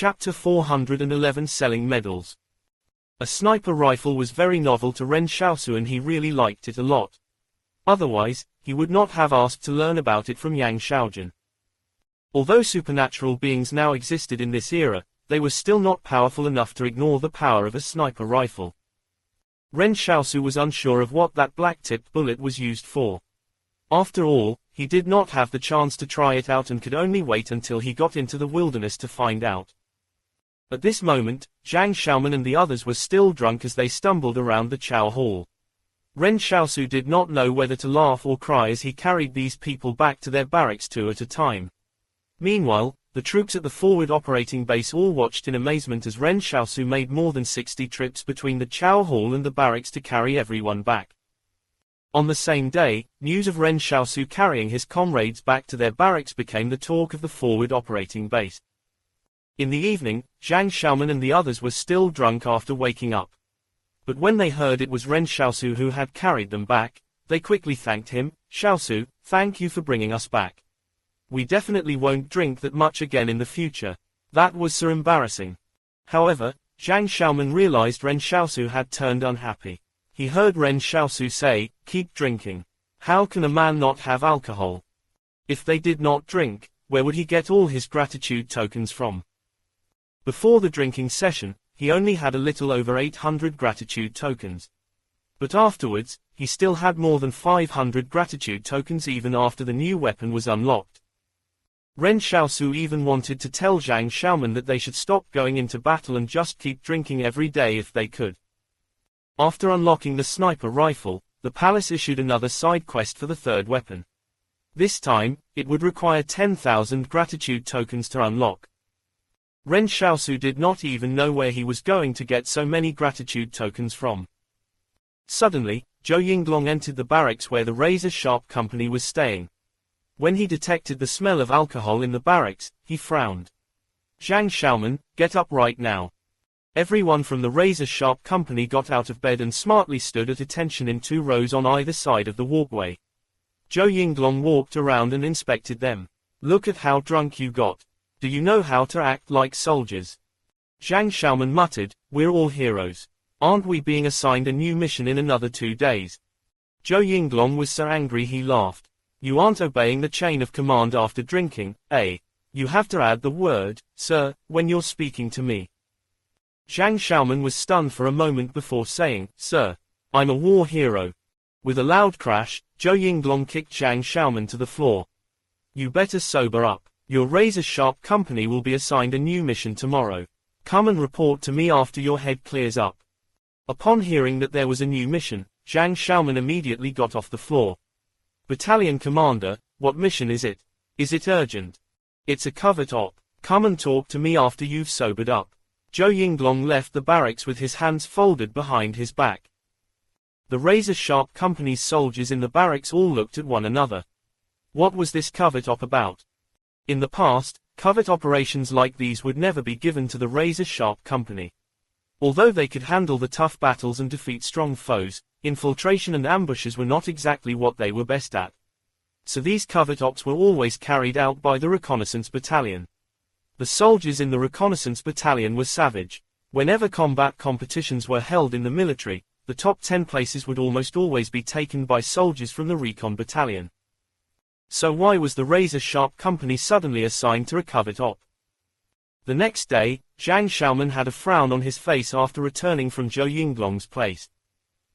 Chapter 411 Selling Medals. A sniper rifle was very novel to Ren Xiaosu and he really liked it a lot. Otherwise, he would not have asked to learn about it from Yang Xiaojun. Although supernatural beings now existed in this era, they were still not powerful enough to ignore the power of a sniper rifle. Ren Xiaosu was unsure of what that black-tipped bullet was used for. After all, he did not have the chance to try it out and could only wait until he got into the wilderness to find out. At this moment, Zhang Xiaoman and the others were still drunk as they stumbled around the Chow Hall. Ren Xiaosu did not know whether to laugh or cry as he carried these people back to their barracks two at a time. Meanwhile, the troops at the forward operating base all watched in amazement as Ren Xiaosu made more than 60 trips between the Chow Hall and the barracks to carry everyone back. On the same day, news of Ren Xiaosu carrying his comrades back to their barracks became the talk of the forward operating base. In the evening, Zhang Xiaoman and the others were still drunk after waking up. But when they heard it was Ren Xiaosu who had carried them back, they quickly thanked him. "Xiaosu, thank you for bringing us back. We definitely won't drink that much again in the future. That was so embarrassing." However, Zhang Xiaoman realized Ren Xiaosu had turned unhappy. He heard Ren Xiaosu say, "Keep drinking. How can a man not have alcohol?" If they did not drink, where would he get all his gratitude tokens from? Before the drinking session, he only had a little over 800 gratitude tokens. But afterwards, he still had more than 500 gratitude tokens even after the new weapon was unlocked. Ren Xiaosu even wanted to tell Zhang Xiaoman that they should stop going into battle and just keep drinking every day if they could. After unlocking the sniper rifle, the palace issued another side quest for the third weapon. This time, it would require 10,000 gratitude tokens to unlock. Ren Xiaosu did not even know where he was going to get so many gratitude tokens from. Suddenly, Zhou Yinglong entered the barracks where the razor-sharp company was staying. When he detected the smell of alcohol in the barracks, he frowned. "Zhang Xiaoman, get up right now." Everyone from the razor-sharp company got out of bed and smartly stood at attention in 2 rows on either side of the walkway. Zhou Yinglong walked around and inspected them. "Look at how drunk you got. Do you know how to act like soldiers?" Zhang Xiaoman muttered, "We're all heroes. Aren't we being assigned a new mission in another 2 days?" Zhou Yinglong was so angry he laughed. "You aren't obeying the chain of command after drinking, eh? You have to add the word, sir, when you're speaking to me." Zhang Xiaoman was stunned for a moment before saying, "Sir, I'm a war hero." With a loud crash, Zhou Yinglong kicked Zhang Xiaoman to the floor. "You better sober up. Your razor-sharp company will be assigned a new mission tomorrow. Come and report to me after your head clears up." Upon hearing that there was a new mission, Zhang Xiaoman immediately got off the floor. "Battalion commander, what mission is it? Is it urgent?" "It's a covert op. Come and talk to me after you've sobered up." Zhou Yinglong left the barracks with his hands folded behind his back. The razor-sharp company's soldiers in the barracks all looked at one another. What was this covert op about? In the past, covert operations like these would never be given to the razor-sharp company. Although they could handle the tough battles and defeat strong foes, infiltration and ambushes were not exactly what they were best at. So these covert ops were always carried out by the reconnaissance battalion. The soldiers in the reconnaissance battalion were savage. Whenever combat competitions were held in the military, the top 10 places would almost always be taken by soldiers from the recon battalion. So why was the razor-sharp company suddenly assigned to a covert op? The next day, Zhang Xiaoman had a frown on his face after returning from Zhou Yinglong's place.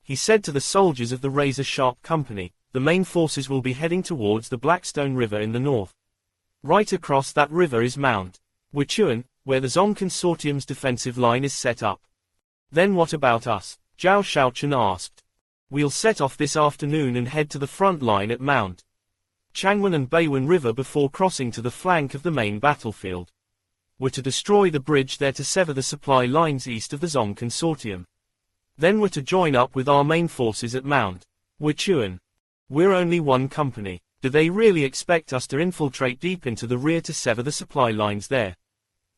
He said to the soldiers of the razor-sharp company, "The main forces will be heading towards the Blackstone River in the north. Right across that river is Mount Wuchuan, where the Zong Consortium's defensive line is set up." "Then what about us?" Zhao Xiaochen asked. "We'll set off this afternoon and head to the front line at Mount Changwan and Beiwen River before crossing to the flank of the main battlefield. We're to destroy the bridge there to sever the supply lines east of the Zong Consortium. Then we're to join up with our main forces at Mount Wuchuan. We're only one company. Do they really expect us to infiltrate deep into the rear to sever the supply lines there?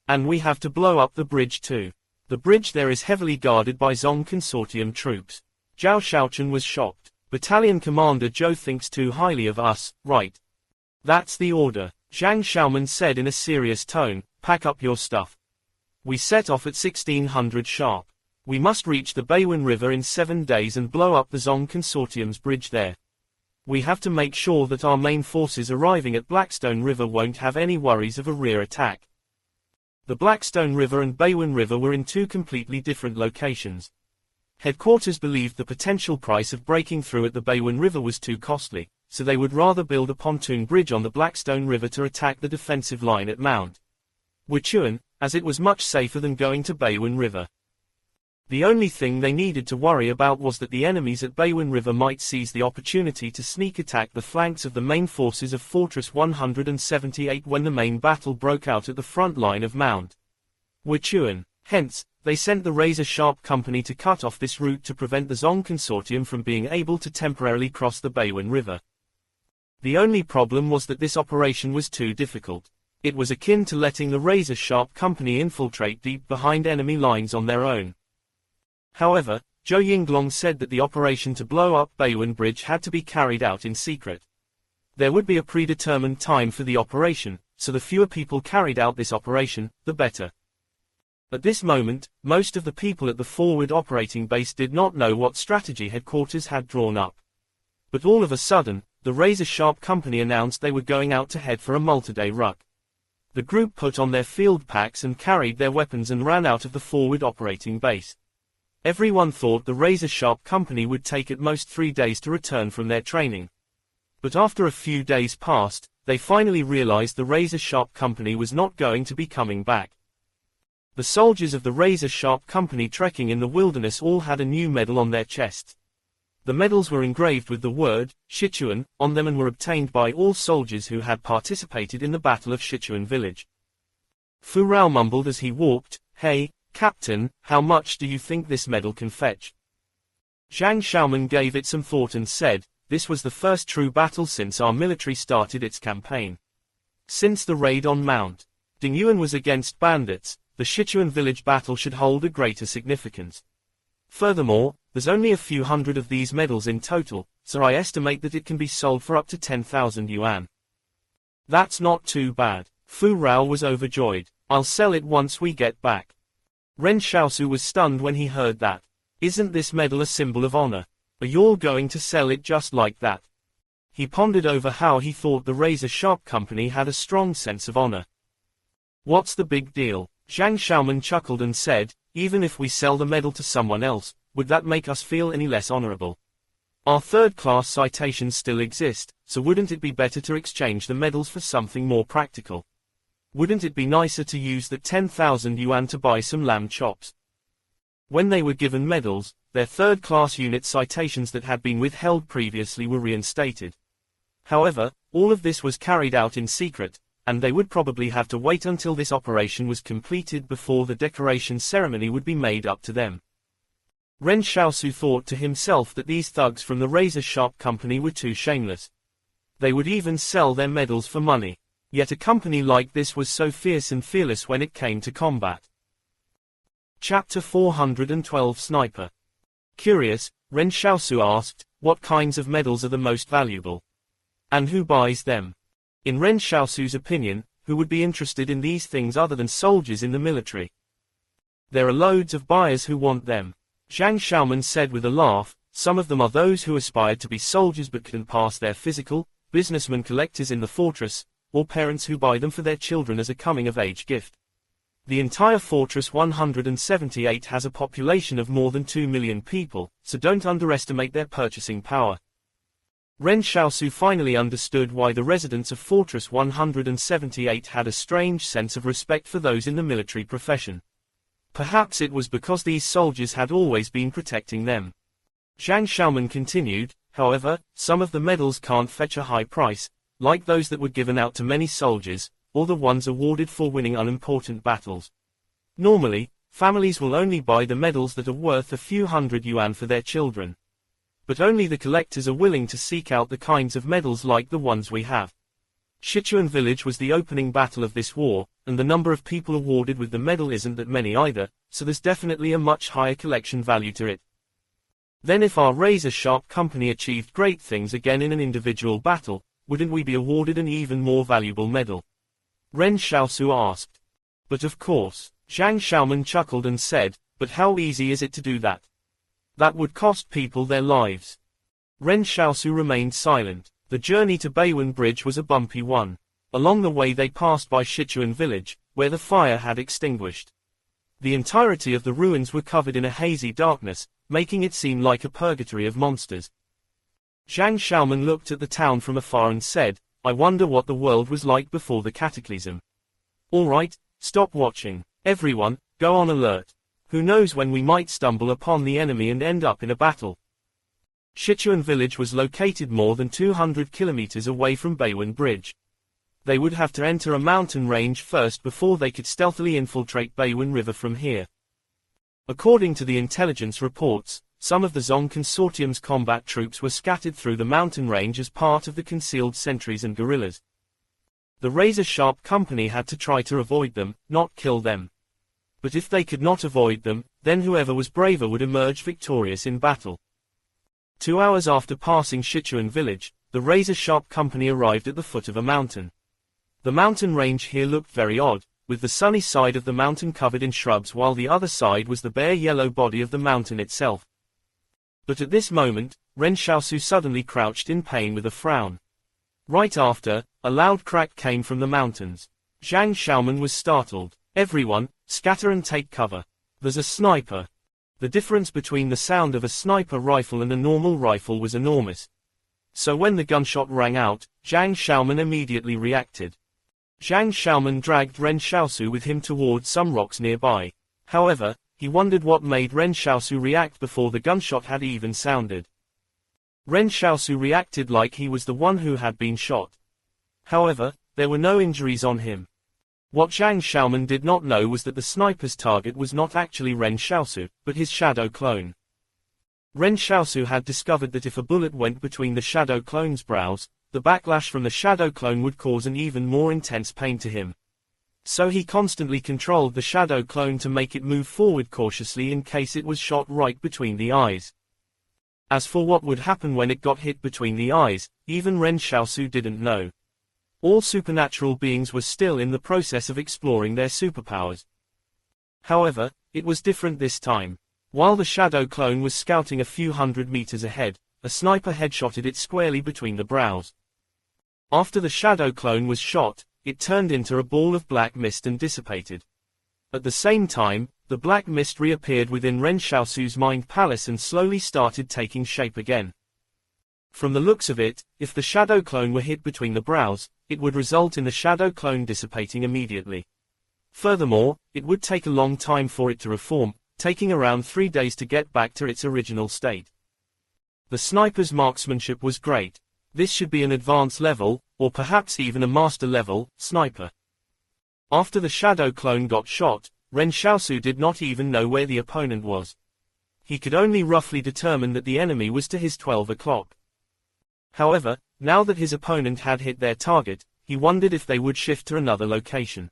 And we have to blow up the bridge too. The bridge there is heavily guarded by Zong Consortium troops." Zhao Xiaochen was shocked. "Battalion Commander Zhou thinks too highly of us, right?" "That's the order," Zhang Xiaoman said in a serious tone, "pack up your stuff. We set off at 1600 sharp. We must reach the Baiwen River in 7 days and blow up the Zong Consortium's bridge there. We have to make sure that our main forces arriving at Blackstone River won't have any worries of a rear attack. The Blackstone River and Baiwen River were in two completely different locations. Headquarters believed the potential price of breaking through at the Baiwen River was too costly, so they would rather build a pontoon bridge on the Blackstone River to attack the defensive line at Mount Wuchuan, as it was much safer than going to Baiwen River. The only thing they needed to worry about was that the enemies at Baiwen River might seize the opportunity to sneak attack the flanks of the main forces of Fortress 178 when the main battle broke out at the front line of Mount Wuchuan. Hence, they sent the Razor Sharp Company to cut off this route to prevent the Zong Consortium from being able to temporarily cross the Baiwen River. The only problem was that this operation was too difficult. It was akin to letting the Razor Sharp Company infiltrate deep behind enemy lines on their own. However, Zhou Yinglong said that the operation to blow up Baiwen Bridge had to be carried out in secret. There would be a predetermined time for the operation, so the fewer people carried out this operation, the better. At this moment, most of the people at the forward operating base did not know what strategy headquarters had drawn up. But all of a sudden, the Razor Sharp Company announced they were going out to head for a multi-day ruck. The group put on their field packs and carried their weapons and ran out of the forward operating base. Everyone thought the Razor Sharp Company would take at most 3 days to return from their training. But after a few days passed, they finally realized the Razor Sharp Company was not going to be coming back. The soldiers of the Razor Sharp Company trekking in the wilderness all had a new medal on their chests. The medals were engraved with the word, Sichuan, on them and were obtained by all soldiers who had participated in the Battle of Sichuan Village. Fu Rao mumbled as he walked, "Hey, Captain, how much do you think this medal can fetch?" Zhang Xiaoman gave it some thought and said, "This was the first true battle since our military started its campaign. Since the raid on Mount Donghua was against bandits, the Sichuan Village battle should hold a greater significance. Furthermore, there's only a few hundred of these medals in total, so I estimate that it can be sold for up to 10,000 yuan. That's not too bad." Fu Rao was overjoyed. "I'll sell it once we get back." Ren Xiaosu was stunned when he heard that. "Isn't this medal a symbol of honor? Are you all going to sell it just like that?" He pondered over how he thought the Razor Sharp Company had a strong sense of honor. "What's the big deal?" Zhang Xiaoman chuckled and said, "Even if we sell the medal to someone else, would that make us feel any less honorable? Our third-class citations still exist, so wouldn't it be better to exchange the medals for something more practical? Wouldn't it be nicer to use that 10,000 yuan to buy some lamb chops?" When they were given medals, their third-class unit citations that had been withheld previously were reinstated. However, all of this was carried out in secret, and they would probably have to wait until this operation was completed before the decoration ceremony would be made up to them. Ren Xiaosu thought to himself that these thugs from the Razor Sharp Company were too shameless. They would even sell their medals for money. Yet a company like this was so fierce and fearless when it came to combat. Chapter 412 Sniper. Curious, Ren Xiaosu asked, "What kinds of medals are the most valuable? And who buys them?" In Ren Xiaosu's opinion, who would be interested in these things other than soldiers in the military? There are loads of buyers who want them. Zhang Xiaoman said with a laugh, "Some of them are those who aspired to be soldiers but couldn't pass their physical, businessmen collectors in the fortress, or parents who buy them for their children as a coming-of-age gift. The entire Fortress 178 has a population of more than 2 million people, so don't underestimate their purchasing power." Ren Xiaosu finally understood why the residents of Fortress 178 had a strange sense of respect for those in the military profession. Perhaps it was because these soldiers had always been protecting them. Zhang Xiaoman continued, "However, some of the medals can't fetch a high price, like those that were given out to many soldiers, or the ones awarded for winning unimportant battles. Normally, families will only buy the medals that are worth a few hundred yuan for their children. But only the collectors are willing to seek out the kinds of medals like the ones we have. Sichuan Village was the opening battle of this war, and the number of people awarded with the medal isn't that many either, so there's definitely a much higher collection value to it. Then if our Razor Sharp Company achieved great things again in an individual battle, wouldn't we be awarded an even more valuable medal?" Ren Xiaosu asked. "But of course. Zhang Xiaoman chuckled and said, but how easy is it to do that? That would cost people their lives. Ren Xiaosu remained silent. The journey to Beiwen Bridge was a bumpy one. Along the way they passed by Sichuan village, where the fire had extinguished. The entirety of the ruins were covered in a hazy darkness, making it seem like a purgatory of monsters. Zhang Xiaoman looked at the town from afar and said, I wonder what the world was like before the cataclysm. Alright, stop watching. Everyone, go on alert. Who knows when we might stumble upon the enemy and end up in a battle. Sichuan village was located more than 200 kilometers away from Beiwen Bridge. They would have to enter a mountain range first before they could stealthily infiltrate Beiwen River from here. According to the intelligence reports, some of the Zong Consortium's combat troops were scattered through the mountain range as part of the concealed sentries and guerrillas. The razor-sharp company had to try to avoid them, not kill them. But if they could not avoid them, then whoever was braver would emerge victorious in battle. 2 hours after passing Sichuan village, the razor-sharp company arrived at the foot of a mountain. The mountain range here looked very odd, with the sunny side of the mountain covered in shrubs while the other side was the bare yellow body of the mountain itself. But at this moment, Ren Xiaosu suddenly crouched in pain with a frown. Right after, a loud crack came from the mountains. Zhang Xiaoman was startled. Everyone, scatter and take cover. There's a sniper. The difference between the sound of a sniper rifle and a normal rifle was enormous. So when the gunshot rang out, Zhang Xiaoman immediately reacted. Zhang Xiaoman dragged Ren Xiaosu with him towards some rocks nearby. However, he wondered what made Ren Xiaosu react before the gunshot had even sounded. Ren Xiaosu reacted like he was the one who had been shot. However, there were no injuries on him. What Zhang Xiaoman did not know was that the sniper's target was not actually Ren Xiaosu, but his shadow clone. Ren Xiaosu had discovered that if a bullet went between the shadow clone's brows, the backlash from the shadow clone would cause an even more intense pain to him. So he constantly controlled the shadow clone to make it move forward cautiously in case it was shot right between the eyes. As for what would happen when it got hit between the eyes, even Ren Xiaosu didn't know. All supernatural beings were still in the process of exploring their superpowers. However, it was different this time. While the shadow clone was scouting a few hundred meters ahead, a sniper headshotted it squarely between the brows. After the shadow clone was shot, it turned into a ball of black mist and dissipated. At the same time, the black mist reappeared within Ren Xiaosu's mind palace and slowly started taking shape again. From the looks of it, if the shadow clone were hit between the brows, it would result in the shadow clone dissipating immediately. Furthermore, it would take a long time for it to reform, taking around 3 days to get back to its original state. The sniper's marksmanship was great. This should be an advanced level, or perhaps even a master level, sniper. After the shadow clone got shot, Ren Xiaosu did not even know where the opponent was. He could only roughly determine that the enemy was to his 12 o'clock. However, now that his opponent had hit their target, he wondered if they would shift to another location.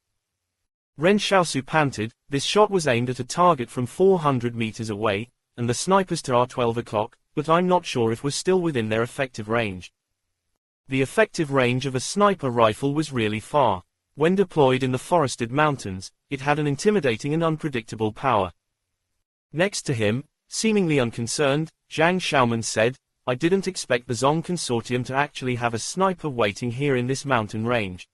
Ren Xiaosu panted, this shot was aimed at a target from 400 meters away, and the snipers to our 12 o'clock, but I'm not sure if we're still within their effective range. The effective range of a sniper rifle was really far. When deployed in the forested mountains, it had an intimidating and unpredictable power. Next to him, seemingly unconcerned, Zhang Xiaoman said, I didn't expect the Zong Consortium to actually have a sniper waiting here in this mountain range.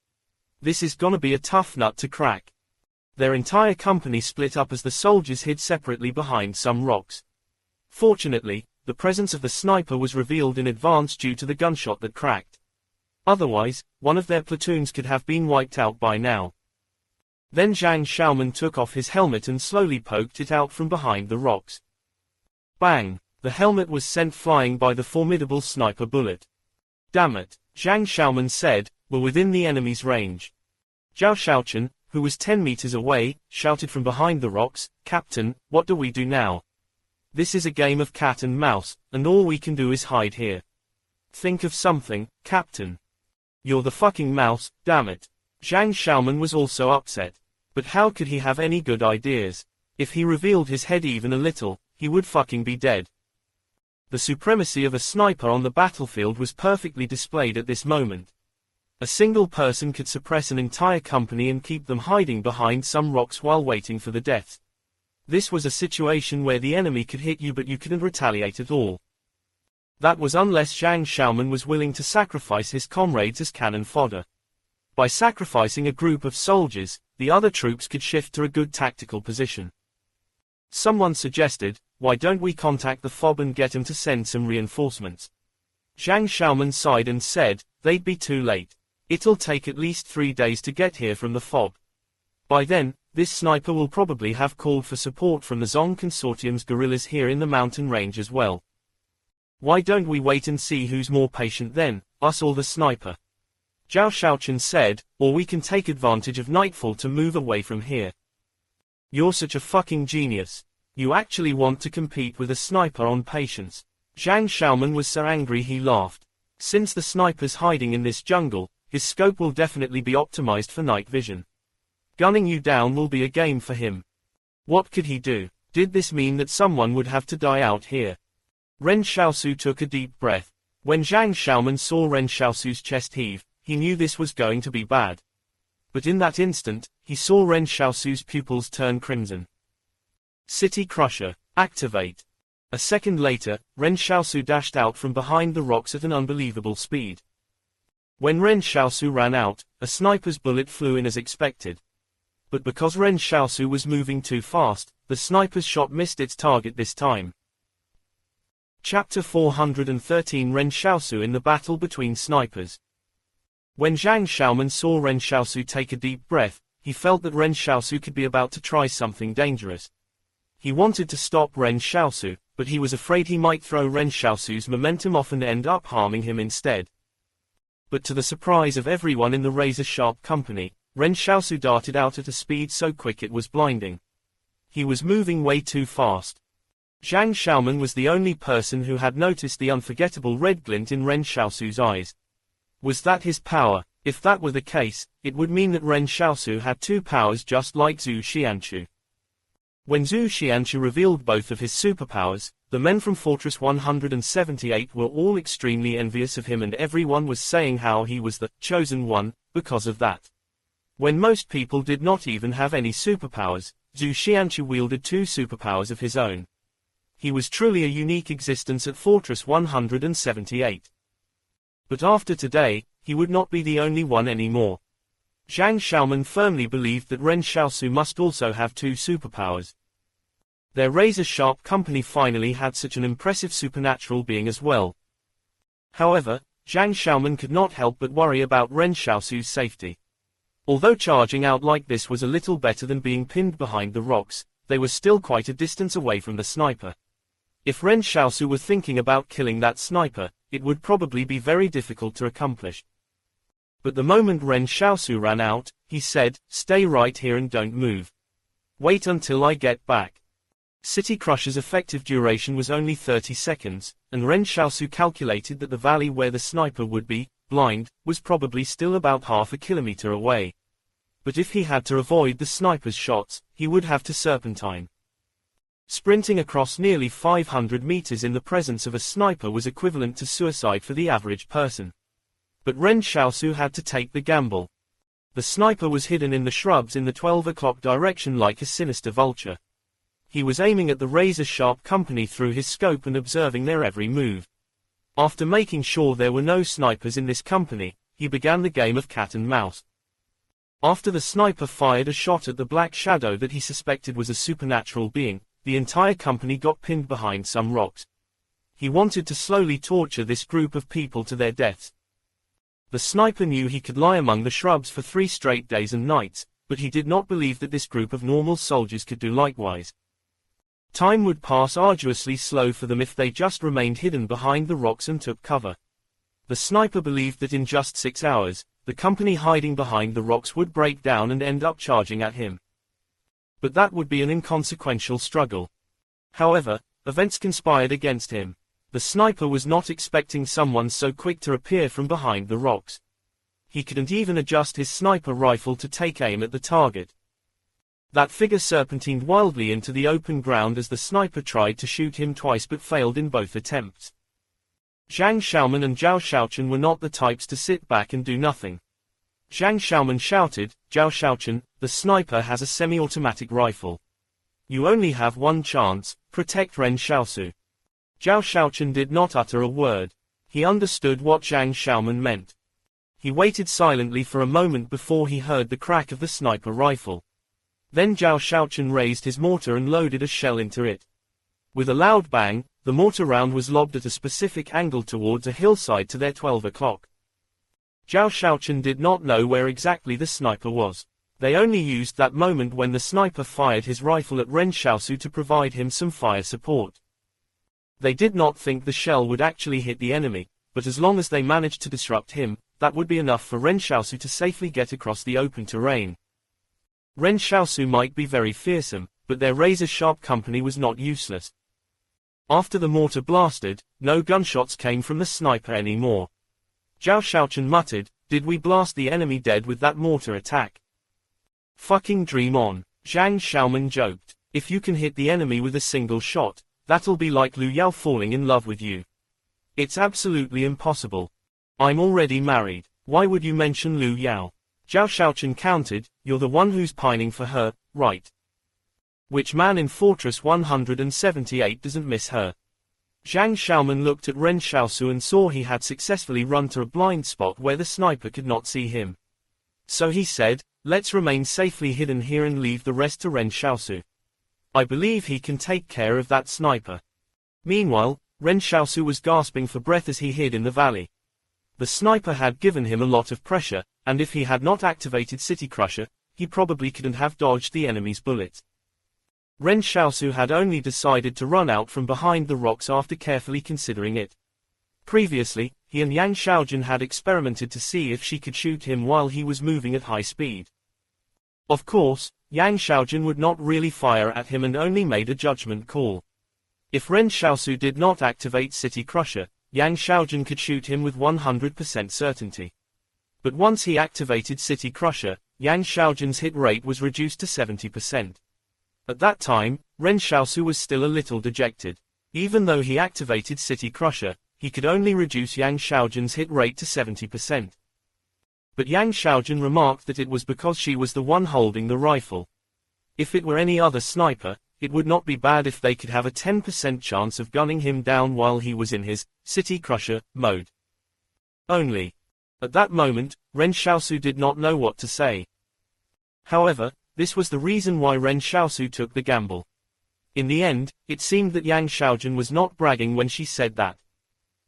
This is gonna be a tough nut to crack. Their entire company split up as the soldiers hid separately behind some rocks. Fortunately, the presence of the sniper was revealed in advance due to the gunshot that cracked. Otherwise, one of their platoons could have been wiped out by now. Then Zhang Xiaoman took off his helmet and slowly poked it out from behind the rocks. Bang! The helmet was sent flying by the formidable sniper bullet. Damn it, Zhang Xiaoman said, we're within the enemy's range. Zhao Xiaochen, who was 10 meters away, shouted from behind the rocks, Captain, what do we do now? This is a game of cat and mouse, and all we can do is hide here. Think of something, Captain. You're the fucking mouse, damn it. Zhang Xiaoman was also upset. But how could he have any good ideas? If he revealed his head even a little, he would fucking be dead. The supremacy of a sniper on the battlefield was perfectly displayed at this moment. A single person could suppress an entire company and keep them hiding behind some rocks while waiting for the death. This was a situation where the enemy could hit you but you couldn't retaliate at all. That was unless Zhang Xiaoman was willing to sacrifice his comrades as cannon fodder. By sacrificing a group of soldiers, the other troops could shift to a good tactical position. Someone suggested, why don't we contact the FOB and get him to send some reinforcements? Zhang Xiaoman sighed and said, they'd be too late. It'll take at least 3 days to get here from the FOB. By then, this sniper will probably have called for support from the Zong Consortium's guerrillas here in the mountain range as well. Why don't we wait and see who's more patient then, us or the sniper? Zhao Shaochen said, or we can take advantage of nightfall to move away from here. You're such a fucking genius. You actually want to compete with a sniper on patience. Zhang Xiaoman was so angry he laughed. Since the sniper's hiding in this jungle, his scope will definitely be optimized for night vision. Gunning you down will be a game for him. What could he do? Did this mean that someone would have to die out here? Ren Xiaosu took a deep breath. When Zhang Xiaoman saw Ren Xiaosu's chest heave, he knew this was going to be bad. But in that instant, he saw Ren Xiaosu's pupils turn crimson. City Crusher, activate. A second later, Ren Xiaosu dashed out from behind the rocks at an unbelievable speed. When Ren Xiaosu ran out, a sniper's bullet flew in as expected. But because Ren Xiaosu was moving too fast, the sniper's shot missed its target this time. Chapter 413 Ren Xiaosu in the battle between snipers. When Zhang Xiaoman saw Ren Xiaosu take a deep breath, he felt that Ren Xiaosu could be about to try something dangerous. He wanted to stop Ren Xiaosu, but he was afraid he might throw Ren Xiaosu's momentum off and end up harming him instead. But to the surprise of everyone in the razor-sharp company, Ren Xiaosu darted out at a speed so quick it was blinding. He was moving way too fast. Zhang Xiaoman was the only person who had noticed the unforgettable red glint in Ren Xiaosu's eyes. Was that his power? If that were the case, it would mean that Ren Xiaosu had two powers just like Zhu Xianchu. When Zhu Xianchu revealed both of his superpowers, the men from Fortress 178 were all extremely envious of him and everyone was saying how he was the chosen one, because of that. When most people did not even have any superpowers, Zhu Xianchu wielded two superpowers of his own. He was truly a unique existence at Fortress 178. But after today, he would not be the only one anymore. Zhang Xiaoman firmly believed that Ren Xiaosu must also have two superpowers. Their razor-sharp company finally had such an impressive supernatural being as well. However, Zhang Xiaoman could not help but worry about Ren Xiaosu's safety. Although charging out like this was a little better than being pinned behind the rocks, they were still quite a distance away from the sniper. If Ren Xiaosu were thinking about killing that sniper, it would probably be very difficult to accomplish. But the moment Ren Xiaosu ran out, he said, "Stay right here and don't move. Wait until I get back." City Crusher's effective duration was only 30 seconds, and Ren Xiaosu calculated that the valley where the sniper would be, blind, was probably still about half a kilometer away. But if he had to avoid the sniper's shots, he would have to serpentine. Sprinting across nearly 500 meters in the presence of a sniper was equivalent to suicide for the average person. But Ren Xiaosu had to take the gamble. The sniper was hidden in the shrubs in the 12 o'clock direction like a sinister vulture. He was aiming at the razor-sharp company through his scope and observing their every move. After making sure there were no snipers in this company, he began the game of cat and mouse. After the sniper fired a shot at the black shadow that he suspected was a supernatural being, the entire company got pinned behind some rocks. He wanted to slowly torture this group of people to their deaths. The sniper knew he could lie among the shrubs for 3 straight days and nights, but he did not believe that this group of normal soldiers could do likewise. Time would pass arduously slow for them if they just remained hidden behind the rocks and took cover. The sniper believed that in just 6 hours, the company hiding behind the rocks would break down and end up charging at him. But that would be an inconsequential struggle. However, events conspired against him. The sniper was not expecting someone so quick to appear from behind the rocks. He couldn't even adjust his sniper rifle to take aim at the target. That figure serpentined wildly into the open ground as the sniper tried to shoot him twice but failed in both attempts. Zhang Xiaoman and Zhao Shaochen were not the types to sit back and do nothing. Zhang Xiaoman shouted, Zhao Xiaochen, the sniper has a semi-automatic rifle. You only have one chance, protect Ren Xiaosu. Zhao Xiaochen did not utter a word. He understood what Zhang Xiaoman meant. He waited silently for a moment before he heard the crack of the sniper rifle. Then Zhao Xiaochen raised his mortar and loaded a shell into it. With a loud bang, the mortar round was lobbed at a specific angle towards a hillside to their 12 o'clock. Zhao Xiaochen did not know where exactly the sniper was. They only used that moment when the sniper fired his rifle at Ren Xiaosu to provide him some fire support. They did not think the shell would actually hit the enemy, but as long as they managed to disrupt him, that would be enough for Ren Xiaosu to safely get across the open terrain. Ren Xiaosu might be very fearsome, but their razor-sharp company was not useless. After the mortar blasted, no gunshots came from the sniper anymore. Zhao Xiaochen muttered, did we blast the enemy dead with that mortar attack? Fucking dream on, Zhang Xiaoman joked. If you can hit the enemy with a single shot, that'll be like Lu Yao falling in love with you. It's absolutely impossible. I'm already married. Why would you mention Lu Yao? Zhao Xiaochen countered, you're the one who's pining for her, right? Which man in Fortress 178 doesn't miss her? Zhang Xiaoman looked at Ren Xiaosu and saw he had successfully run to a blind spot where the sniper could not see him. So he said, let's remain safely hidden here and leave the rest to Ren Xiaosu. I believe he can take care of that sniper. Meanwhile, Ren Xiaosu was gasping for breath as he hid in the valley. The sniper had given him a lot of pressure, and if he had not activated City Crusher, he probably couldn't have dodged the enemy's bullets. Ren Xiaosu had only decided to run out from behind the rocks after carefully considering it. Previously, he and Yang Xiaojun had experimented to see if she could shoot him while he was moving at high speed. Of course, Yang Xiaojun would not really fire at him and only made a judgment call. If Ren Xiaosu did not activate City Crusher, Yang Xiaojun could shoot him with 100% certainty. But once he activated City Crusher, Yang Xiaojun's hit rate was reduced to 70%. At that time, Ren Xiaosu was still a little dejected. Even though he activated City Crusher, he could only reduce Yang Xiaojun's hit rate to 70%. But Yang Xiaojun remarked that it was because she was the one holding the rifle. If it were any other sniper, it would not be bad if they could have a 10% chance of gunning him down while he was in his City Crusher mode. Only. At that moment, Ren Xiaosu did not know what to say. However, this was the reason why Ren Xiaosu took the gamble. In the end, it seemed that Yang Xiaojun was not bragging when she said that.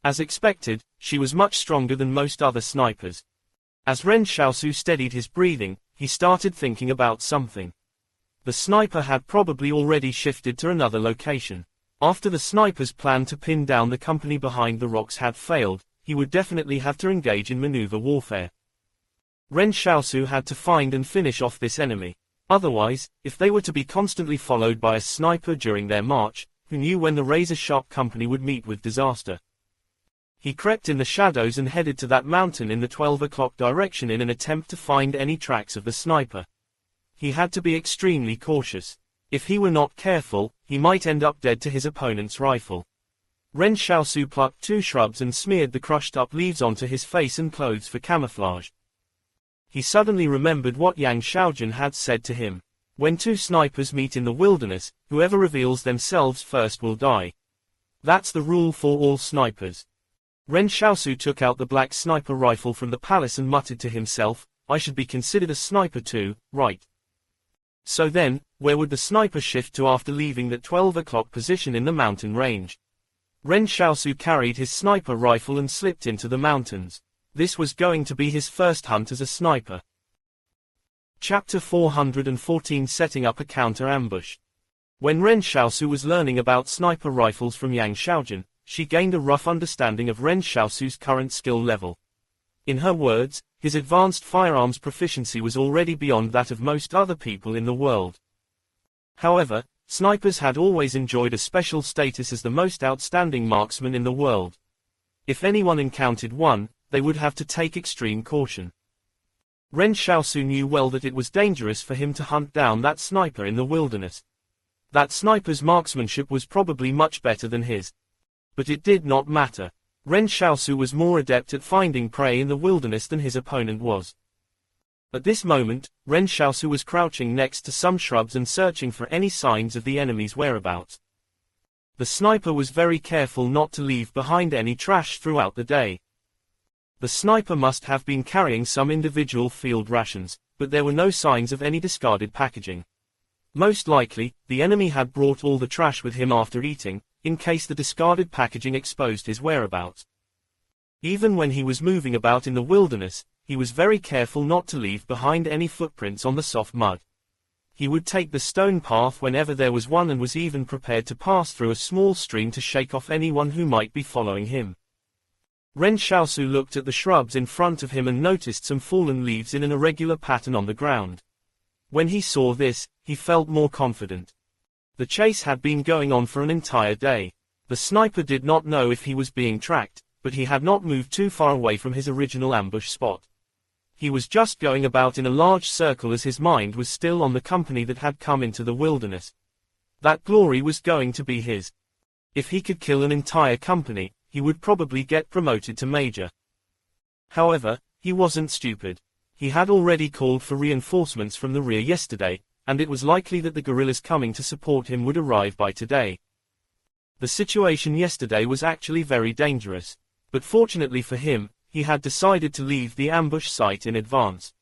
As expected, she was much stronger than most other snipers. As Ren Xiaosu steadied his breathing, he started thinking about something. The sniper had probably already shifted to another location. After the sniper's plan to pin down the company behind the rocks had failed, he would definitely have to engage in maneuver warfare. Ren Xiaosu had to find and finish off this enemy. Otherwise, if they were to be constantly followed by a sniper during their march, who knew when the razor-sharp company would meet with disaster? He crept in the shadows and headed to that mountain in the 12 o'clock direction in an attempt to find any tracks of the sniper. He had to be extremely cautious. If he were not careful, he might end up dead to his opponent's rifle. Ren Xiaosu plucked 2 shrubs and smeared the crushed-up leaves onto his face and clothes for camouflage. He suddenly remembered what Yang Xiaojun had said to him. When 2 snipers meet in the wilderness, whoever reveals themselves first will die. That's the rule for all snipers. Ren Xiaosu took out the black sniper rifle from the palace and muttered to himself, I should be considered a sniper too, right? So then, where would the sniper shift to after leaving that 12 o'clock position in the mountain range? Ren Xiaosu carried his sniper rifle and slipped into the mountains. This was going to be his first hunt as a sniper. Chapter 414 Setting up a counter-ambush. When Ren Xiaosu was learning about sniper rifles from Yang Xiaojun, she gained a rough understanding of Ren Xiaosu's current skill level. In her words, his advanced firearms proficiency was already beyond that of most other people in the world. However, snipers had always enjoyed a special status as the most outstanding marksman in the world. If anyone encountered one, they would have to take extreme caution. Ren Xiaosu knew well that it was dangerous for him to hunt down that sniper in the wilderness. That sniper's marksmanship was probably much better than his. But it did not matter. Ren Xiaosu was more adept at finding prey in the wilderness than his opponent was. At this moment, Ren Xiaosu was crouching next to some shrubs and searching for any signs of the enemy's whereabouts. The sniper was very careful not to leave behind any trash throughout the day. The sniper must have been carrying some individual field rations, but there were no signs of any discarded packaging. Most likely, the enemy had brought all the trash with him after eating, in case the discarded packaging exposed his whereabouts. Even when he was moving about in the wilderness, he was very careful not to leave behind any footprints on the soft mud. He would take the stone path whenever there was one and was even prepared to pass through a small stream to shake off anyone who might be following him. Ren Xiaosu looked at the shrubs in front of him and noticed some fallen leaves in an irregular pattern on the ground. When he saw this, he felt more confident. The chase had been going on for an entire day. The sniper did not know if he was being tracked, but he had not moved too far away from his original ambush spot. He was just going about in a large circle as his mind was still on the company that had come into the wilderness. That glory was going to be his. If he could kill an entire company, he would probably get promoted to major. However, he wasn't stupid. He had already called for reinforcements from the rear yesterday, and it was likely that the guerrillas coming to support him would arrive by today. The situation yesterday was actually very dangerous, but fortunately for him, he had decided to leave the ambush site in advance.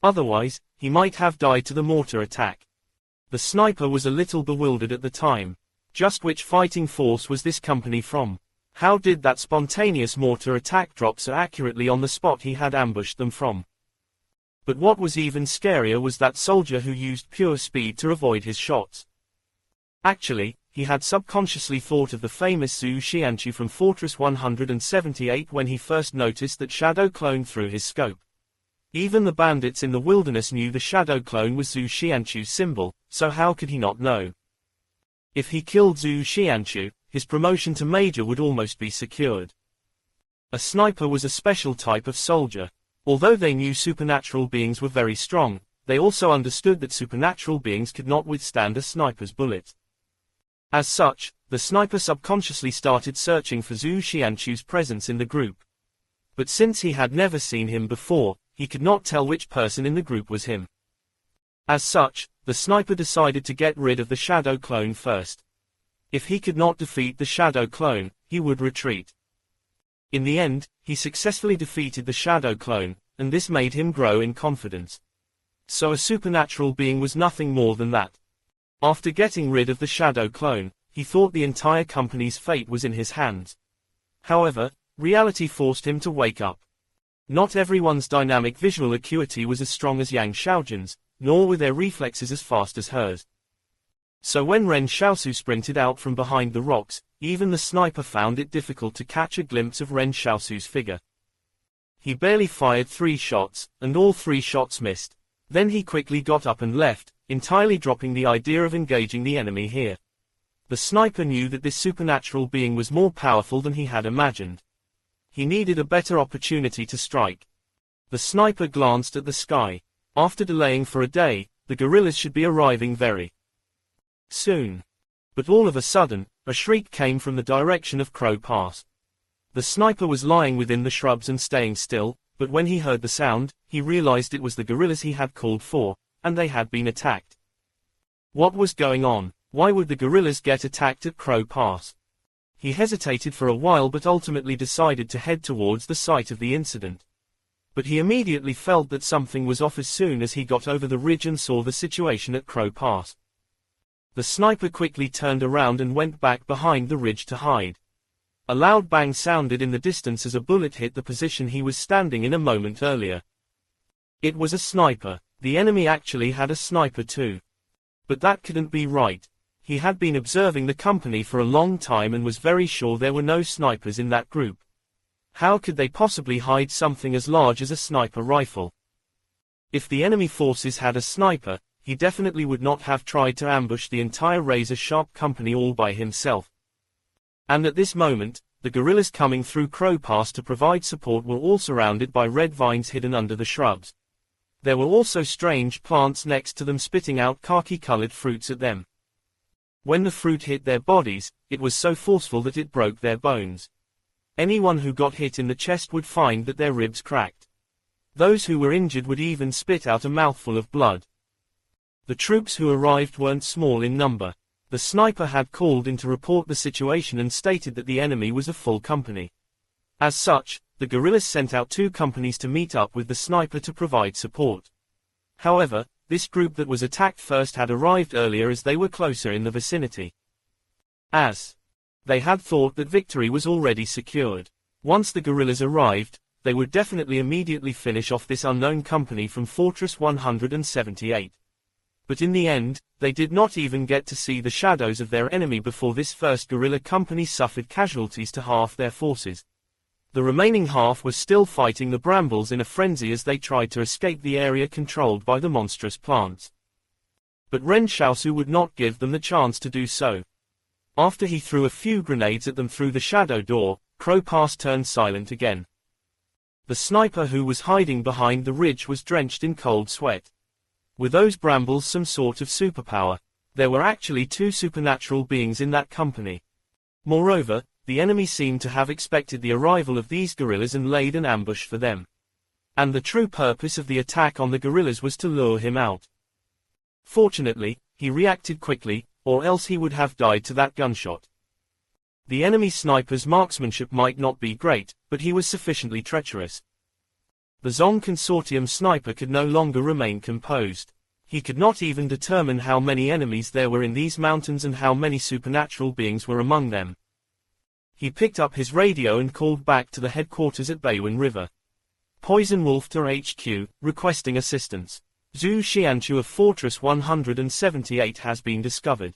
Otherwise, he might have died to the mortar attack. The sniper was a little bewildered at the time. Just which fighting force was this company from? How did that spontaneous mortar attack drop so accurately on the spot he had ambushed them from? But what was even scarier was that soldier who used pure speed to avoid his shots. Actually, he had subconsciously thought of the famous Zhu Xianchu from Fortress 178 when he first noticed that shadow clone through his scope. Even the bandits in the wilderness knew the shadow clone was Zhu Xianchu's symbol, so how could he not know? If he killed Zhu Xianchu, his promotion to major would almost be secured. A sniper was a special type of soldier. Although they knew supernatural beings were very strong, they also understood that supernatural beings could not withstand a sniper's bullet. As such, the sniper subconsciously started searching for Zhu Xianchu's presence in the group. But since he had never seen him before, he could not tell which person in the group was him. As such, the sniper decided to get rid of the shadow clone first. If he could not defeat the shadow clone, he would retreat. In the end, he successfully defeated the shadow clone, and this made him grow in confidence. So a supernatural being was nothing more than that. After getting rid of the shadow clone, he thought the entire company's fate was in his hands. However, reality forced him to wake up. Not everyone's dynamic visual acuity was as strong as Yang Xiaojun's, nor were their reflexes as fast as hers. So when Ren Xiaosu sprinted out from behind the rocks, even the sniper found it difficult to catch a glimpse of Ren Xiaosu's figure. He barely fired 3 shots, and all 3 shots missed. Then he quickly got up and left, entirely dropping the idea of engaging the enemy here. The sniper knew that this supernatural being was more powerful than he had imagined. He needed a better opportunity to strike. The sniper glanced at the sky. After delaying for a day, the guerrillas should be arriving very soon. But all of a sudden, a shriek came from the direction of Crow Pass. The sniper was lying within the shrubs and staying still, but when he heard the sound, he realized it was the guerrillas he had called for, and they had been attacked. What was going on? Why would the guerrillas get attacked at Crow Pass? He hesitated for a while but ultimately decided to head towards the site of the incident. But he immediately felt that something was off as soon as he got over the ridge and saw the situation at Crow Pass. The sniper quickly turned around and went back behind the ridge to hide. A loud bang sounded in the distance as a bullet hit the position he was standing in a moment earlier. It was a sniper. The enemy actually had a sniper too. But that couldn't be right. He had been observing the company for a long time and was very sure there were no snipers in that group. How could they possibly hide something as large as a sniper rifle? If the enemy forces had a sniper, he definitely would not have tried to ambush the entire razor-sharp company all by himself. And at this moment, the guerrillas coming through Crow Pass to provide support were all surrounded by red vines hidden under the shrubs. There were also strange plants next to them spitting out khaki-colored fruits at them. When the fruit hit their bodies, it was so forceful that it broke their bones. Anyone who got hit in the chest would find that their ribs cracked. Those who were injured would even spit out a mouthful of blood. The troops who arrived weren't small in number. The sniper had called in to report the situation and stated that the enemy was a full company. As such, the guerrillas sent out 2 companies to meet up with the sniper to provide support. However, this group that was attacked first had arrived earlier as they were closer in the vicinity. As they had thought that victory was already secured. Once the guerrillas arrived, they would definitely immediately finish off this unknown company from Fortress 178. But in the end, they did not even get to see the shadows of their enemy before this first guerrilla company suffered casualties to half their forces. The remaining half was still fighting the brambles in a frenzy as they tried to escape the area controlled by the monstrous plants. But Ren Xiaosu would not give them the chance to do so. After he threw a few grenades at them through the shadow door, Crow Pass turned silent again. The sniper who was hiding behind the ridge was drenched in cold sweat. Were those brambles some sort of superpower? There were actually 2 supernatural beings in that company. Moreover, the enemy seemed to have expected the arrival of these guerrillas and laid an ambush for them. And the true purpose of the attack on the guerrillas was to lure him out. Fortunately, he reacted quickly, or else he would have died to that gunshot. The enemy sniper's marksmanship might not be great, but he was sufficiently treacherous. The Zong Consortium sniper could no longer remain composed. He could not even determine how many enemies there were in these mountains and how many supernatural beings were among them. He picked up his radio and called back to the headquarters at Beiwen River. Poison Wolf to HQ, requesting assistance. Zhu Xianchu of Fortress 178 has been discovered.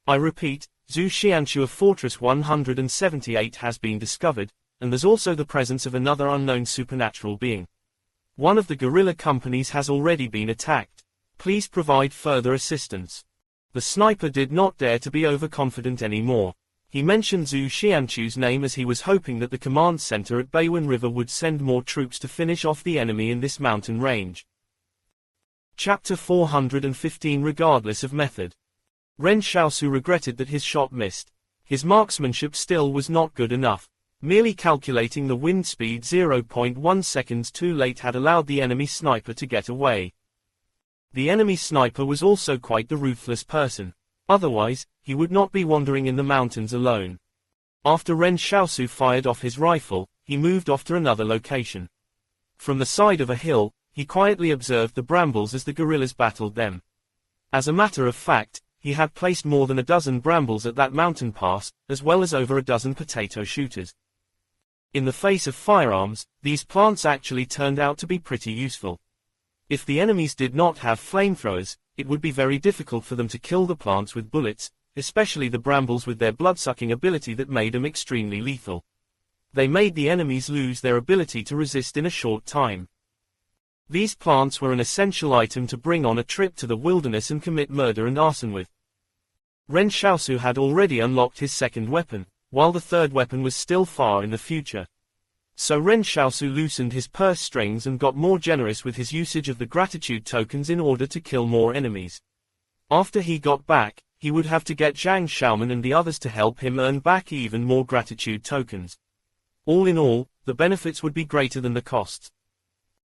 I repeat, Zhu Xianchu of Fortress 178 has been discovered, and there's also the presence of another unknown supernatural being. One of the guerrilla companies has already been attacked. Please provide further assistance. The sniper did not dare to be overconfident anymore. He mentioned Zhu Xianchu's name as he was hoping that the command center at Beiwen River would send more troops to finish off the enemy in this mountain range. Chapter 415 Regardless of method. Ren Xiaosu regretted that his shot missed. His marksmanship still was not good enough. Merely calculating the wind speed 0.1 seconds too late had allowed the enemy sniper to get away. The enemy sniper was also quite the ruthless person. Otherwise, he would not be wandering in the mountains alone. After Ren Xiaosu fired off his rifle, he moved off to another location. From the side of a hill, he quietly observed the brambles as the guerrillas battled them. As a matter of fact, he had placed more than a dozen brambles at that mountain pass, as well as over a dozen potato shooters. In the face of firearms, these plants actually turned out to be pretty useful. If the enemies did not have flamethrowers, it would be very difficult for them to kill the plants with bullets, especially the brambles with their blood-sucking ability that made them extremely lethal. They made the enemies lose their ability to resist in a short time. These plants were an essential item to bring on a trip to the wilderness and commit murder and arson with. Ren Xiaosu had already unlocked his second weapon, while the third weapon was still far in the future. So Ren Xiaosu loosened his purse strings and got more generous with his usage of the gratitude tokens in order to kill more enemies. After he got back, he would have to get Zhang Xiaoman and the others to help him earn back even more gratitude tokens. All in all, the benefits would be greater than the costs.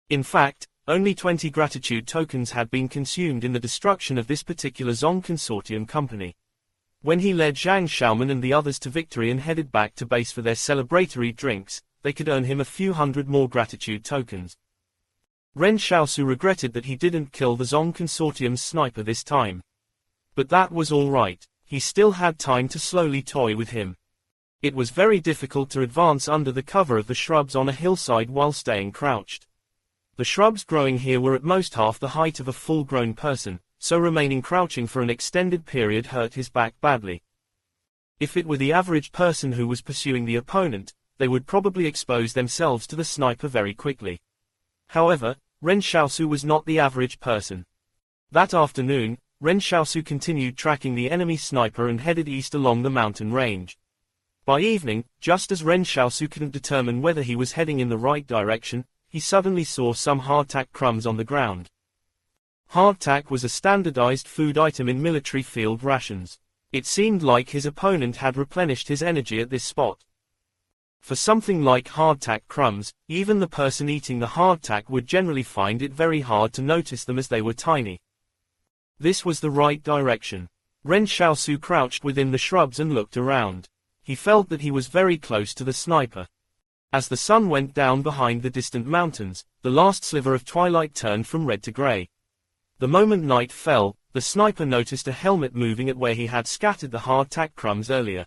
In fact, only 20 gratitude tokens had been consumed in the destruction of this particular Zong Consortium company. When he led Zhang Xiaoman and the others to victory and headed back to base for their celebratory drinks, they could earn him a few hundred more gratitude tokens. Ren Xiaosu regretted that he didn't kill the Zong Consortium's sniper this time. But that was alright, he still had time to slowly toy with him. It was very difficult to advance under the cover of the shrubs on a hillside while staying crouched. The shrubs growing here were at most half the height of a full-grown person, so remaining crouching for an extended period hurt his back badly. If it were the average person who was pursuing the opponent, they would probably expose themselves to the sniper very quickly. However, Ren Xiaosu was not the average person. That afternoon, Ren Xiaosu continued tracking the enemy sniper and headed east along the mountain range. By evening, just as Ren Xiaosu couldn't determine whether he was heading in the right direction, he suddenly saw some hardtack crumbs on the ground. Hardtack was a standardized food item in military field rations. It seemed like his opponent had replenished his energy at this spot. For something like hardtack crumbs, even the person eating the hardtack would generally find it very hard to notice them as they were tiny. This was the right direction. Ren Xiaosu crouched within the shrubs and looked around. He felt that he was very close to the sniper. As the sun went down behind the distant mountains, the last sliver of twilight turned from red to gray. The moment night fell, the sniper noticed a helmet moving at where he had scattered the hardtack crumbs earlier.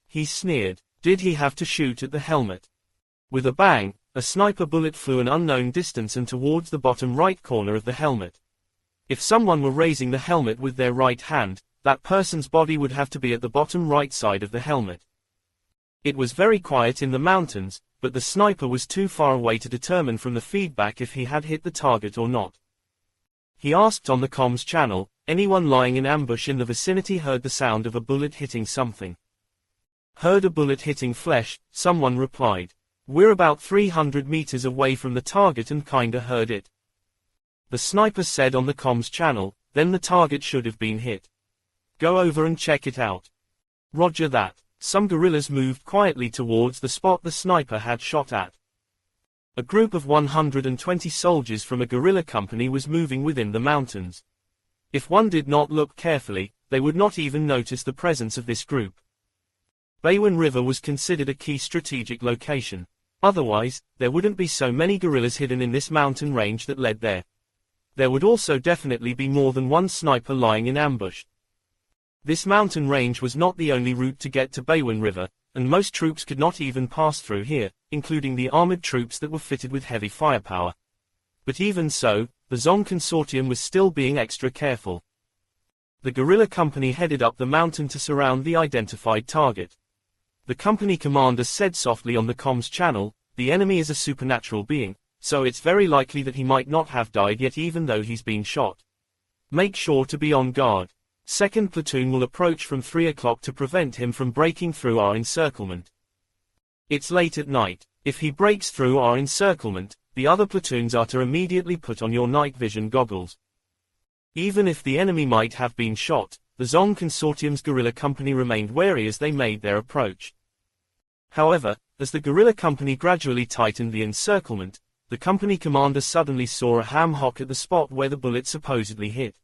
He sneered. Did he have to shoot at the helmet? With a bang, a sniper bullet flew an unknown distance and towards the bottom right corner of the helmet. If someone were raising the helmet with their right hand, that person's body would have to be at the bottom right side of the helmet. It was very quiet in the mountains, but the sniper was too far away to determine from the feedback if he had hit the target or not. He asked on the comms channel, anyone lying in ambush in the vicinity heard the sound of a bullet hitting something. Heard a bullet hitting flesh, someone replied. We're about 300 meters away from the target and kinda heard it. The sniper said on the comms channel, then the target should have been hit. Go over and check it out. Roger that. Some guerrillas moved quietly towards the spot the sniper had shot at. A group of 120 soldiers from a guerrilla company was moving within the mountains. If one did not look carefully, they would not even notice the presence of this group. Beiwen River was considered a key strategic location. Otherwise, there wouldn't be so many guerrillas hidden in this mountain range that led there. There would also definitely be more than one sniper lying in ambush. This mountain range was not the only route to get to Beiwen River, and most troops could not even pass through here, including the armored troops that were fitted with heavy firepower. But even so, the Zong Consortium was still being extra careful. The guerrilla company headed up the mountain to surround the identified target. The company commander said softly on the comms channel, the enemy is a supernatural being, so it's very likely that he might not have died yet even though he's been shot. Make sure to be on guard. Second platoon will approach from 3 o'clock to prevent him from breaking through our encirclement. It's late at night. If he breaks through our encirclement, the other platoons are to immediately put on your night vision goggles. Even if the enemy might have been shot, the Zong Consortium's guerrilla company remained wary as they made their approach. However, as the guerrilla company gradually tightened the encirclement, the company commander suddenly saw a ham hock at the spot where the bullet supposedly hit.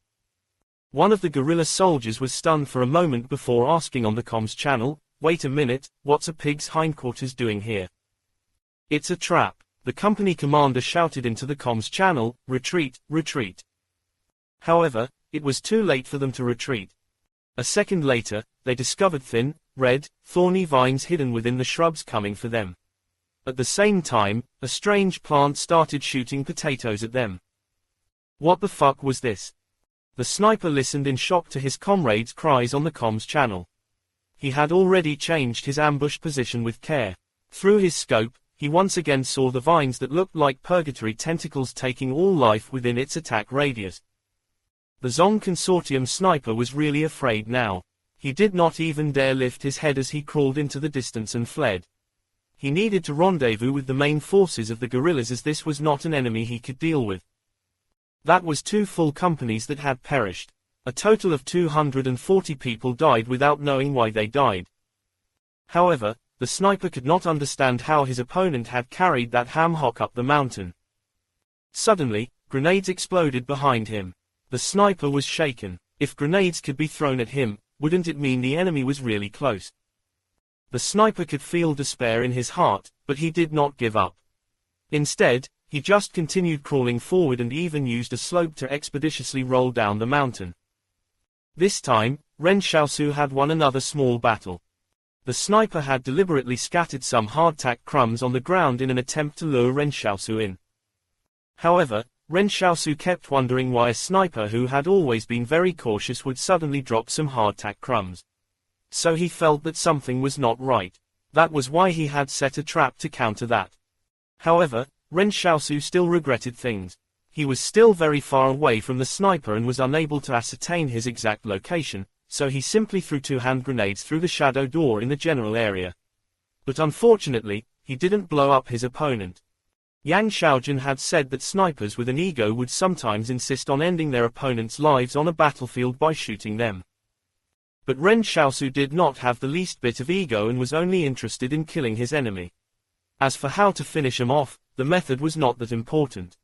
One of the guerrilla soldiers was stunned for a moment before asking on the comms channel, wait a minute, what's a pig's hindquarters doing here? It's a trap. The company commander shouted into the comms channel, retreat, retreat. However, it was too late for them to retreat. A second later, they discovered thin, red, thorny vines hidden within the shrubs coming for them. At the same time, a strange plant started shooting potatoes at them. What the fuck was this? The sniper listened in shock to his comrades' cries on the comms channel. He had already changed his ambush position with care. Through his scope, he once again saw the vines that looked like purgatory tentacles taking all life within its attack radius. The Zong Consortium sniper was really afraid now. He did not even dare lift his head as he crawled into the distance and fled. He needed to rendezvous with the main forces of the guerrillas as this was not an enemy he could deal with. That was 2 full companies that had perished. A total of 240 people died without knowing why they died. However, the sniper could not understand how his opponent had carried that ham hock up the mountain. Suddenly, grenades exploded behind him. The sniper was shaken. If grenades could be thrown at him, wouldn't it mean the enemy was really close? The sniper could feel despair in his heart, but he did not give up. Instead, he just continued crawling forward and even used a slope to expeditiously roll down the mountain. This time, Ren Xiaosu had won another small battle. The sniper had deliberately scattered some hardtack crumbs on the ground in an attempt to lure Ren Xiaosu in. However, Ren Xiaosu kept wondering why a sniper who had always been very cautious would suddenly drop some hardtack crumbs. So he felt that something was not right. That was why he had set a trap to counter that. However, Ren Xiaosu still regretted things. He was still very far away from the sniper and was unable to ascertain his exact location, so he simply threw 2 hand grenades through the shadow door in the general area. But unfortunately, he didn't blow up his opponent. Yang Xiaojun had said that snipers with an ego would sometimes insist on ending their opponent's lives on a battlefield by shooting them. But Ren Xiaosu did not have the least bit of ego and was only interested in killing his enemy. As for how to finish him off, the method was not that important.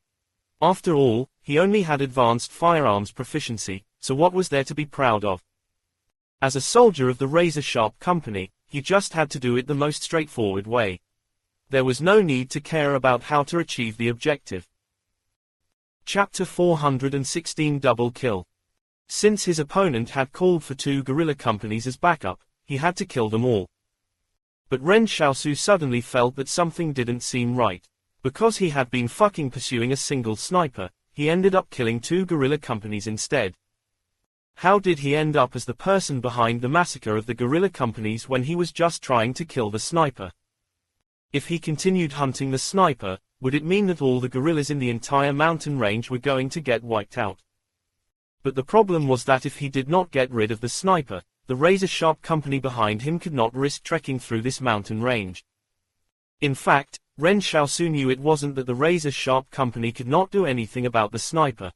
After all, he only had advanced firearms proficiency, so what was there to be proud of? As a soldier of the razor-sharp company, he just had to do it the most straightforward way. There was no need to care about how to achieve the objective. Chapter 416 Double Kill. Since his opponent had called for 2 guerrilla companies as backup, he had to kill them all. But Ren Xiaosu suddenly felt that something didn't seem right. Because he had been fucking pursuing a single sniper, he ended up killing 2 guerrilla companies instead. How did he end up as the person behind the massacre of the guerrilla companies when he was just trying to kill the sniper? If he continued hunting the sniper, would it mean that all the guerrillas in the entire mountain range were going to get wiped out? But the problem was that if he did not get rid of the sniper, the razor-sharp company behind him could not risk trekking through this mountain range. In fact, Ren Xiaosu knew it wasn't that the razor-sharp company could not do anything about the sniper.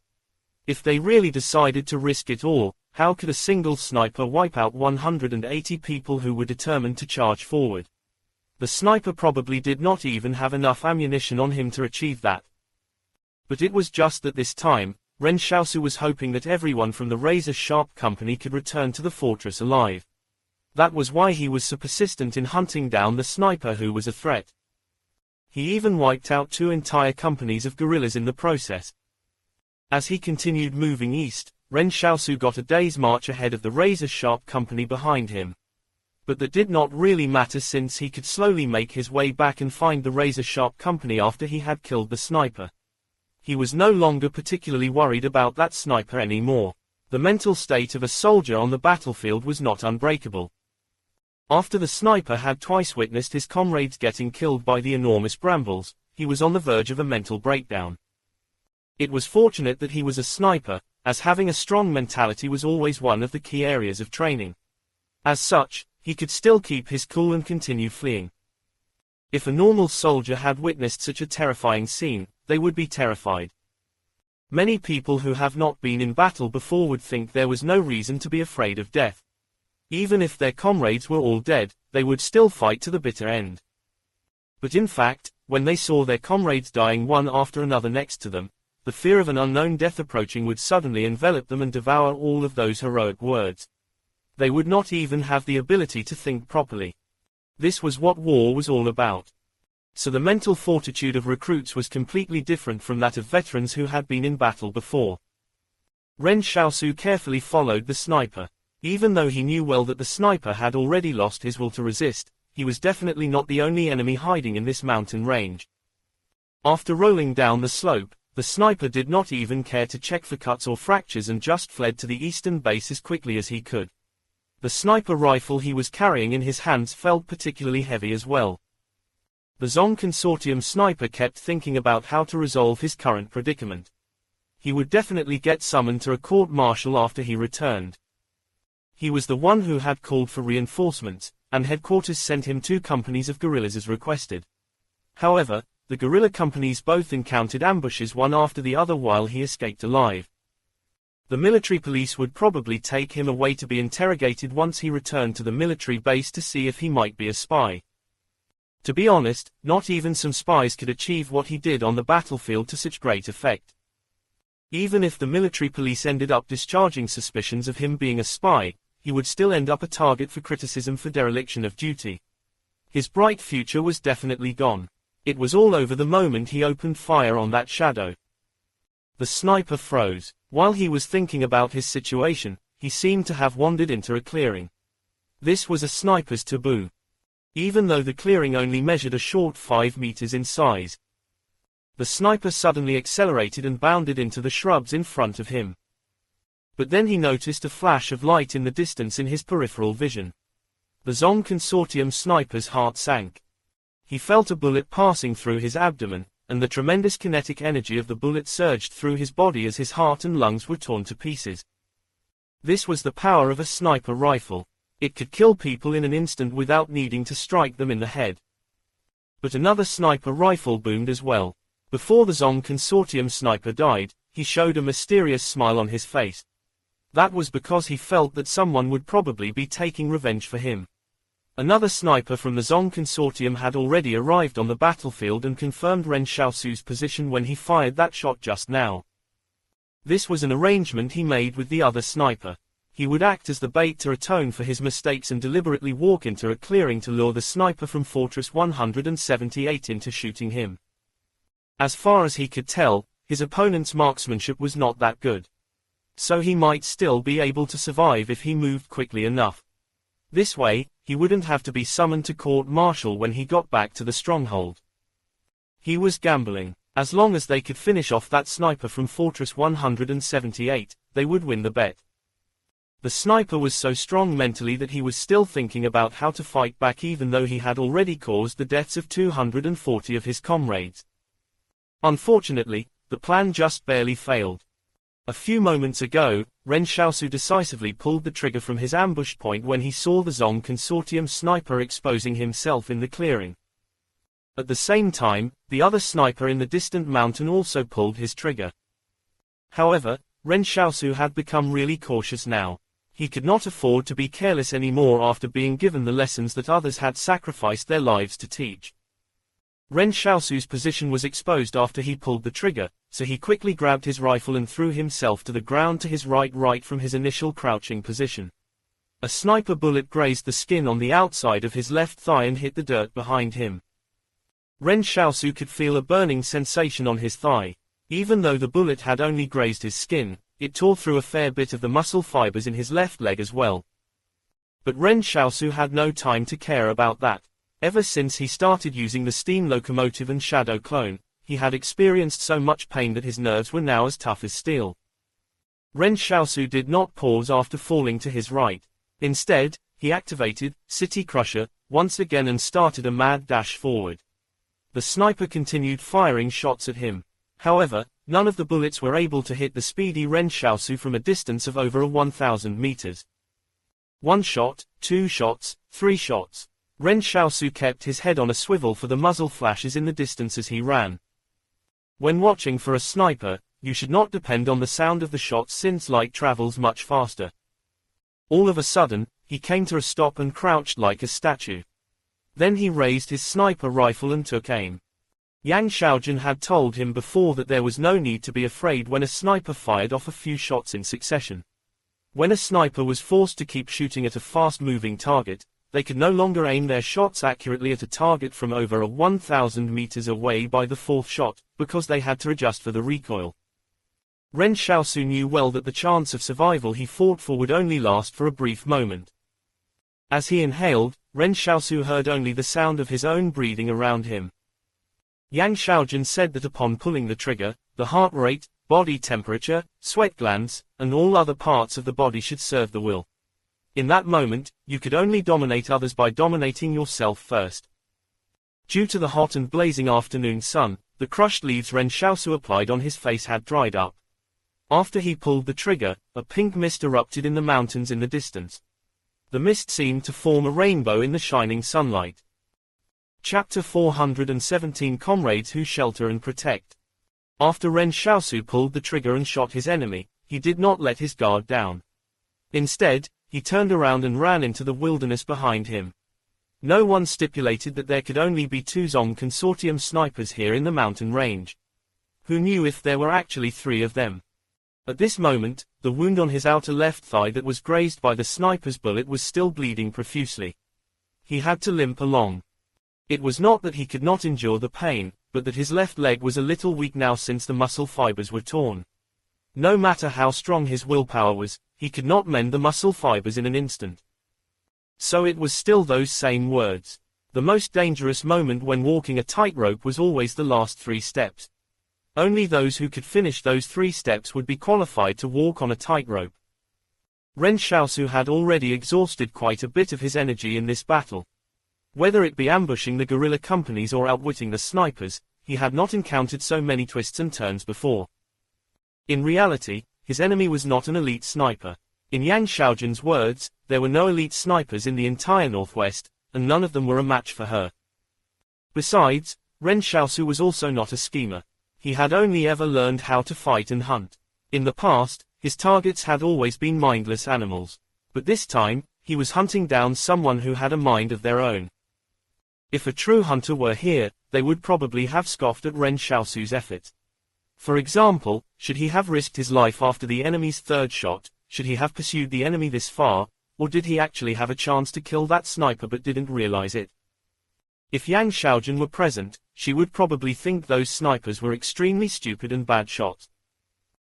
If they really decided to risk it all, how could a single sniper wipe out 180 people who were determined to charge forward? The sniper probably did not even have enough ammunition on him to achieve that. But it was just that this time, Ren Xiaosu was hoping that everyone from the razor-sharp company could return to the fortress alive. That was why he was so persistent in hunting down the sniper who was a threat. He even wiped out 2 entire companies of guerrillas in the process. As he continued moving east, Ren Xiaosu got a day's march ahead of the razor-sharp company behind him. But that did not really matter since he could slowly make his way back and find the razor-sharp company after he had killed the sniper. He was no longer particularly worried about that sniper anymore. The mental state of a soldier on the battlefield was not unbreakable. After the sniper had twice witnessed his comrades getting killed by the enormous brambles, he was on the verge of a mental breakdown. It was fortunate that he was a sniper, as having a strong mentality was always one of the key areas of training. As such, he could still keep his cool and continue fleeing. If a normal soldier had witnessed such a terrifying scene, they would be terrified. Many people who have not been in battle before would think there was no reason to be afraid of death. Even if their comrades were all dead, they would still fight to the bitter end. But in fact, when they saw their comrades dying one after another next to them, the fear of an unknown death approaching would suddenly envelop them and devour all of those heroic words. They would not even have the ability to think properly. This was what war was all about. So the mental fortitude of recruits was completely different from that of veterans who had been in battle before. Ren Xiaosu carefully followed the sniper. Even though he knew well that the sniper had already lost his will to resist, he was definitely not the only enemy hiding in this mountain range. After rolling down the slope, the sniper did not even care to check for cuts or fractures and just fled to the eastern base as quickly as he could. The sniper rifle he was carrying in his hands felt particularly heavy as well. The Zong Consortium sniper kept thinking about how to resolve his current predicament. He would definitely get summoned to a court-martial after he returned. He was the one who had called for reinforcements, and headquarters sent him 2 companies of guerrillas as requested. However, the guerrilla companies both encountered ambushes one after the other while he escaped alive. The military police would probably take him away to be interrogated once he returned to the military base to see if he might be a spy. To be honest, not even some spies could achieve what he did on the battlefield to such great effect. Even if the military police ended up discharging suspicions of him being a spy, he would still end up a target for criticism for dereliction of duty. His bright future was definitely gone. It was all over the moment he opened fire on that shadow. The sniper froze. While he was thinking about his situation, he seemed to have wandered into a clearing. This was a sniper's taboo. Even though the clearing only measured a short 5 meters in size. The sniper suddenly accelerated and bounded into the shrubs in front of him. But then he noticed a flash of light in the distance in his peripheral vision. The Zong Consortium sniper's heart sank. He felt a bullet passing through his abdomen, and the tremendous kinetic energy of the bullet surged through his body as his heart and lungs were torn to pieces. This was the power of a sniper rifle. It could kill people in an instant without needing to strike them in the head. But another sniper rifle boomed as well. Before the Zong Consortium sniper died, he showed a mysterious smile on his face. That was because he felt that someone would probably be taking revenge for him. Another sniper from the Zong Consortium had already arrived on the battlefield and confirmed Ren Xiaosu's position when he fired that shot just now. This was an arrangement he made with the other sniper. He would act as the bait to atone for his mistakes and deliberately walk into a clearing to lure the sniper from Fortress 178 into shooting him. As far as he could tell, his opponent's marksmanship was not that good. So he might still be able to survive if he moved quickly enough. This way, he wouldn't have to be summoned to court-martial when he got back to the stronghold. He was gambling. As long as they could finish off that sniper from Fortress 178, they would win the bet. The sniper was so strong mentally that he was still thinking about how to fight back even though he had already caused the deaths of 240 of his comrades. Unfortunately, the plan just barely failed. A few moments ago, Ren Xiaosu decisively pulled the trigger from his ambush point when he saw the Zong Consortium sniper exposing himself in the clearing. At the same time, the other sniper in the distant mountain also pulled his trigger. However, Ren Xiaosu had become really cautious now. He could not afford to be careless anymore after being given the lessons that others had sacrificed their lives to teach. Ren Xiaosu's position was exposed after he pulled the trigger, so he quickly grabbed his rifle and threw himself to the ground to his right from his initial crouching position. A sniper bullet grazed the skin on the outside of his left thigh and hit the dirt behind him. Ren Xiaosu could feel a burning sensation on his thigh. Even though the bullet had only grazed his skin, it tore through a fair bit of the muscle fibers in his left leg as well. But Ren Xiaosu had no time to care about that. Ever since he started using the steam locomotive and shadow clone, he had experienced so much pain that his nerves were now as tough as steel. Ren Xiaosu did not pause after falling to his right. Instead, he activated City Crusher once again and started a mad dash forward. The sniper continued firing shots at him. However, none of the bullets were able to hit the speedy Ren Xiaosu from a distance of over 1,000 meters. 1 shot, 2 shots, 3 shots. Ren Xiaosu kept his head on a swivel for the muzzle flashes in the distance as he ran. When watching for a sniper, you should not depend on the sound of the shots since light travels much faster. All of a sudden, he came to a stop and crouched like a statue. Then he raised his sniper rifle and took aim. Yang Xiaojun had told him before that there was no need to be afraid when a sniper fired off a few shots in succession. When a sniper was forced to keep shooting at a fast-moving target, they could no longer aim their shots accurately at a target from over 1,000 meters away by the 4th shot, because they had to adjust for the recoil. Ren Xiaosu knew well that the chance of survival he fought for would only last for a brief moment. As he inhaled, Ren Xiaosu heard only the sound of his own breathing around him. Yang Xiaojun said that upon pulling the trigger, the heart rate, body temperature, sweat glands, and all other parts of the body should serve the will. In that moment, you could only dominate others by dominating yourself first. Due to the hot and blazing afternoon sun, the crushed leaves Ren Xiaosu applied on his face had dried up. After he pulled the trigger, a pink mist erupted in the mountains in the distance. The mist seemed to form a rainbow in the shining sunlight. Chapter 417 Comrades Who Shelter and Protect. After Ren Xiaosu pulled the trigger and shot his enemy, he did not let his guard down. Instead, he turned around and ran into the wilderness behind him. No one stipulated that there could only be 2 Zong Consortium snipers here in the mountain range. Who knew if there were actually 3 of them? At this moment, the wound on his outer left thigh that was grazed by the sniper's bullet was still bleeding profusely. He had to limp along. It was not that he could not endure the pain, but that his left leg was a little weak now since the muscle fibers were torn. No matter how strong his willpower was, he could not mend the muscle fibers in an instant. So it was still those same words. The most dangerous moment when walking a tightrope was always the last 3 steps. Only those who could finish those 3 steps would be qualified to walk on a tightrope. Ren Xiaosu had already exhausted quite a bit of his energy in this battle. Whether it be ambushing the guerrilla companies or outwitting the snipers, he had not encountered so many twists and turns before. In reality, his enemy was not an elite sniper. In Yang Xiaojun's words, there were no elite snipers in the entire Northwest, and none of them were a match for her. Besides, Ren Xiaosu was also not a schemer. He had only ever learned how to fight and hunt. In the past, his targets had always been mindless animals. But this time, he was hunting down someone who had a mind of their own. If a true hunter were here, they would probably have scoffed at Ren Xiaosu's effort. For example, should he have risked his life after the enemy's third shot, should he have pursued the enemy this far, or did he actually have a chance to kill that sniper but didn't realize it? If Yang Xiaojun were present, she would probably think those snipers were extremely stupid and bad shots.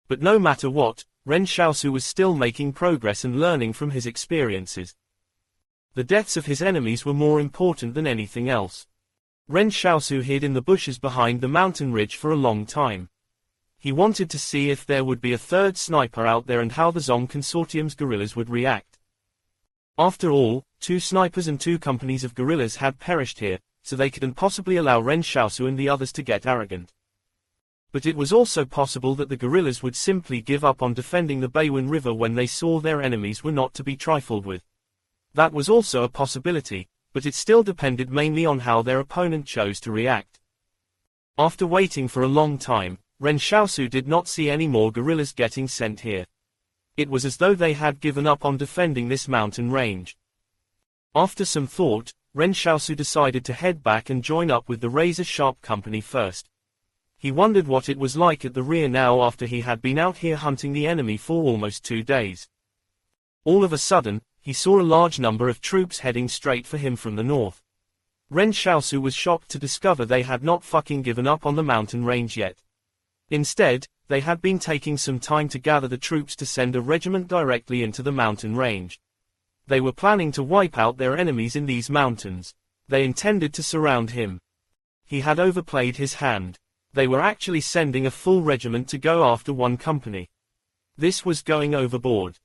But no matter what, Ren Xiaosu was still making progress and learning from his experiences. The deaths of his enemies were more important than anything else. Ren Xiaosu hid in the bushes behind the mountain ridge for a long time. He wanted to see if there would be a third sniper out there and how the Zong Consortium's guerrillas would react. After all, 2 snipers and 2 companies of guerrillas had perished here, so they couldn't possibly allow Ren Xiaosu and the others to get arrogant. But it was also possible that the guerrillas would simply give up on defending the Beiwen River when they saw their enemies were not to be trifled with. That was also a possibility, but it still depended mainly on how their opponent chose to react. After waiting for a long time, Ren Xiaosu did not see any more guerrillas getting sent here. It was as though they had given up on defending this mountain range. After some thought, Ren Xiaosu decided to head back and join up with the razor-sharp company first. He wondered what it was like at the rear now after he had been out here hunting the enemy for almost 2 days. All of a sudden, he saw a large number of troops heading straight for him from the north. Ren Xiaosu was shocked to discover they had not fucking given up on the mountain range yet. Instead, they had been taking some time to gather the troops to send a regiment directly into the mountain range. They were planning to wipe out their enemies in these mountains. They intended to surround him. He had overplayed his hand. They were actually sending a full regiment to go after one company. This was going overboard.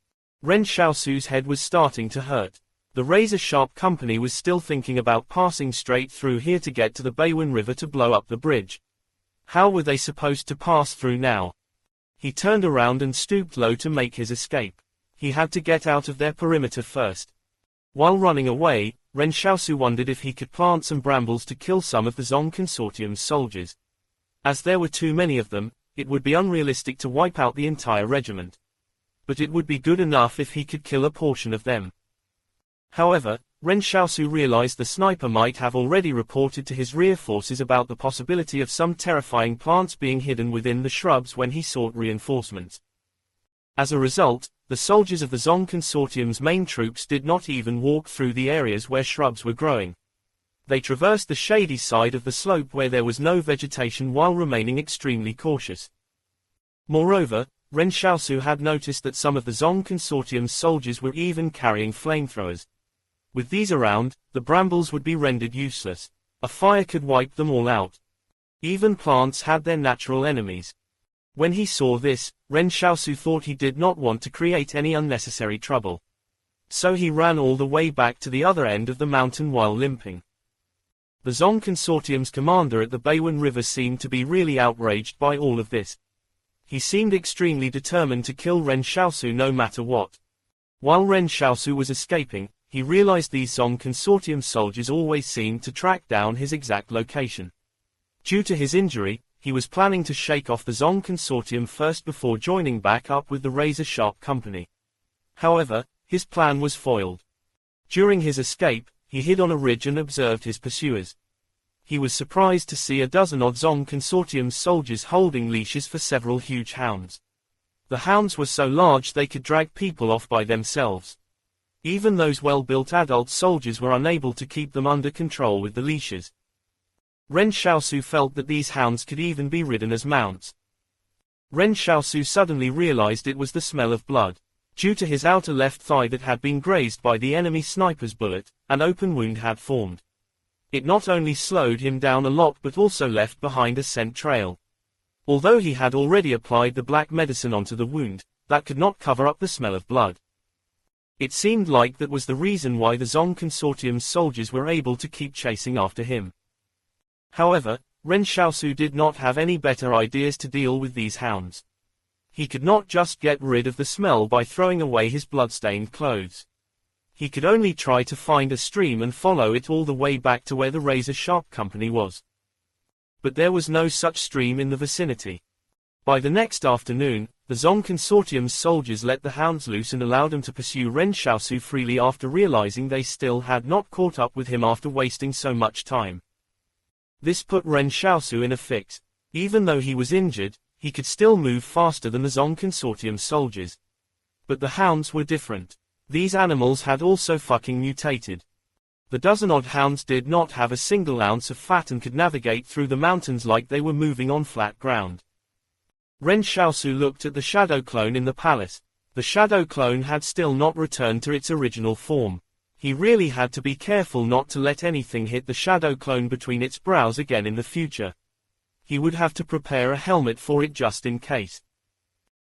Ren Xiaosu's head was starting to hurt. The razor-sharp company was still thinking about passing straight through here to get to the Beiwen River to blow up the bridge. How were they supposed to pass through now? He turned around and stooped low to make his escape. He had to get out of their perimeter first. While running away, Ren Xiaosu wondered if he could plant some brambles to kill some of the Zong Consortium's soldiers. As there were too many of them, it would be unrealistic to wipe out the entire regiment. But it would be good enough if he could kill a portion of them. However, Ren Xiaosu realized the sniper might have already reported to his rear forces about the possibility of some terrifying plants being hidden within the shrubs when he sought reinforcements. As a result, the soldiers of the Zong Consortium's main troops did not even walk through the areas where shrubs were growing. They traversed the shady side of the slope where there was no vegetation while remaining extremely cautious. Moreover, Ren Xiaosu had noticed that some of the Zong Consortium's soldiers were even carrying flamethrowers. With these around, the brambles would be rendered useless. A fire could wipe them all out. Even plants had their natural enemies. When he saw this, Ren Xiaosu thought he did not want to create any unnecessary trouble. So he ran all the way back to the other end of the mountain while limping. The Zong Consortium's commander at the Beiwen River seemed to be really outraged by all of this. He seemed extremely determined to kill Ren Xiaosu no matter what. While Ren Xiaosu was escaping, he realized these Zong Consortium soldiers always seemed to track down his exact location. Due to his injury, he was planning to shake off the Zong Consortium first before joining back up with the razor-sharp company. However, his plan was foiled. During his escape, he hid on a ridge and observed his pursuers. He was surprised to see a dozen-odd Zong Consortium soldiers holding leashes for several huge hounds. The hounds were so large they could drag people off by themselves. Even those well-built adult soldiers were unable to keep them under control with the leashes. Ren Xiaosu felt that these hounds could even be ridden as mounts. Ren Xiaosu suddenly realized it was the smell of blood. Due to his outer left thigh that had been grazed by the enemy sniper's bullet, an open wound had formed. It not only slowed him down a lot but also left behind a scent trail. Although he had already applied the black medicine onto the wound, that could not cover up the smell of blood. It seemed like that was the reason why the Zong Consortium's soldiers were able to keep chasing after him. However, Ren Xiaosu did not have any better ideas to deal with these hounds. He could not just get rid of the smell by throwing away his blood-stained clothes. He could only try to find a stream and follow it all the way back to where the razor-sharp company was. But there was no such stream in the vicinity. By the next afternoon, The Zong Consortium's soldiers let the hounds loose and allowed them to pursue Ren Xiaosu freely after realizing they still had not caught up with him after wasting so much time. This put Ren Xiaosu in a fix. Even though he was injured, he could still move faster than the Zong Consortium soldiers. But the hounds were different. These animals had also fucking mutated. The dozen-odd hounds did not have a single ounce of fat and could navigate through the mountains like they were moving on flat ground. Ren Xiaosu looked at the shadow clone in the palace. The shadow clone had still not returned to its original form. He really had to be careful not to let anything hit the shadow clone between its brows again in the future. He would have to prepare a helmet for it just in case.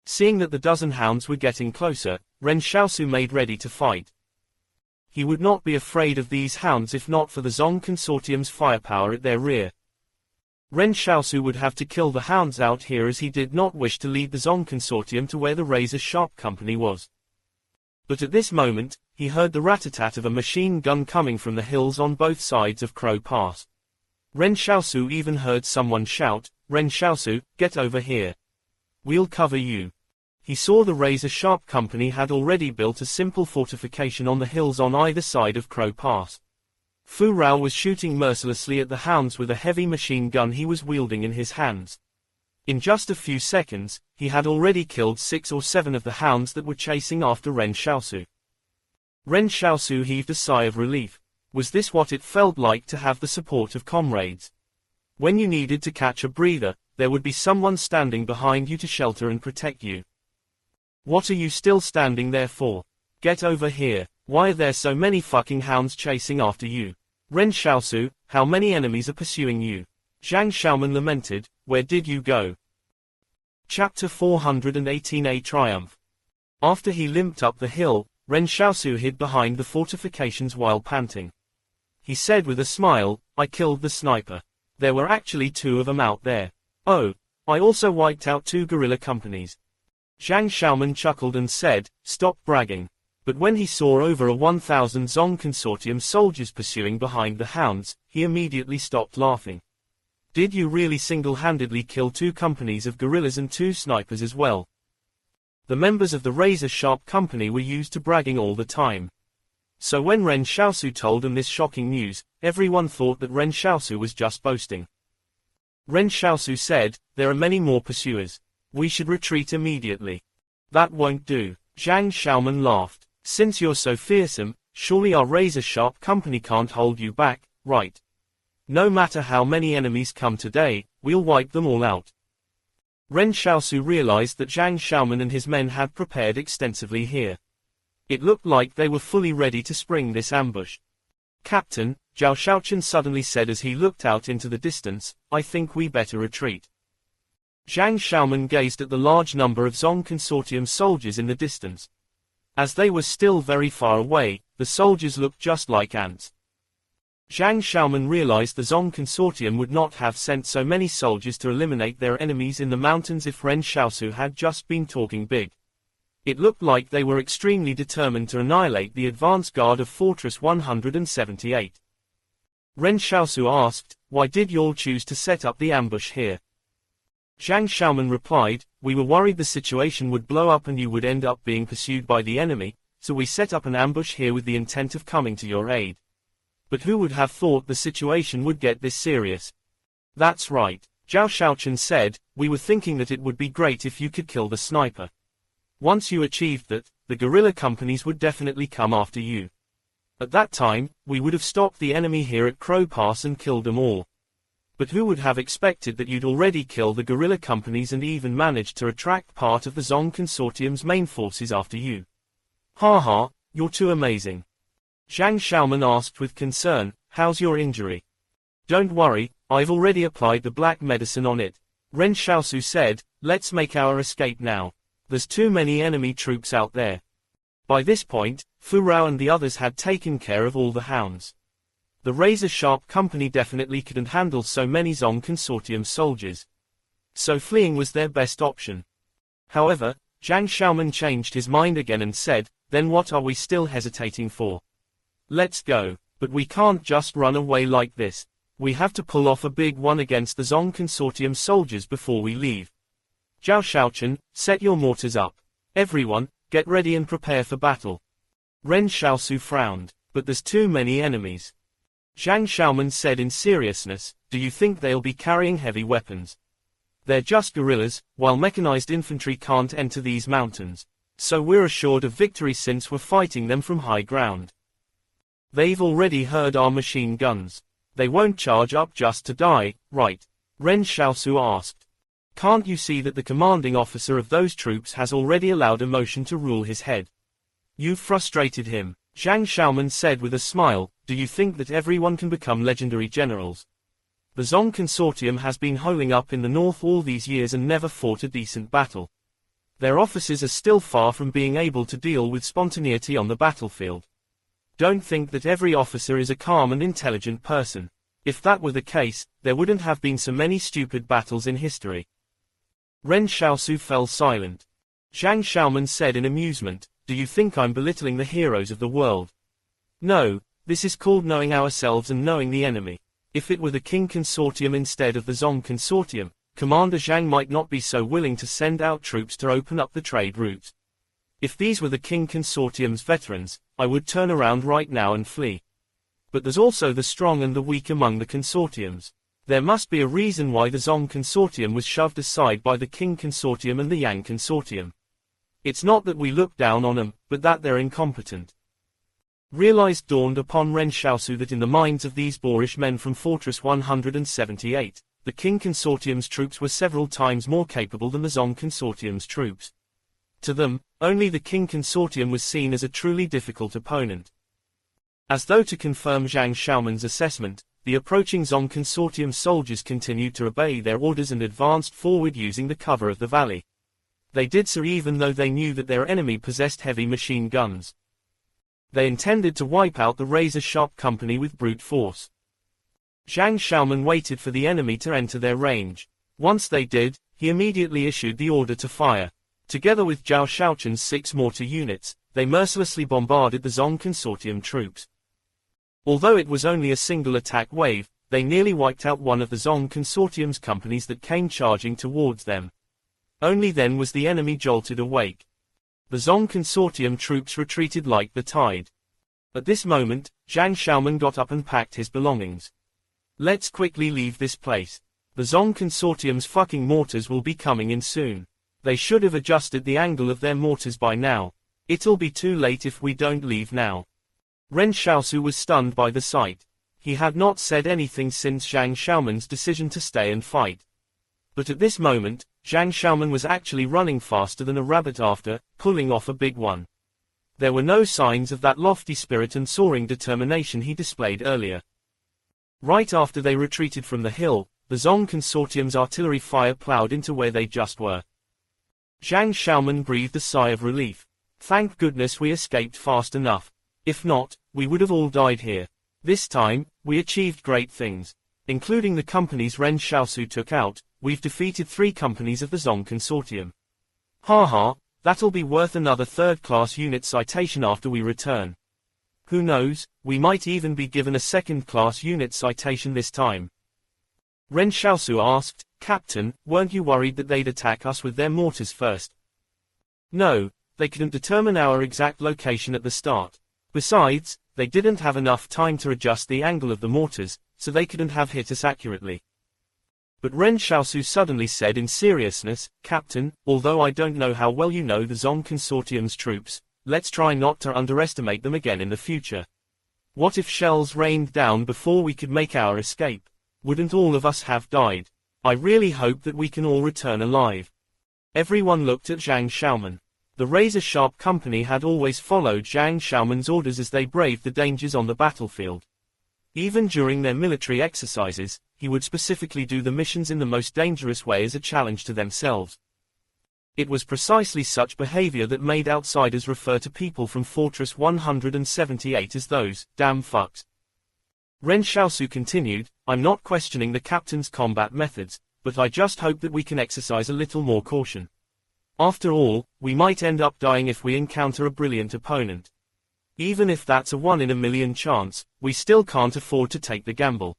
Seeing that the dozen hounds were getting closer, Ren Xiaosu made ready to fight. He would not be afraid of these hounds if not for the Zong Consortium's firepower at their rear. Ren Xiaosu would have to kill the hounds out here as he did not wish to lead the Zong Consortium to where the razor-sharp company was. But at this moment, he heard the rat-a-tat of a machine gun coming from the hills on both sides of Crow Pass. Ren Xiaosu even heard someone shout, "Ren Xiaosu, get over here. We'll cover you." He saw the razor-sharp company had already built a simple fortification on the hills on either side of Crow Pass. Fu Rao was shooting mercilessly at the hounds with a heavy machine gun he was wielding in his hands. In just a few seconds, he had already killed 6 or 7 of the hounds that were chasing after Ren Xiaosu. Ren Xiaosu heaved a sigh of relief. Was this what it felt like to have the support of comrades? When you needed to catch a breather, there would be someone standing behind you to shelter and protect you. What are you still standing there for? Get over here. Why are there so many fucking hounds chasing after you? Ren Xiaosu, how many enemies are pursuing you? Zhang Xiaoman lamented, where did you go? Chapter 418 A Triumph. After he limped up the hill, Ren Xiaosu hid behind the fortifications while panting. He said with a smile, I killed the sniper. There were actually 2 of them out there. Oh, I also wiped out 2 guerrilla companies. Zhang Xiaoman chuckled and said, stop bragging. But when he saw over 1,000 Zong Consortium soldiers pursuing behind the hounds, he immediately stopped laughing. Did you really single-handedly kill 2 companies of guerrillas and 2 snipers as well? The members of the razor-sharp company were used to bragging all the time. So when Ren Xiaosu told them this shocking news, everyone thought that Ren Xiaosu was just boasting. Ren Xiaosu said, there are many more pursuers. We should retreat immediately. That won't do. Zhang Xiaoman laughed. Since you're so fearsome, surely our razor-sharp company can't hold you back, right? No matter how many enemies come today, we'll wipe them all out. Ren Xiaosu realized that Zhang Xiaoman and his men had prepared extensively here. It looked like they were fully ready to spring this ambush. Captain, Zhao Shaochen suddenly said as he looked out into the distance, I think we better retreat. Zhang Xiaoman gazed at the large number of Zong Consortium soldiers in the distance. As they were still very far away, the soldiers looked just like ants. Zhang Xiaoman realized the Zong Consortium would not have sent so many soldiers to eliminate their enemies in the mountains if Ren Xiaosu had just been talking big. It looked like they were extremely determined to annihilate the advance guard of Fortress 178. Ren Xiaosu asked, why did y'all choose to set up the ambush here? Zhang Xiaoman replied, we were worried the situation would blow up and you would end up being pursued by the enemy, so we set up an ambush here with the intent of coming to your aid. But who would have thought the situation would get this serious? That's right. Zhao Shaochen said, we were thinking that it would be great if you could kill the sniper. Once you achieved that, the guerrilla companies would definitely come after you. At that time, we would have stopped the enemy here at Crow Pass and killed them all. But who would have expected that you'd already kill the guerrilla companies and even managed to attract part of the Zong Consortium's main forces after you? Ha ha, you're too amazing. Zhang Xiaoman asked with concern, how's your injury? Don't worry, I've already applied the black medicine on it. Ren Xiaosu said, let's make our escape now. There's too many enemy troops out there. By this point, Fu Rao and the others had taken care of all the hounds. The razor-sharp company definitely couldn't handle so many Zong Consortium soldiers. So fleeing was their best option. However, Zhang Xiaoman changed his mind again and said, then what are we still hesitating for? Let's go, but we can't just run away like this. We have to pull off a big one against the Zong Consortium soldiers before we leave. Zhao Shaochen, set your mortars up. Everyone, get ready and prepare for battle. Ren Xiaosu frowned. But there's too many enemies. Zhang Xiaoman said in seriousness, do you think they'll be carrying heavy weapons? They're just guerrillas, while mechanized infantry can't enter these mountains. So we're assured of victory since we're fighting them from high ground. They've already heard our machine guns. They won't charge up just to die, right? Ren Xiaosu asked. Can't you see that the commanding officer of those troops has already allowed emotion to rule his head? You've frustrated him. Zhang Xiaoman said with a smile, do you think that everyone can become legendary generals? The Zong Consortium has been holing up in the north all these years and never fought a decent battle. Their officers are still far from being able to deal with spontaneity on the battlefield. Don't think that every officer is a calm and intelligent person. If that were the case, there wouldn't have been so many stupid battles in history. Ren Xiaosu fell silent. Zhang Xiaoman said in amusement, do you think I'm belittling the heroes of the world? No, this is called knowing ourselves and knowing the enemy. If it were the Qing Consortium instead of the Zong Consortium, Commander Zhang might not be so willing to send out troops to open up the trade route. If these were the Qing Consortium's veterans, I would turn around right now and flee. But there's also the strong and the weak among the consortiums. There must be a reason why the Zong Consortium was shoved aside by the Qing Consortium and the Yang Consortium. It's not that we look down on them, but that they're incompetent. Realized dawned upon Ren Xiaosu that in the minds of these boorish men from Fortress 178, the Qing Consortium's troops were several times more capable than the Zong Consortium's troops. To them, only the Qing Consortium was seen as a truly difficult opponent. As though to confirm Zhang Xiaoman's assessment, the approaching Zong Consortium soldiers continued to obey their orders and advanced forward using the cover of the valley. They did so even though they knew that their enemy possessed heavy machine guns. They intended to wipe out the razor-sharp company with brute force. Zhang Xiaoman waited for the enemy to enter their range. Once they did, he immediately issued the order to fire. Together with Zhao Shaochen's 6 mortar units, they mercilessly bombarded the Zong Consortium troops. Although it was only a single attack wave, they nearly wiped out one of the Zong Consortium's companies that came charging towards them. Only then was the enemy jolted awake. The Zong Consortium troops retreated like the tide. At this moment, Zhang Xiaoman got up and packed his belongings. Let's quickly leave this place. The Zong Consortium's fucking mortars will be coming in soon. They should have adjusted the angle of their mortars by now. It'll be too late if we don't leave now. Ren Xiaosu was stunned by the sight. He had not said anything since Zhang Xiaoman's decision to stay and fight. But at this moment, Zhang Xiaoman was actually running faster than a rabbit after pulling off a big one. There were no signs of that lofty spirit and soaring determination he displayed earlier. Right after they retreated from the hill, the Zong Consortium's artillery fire plowed into where they just were. Zhang Xiaoman breathed a sigh of relief. Thank goodness we escaped fast enough. If not, we would have all died here. This time, we achieved great things. Including the companies Ren Xiaosu took out, we've defeated 3 companies of the Zong Consortium. Haha, that'll be worth another third-class unit citation after we return. Who knows, we might even be given a second-class unit citation this time. Ren Xiaosu asked, Captain, weren't you worried that they'd attack us with their mortars first? No, they couldn't determine our exact location at the start. Besides, they didn't have enough time to adjust the angle of the mortars, so they couldn't have hit us accurately. But Ren Xiaosu suddenly said in seriousness, Captain, although I don't know how well you know the Zong Consortium's troops, let's try not to underestimate them again in the future. What if shells rained down before we could make our escape? Wouldn't all of us have died? I really hope that we can all return alive. Everyone looked at Zhang Xiaoman. The razor-sharp company had always followed Zhang Xiaoman's orders as they braved the dangers on the battlefield. Even during their military exercises, he would specifically do the missions in the most dangerous way as a challenge to themselves. It was precisely such behavior that made outsiders refer to people from Fortress 178 as those damn fucks. Ren Xiaosu continued, I'm not questioning the captain's combat methods, but I just hope that we can exercise a little more caution. After all, we might end up dying if we encounter a brilliant opponent. Even if that's a 1 in a million chance, we still can't afford to take the gamble.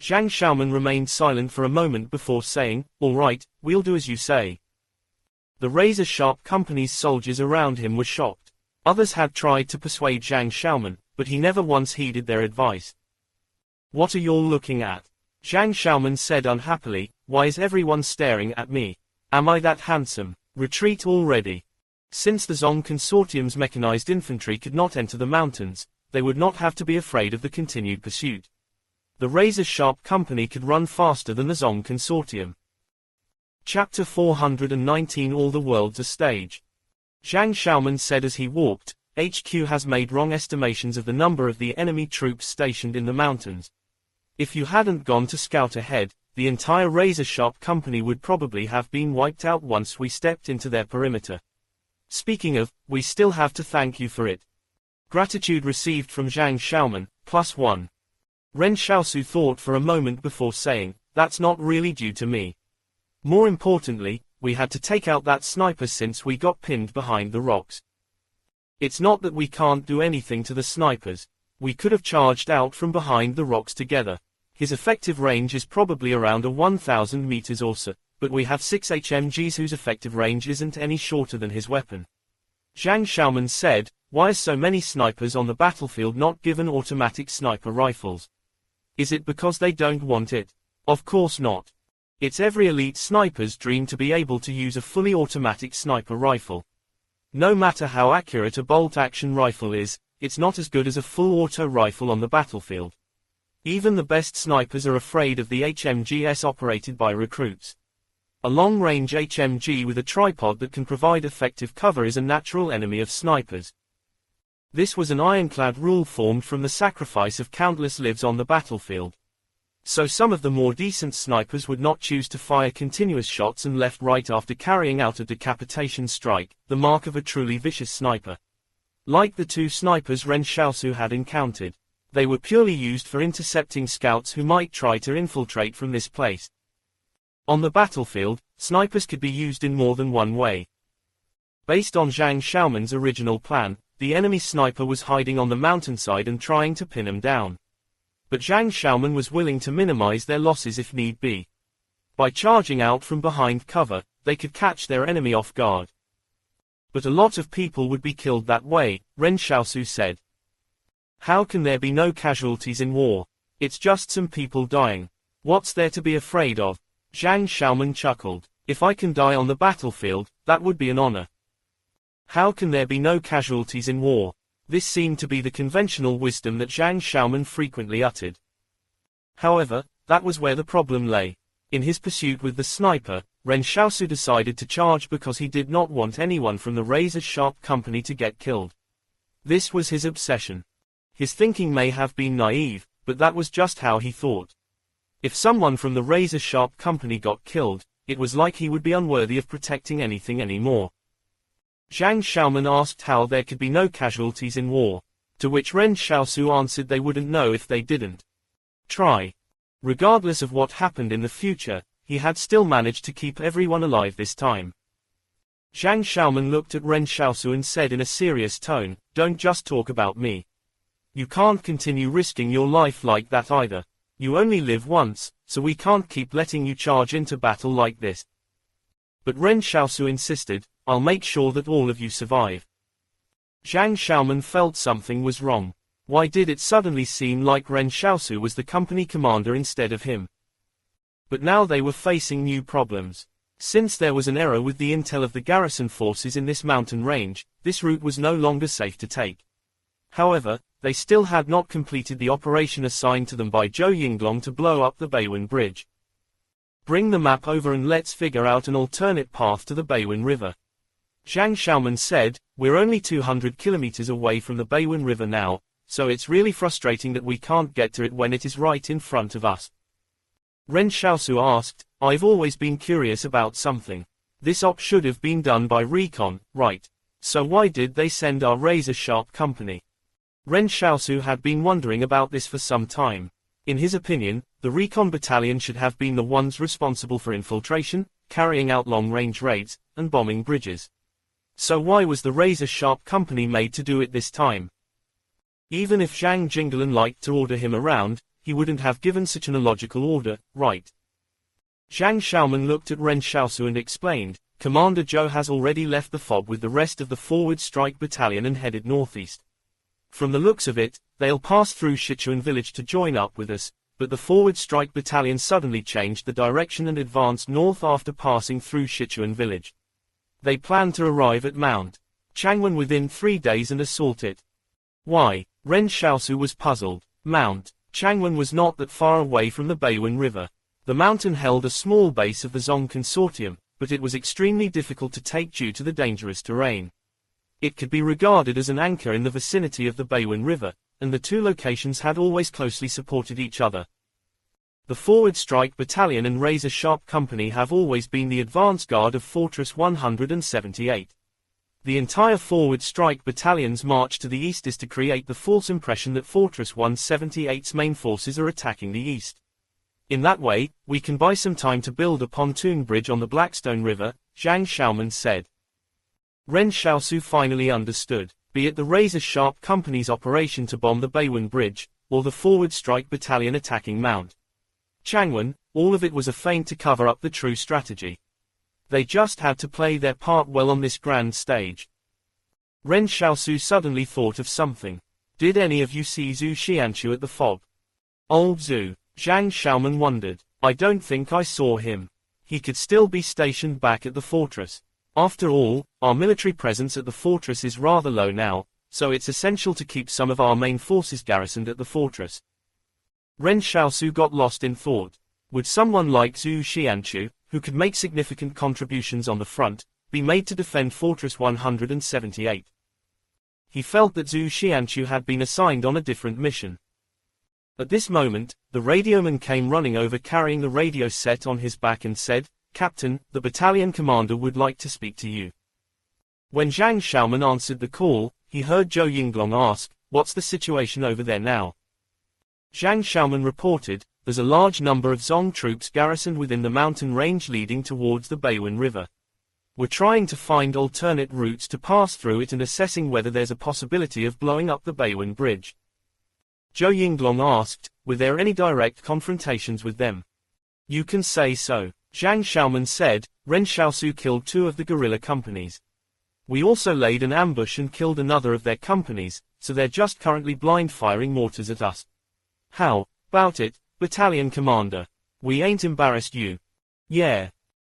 Zhang Xiaoman remained silent for a moment before saying, "All right, we'll do as you say." The razor-sharp company's soldiers around him were shocked. Others had tried to persuade Zhang Xiaoman, but he never once heeded their advice. "What are you all looking at?" Zhang Xiaoman said unhappily. "Why is everyone staring at me? Am I that handsome? Retreat already." Since the Zong Consortium's mechanized infantry could not enter the mountains, they would not have to be afraid of the continued pursuit. The razor-sharp company could run faster than the Zong Consortium. Chapter 419 All the World's a Stage. Zhang Xiaoman said as he walked, "HQ has made wrong estimations of the number of the enemy troops stationed in the mountains. If you hadn't gone to scout ahead, the entire razor-sharp company would probably have been wiped out once we stepped into their perimeter. Speaking of, we still have to thank you for it." Gratitude received from Zhang Xiaoman, +1. Ren Xiaosu thought for a moment before saying, "That's not really due to me. More importantly, we had to take out that sniper since we got pinned behind the rocks. It's not that we can't do anything to the snipers. We could have charged out from behind the rocks together. His effective range is probably around 1,000 meters or so, but we have 6 HMGs whose effective range isn't any shorter than his weapon." Zhang Xiaoman said, "Why are so many snipers on the battlefield not given automatic sniper rifles? Is it because they don't want it? Of course not. It's every elite sniper's dream to be able to use a fully automatic sniper rifle. No matter how accurate a bolt-action rifle is, it's not as good as a full auto rifle on the battlefield. Even the best snipers are afraid of the HMGs operated by recruits. A long-range HMG with a tripod that can provide effective cover is a natural enemy of snipers. This was an ironclad rule formed from the sacrifice of countless lives on the battlefield. So some of the more decent snipers would not choose to fire continuous shots and left-right after carrying out a decapitation strike, the mark of a truly vicious sniper. Like the 2 snipers Ren Xiaosu had encountered, they were purely used for intercepting scouts who might try to infiltrate from this place. On the battlefield, snipers could be used in more than one way. Based on Zhang Xiaoman's original plan, the enemy sniper was hiding on the mountainside and trying to pin him down. But Zhang Xiaoman was willing to minimize their losses if need be. By charging out from behind cover, they could catch their enemy off guard. "But a lot of people would be killed that way," Ren Xiaosu said. "How can there be no casualties in war? It's just some people dying. What's there to be afraid of?" Zhang Xiaoman chuckled. "If I can die on the battlefield, that would be an honor. How can there be no casualties in war?" This seemed to be the conventional wisdom that Zhang Xiaoman frequently uttered. However, that was where the problem lay. In his pursuit with the sniper, Ren Xiaosu decided to charge because he did not want anyone from the razor-sharp company to get killed. This was his obsession. His thinking may have been naive, but that was just how he thought. If someone from the razor-sharp company got killed, it was like he would be unworthy of protecting anything anymore. Zhang Xiaoman asked how there could be no casualties in war, to which Ren Xiaosu answered they wouldn't know if they didn't try. Regardless of what happened in the future, he had still managed to keep everyone alive this time. Zhang Xiaoman looked at Ren Xiaosu and said in a serious tone, "Don't just talk about me. You can't continue risking your life like that either. You only live once, so we can't keep letting you charge into battle like this." But Ren Xiaosu insisted, "I'll make sure that all of you survive." Zhang Xiaoman felt something was wrong. Why did it suddenly seem like Ren Xiaosu was the company commander instead of him? But now they were facing new problems. Since there was an error with the intel of the garrison forces in this mountain range, this route was no longer safe to take. However, they still had not completed the operation assigned to them by Zhou Yinglong to blow up the Beiwen Bridge. "Bring the map over and let's figure out an alternate path to the Beiwen River." Zhang Xiaoman said, "We're only 200 kilometers away from the Beiwen River now, so it's really frustrating that we can't get to it when it is right in front of us." Ren Xiaosu asked, "I've always been curious about something. This op should have been done by Recon, right? So why did they send our razor-sharp company?" Ren Xiaosu had been wondering about this for some time. In his opinion, the Recon Battalion should have been the ones responsible for infiltration, carrying out long-range raids, and bombing bridges. So why was the razor-sharp company made to do it this time? Even if Zhang Jinglan liked to order him around, he wouldn't have given such an illogical order, right? Zhang Xiaoman looked at Ren Xiaosu and explained, Commander Zhou has already left the FOB with the rest of the forward strike battalion and headed northeast. From the looks of it, they'll pass through Sichuan village to join up with us, but the forward strike battalion suddenly changed the direction and advanced north after passing through Sichuan village. They plan to arrive at Mount Changwon within 3 days and assault it. Why? Ren Xiaosu was puzzled. Mount Changwon was not that far away from the Beiwen River. The mountain held a small base of the Zong Consortium, but it was extremely difficult to take due to the dangerous terrain. It could be regarded as an anchor in the vicinity of the Beiwen River, and the two locations had always closely supported each other. The Forward Strike Battalion and Razor Sharp Company have always been the advance guard of Fortress 178. The entire Forward Strike Battalion's march to the east is to create the false impression that Fortress 178's main forces are attacking the east. In that way, we can buy some time to build a pontoon bridge on the Blackstone River, Zhang Xiaoman said. Ren Xiaosu finally understood, be it the Razor Sharp Company's operation to bomb the Beiwen Bridge, or the Forward Strike Battalion attacking Mount Changwon, all of it was a feint to cover up the true strategy. They just had to play their part well on this grand stage. Ren Xiaosu suddenly thought of something. Did any of you see Zhu Xianchu at the FOB? Old Zhu, Zhang Xiaoman wondered. I don't think I saw him. He could still be stationed back at the fortress. After all, our military presence at the fortress is rather low now, so it's essential to keep some of our main forces garrisoned at the fortress. Ren Xiaosu got lost in thought. Would someone like Zhu Xianchu, who could make significant contributions on the front, be made to defend Fortress 178? He felt that Zhu Xianchu had been assigned on a different mission. At this moment, the radioman came running over carrying the radio set on his back and said, Captain, the battalion commander would like to speak to you. When Zhang Xiaoman answered the call, he heard Zhou Yinglong ask, what's the situation over there now? Zhang Xiaoman reported, there's a large number of Zong troops garrisoned within the mountain range leading towards the Beiwen River. We're trying to find alternate routes to pass through it and assessing whether there's a possibility of blowing up the Beiwen Bridge. Zhou Yinglong asked, were there any direct confrontations with them? You can say so. Zhang Xiaoman said, Ren Xiaosu killed 2 of the guerrilla companies. We also laid an ambush and killed another of their companies, so they're just currently blind firing mortars at us. How about it, Battalion Commander? We ain't embarrassed you. Yeah.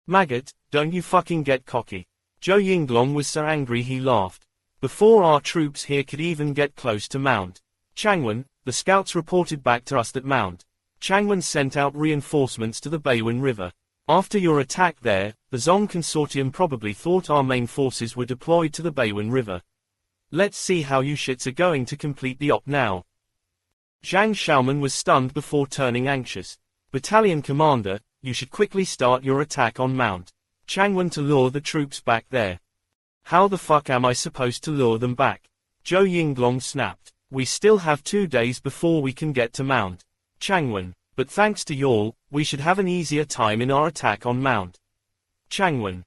Maggot, don't you fucking get cocky. Zhou Yinglong was so angry he laughed. Before our troops here could even get close to Mount Changwon, the scouts reported back to us that Mount Changwon sent out reinforcements to the Beiwen River. After your attack there, the Zong Consortium probably thought our main forces were deployed to the Beiwen River. Let's see how you shits are going to complete the op now. Zhang Xiaoman was stunned before turning anxious. Battalion Commander, you should quickly start your attack on Mount Changwon to lure the troops back there. How the fuck am I supposed to lure them back? Zhou Yinglong snapped. We still have 2 days before we can get to Mount Changwon, but thanks to y'all, we should have an easier time in our attack on Mount Changwon.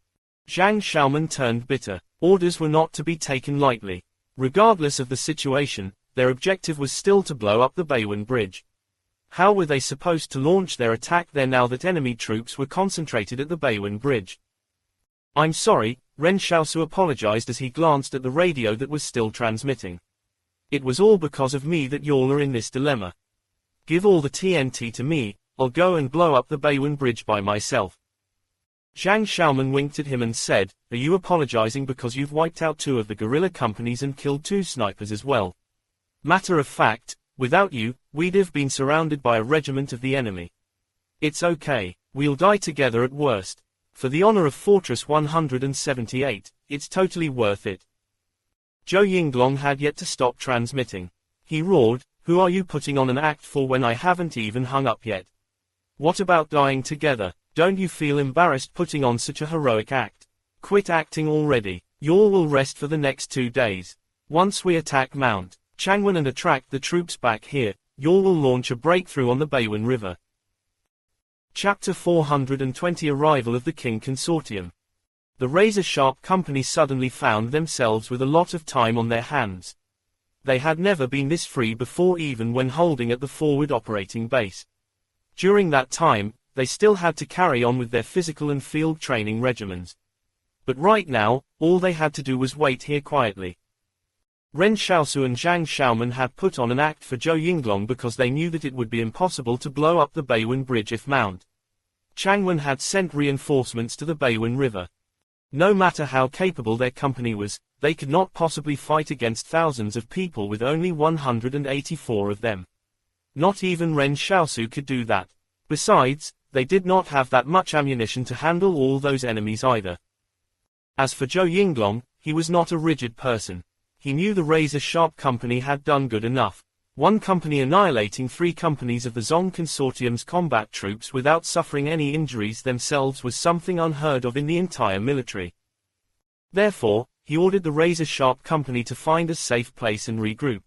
Zhang Xiaoman turned bitter. Orders were not to be taken lightly. Regardless of the situation, their objective was still to blow up the Beiwen Bridge. How were they supposed to launch their attack there now that enemy troops were concentrated at the Beiwen Bridge? I'm sorry, Ren Xiaosu apologized as he glanced at the radio that was still transmitting. It was all because of me that y'all are in this dilemma. Give all the TNT to me, I'll go and blow up the Beiwen Bridge by myself. Zhang Xiaoman winked at him and said, are you apologizing because you've wiped out 2 of the guerrilla companies and killed 2 snipers as well? Matter of fact, without you, we'd have been surrounded by a regiment of the enemy. It's okay, we'll die together at worst. For the honor of Fortress 178, it's totally worth it. Zhou Yinglong had yet to stop transmitting. He roared, who are you putting on an act for when I haven't even hung up yet? What about dying together? Don't you feel embarrassed putting on such a heroic act? Quit acting already. Y'all will rest for the next 2 days. Once we attack Mount Changwon and attract the troops back here, y'all will launch a breakthrough on the Beiwen River. Chapter 420 Arrival of the King Consortium. The Razor Sharp Company suddenly found themselves with a lot of time on their hands. They had never been this free before, even when holding at the forward operating base. During that time, they still had to carry on with their physical and field training regimens. But right now, all they had to do was wait here quietly. Ren Xiaosu and Zhang Xiaoman had put on an act for Zhou Yinglong because they knew that it would be impossible to blow up the Beiwen Bridge if Mount Changwen had sent reinforcements to the Beiwen River. No matter how capable their company was, they could not possibly fight against thousands of people with only 184 of them. Not even Ren Xiaosu could do that. Besides, they did not have that much ammunition to handle all those enemies either. As for Zhou Yinglong, he was not a rigid person. He knew the razor-sharp company had done good enough. One company annihilating 3 companies of the Zong Consortium's combat troops without suffering any injuries themselves was something unheard of in the entire military. Therefore, he ordered the razor-sharp company to find a safe place and regroup.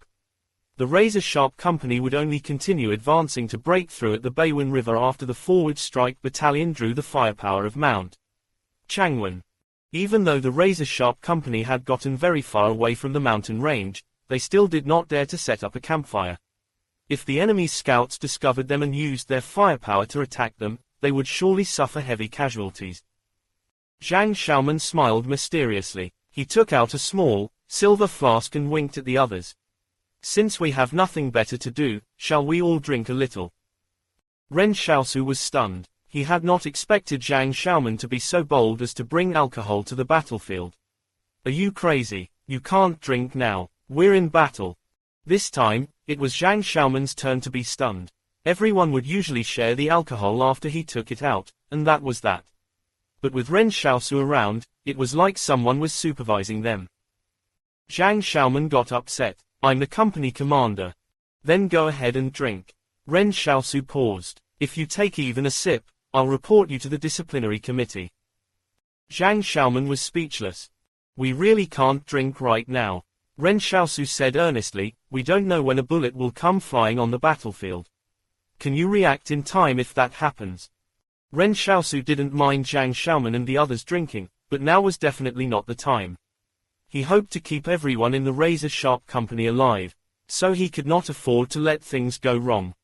The razor-sharp company would only continue advancing to break through at the Beiwen River after the forward strike battalion drew the firepower of Mount Changwen. Even though the razor-sharp company had gotten very far away from the mountain range, they still did not dare to set up a campfire. If the enemy's scouts discovered them and used their firepower to attack them, they would surely suffer heavy casualties. Zhang Xiaoman smiled mysteriously. He took out a small, silver flask and winked at the others. "Since we have nothing better to do, shall we all drink a little?" Ren Xiaosu was stunned. He had not expected Zhang Xiaoman to be so bold as to bring alcohol to the battlefield. "Are you crazy? You can't drink now. We're in battle." This time, it was Zhang Xiaoman's turn to be stunned. Everyone would usually share the alcohol after he took it out, and that was that. But with Ren Xiaosu around, it was like someone was supervising them. Zhang Xiaoman got upset. "I'm the company commander." "Then go ahead and drink." Ren Xiaosu paused. "If you take even a sip, I'll report you to the disciplinary committee." Zhang Xiaoman was speechless. "We really can't drink right now," Ren Xiaosu said earnestly. "We don't know when a bullet will come flying on the battlefield. Can you react in time if that happens?" Ren Xiaosu didn't mind Zhang Xiaoman and the others drinking, but now was definitely not the time. He hoped to keep everyone in the razor-sharp company alive, so he could not afford to let things go wrong.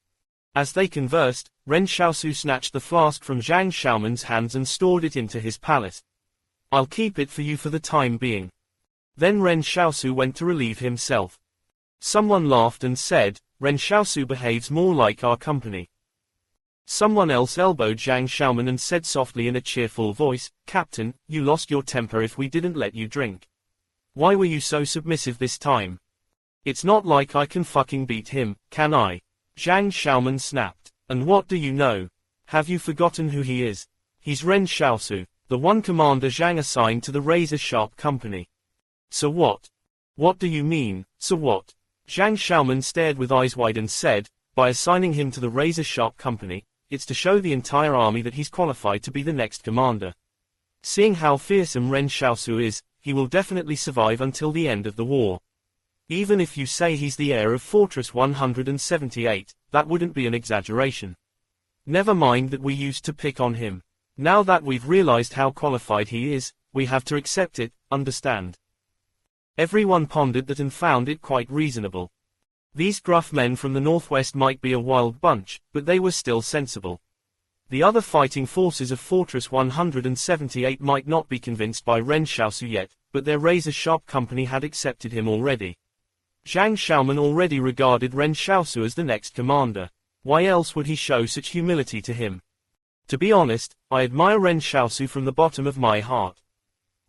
As they conversed, Ren Xiaosu snatched the flask from Zhang Xiaoman's hands and stored it into his palace. "I'll keep it for you for the time being." Then Ren Xiaosu went to relieve himself. Someone laughed and said, "Ren Xiaosu behaves more like our company." Someone else elbowed Zhang Xiaoman and said softly in a cheerful voice, "Captain, you lost your temper if we didn't let you drink. Why were you so submissive this time? It's not like I can fucking beat him, can I?" Zhang Xiaoman snapped. "And what do you know? Have you forgotten who he is? He's Ren Xiaosu, the one commander Zhang assigned to the razor-sharp company." "So what? What do you mean, so what?" Zhang Xiaoman stared with eyes wide and said, "By assigning him to the razor-sharp company, it's to show the entire army that he's qualified to be the next commander. Seeing how fearsome Ren Xiaosu is, he will definitely survive until the end of the war. Even if you say he's the heir of Fortress 178, that wouldn't be an exaggeration. Never mind that we used to pick on him. Now that we've realized how qualified he is, we have to accept it, understand?" Everyone pondered that and found it quite reasonable. These gruff men from the northwest might be a wild bunch, but they were still sensible. The other fighting forces of Fortress 178 might not be convinced by Ren Xiaosu yet, but their razor-sharp company had accepted him already. Zhang Xiaoman already regarded Ren Xiaosu as the next commander. Why else would he show such humility to him? "To be honest, I admire Ren Xiaosu from the bottom of my heart."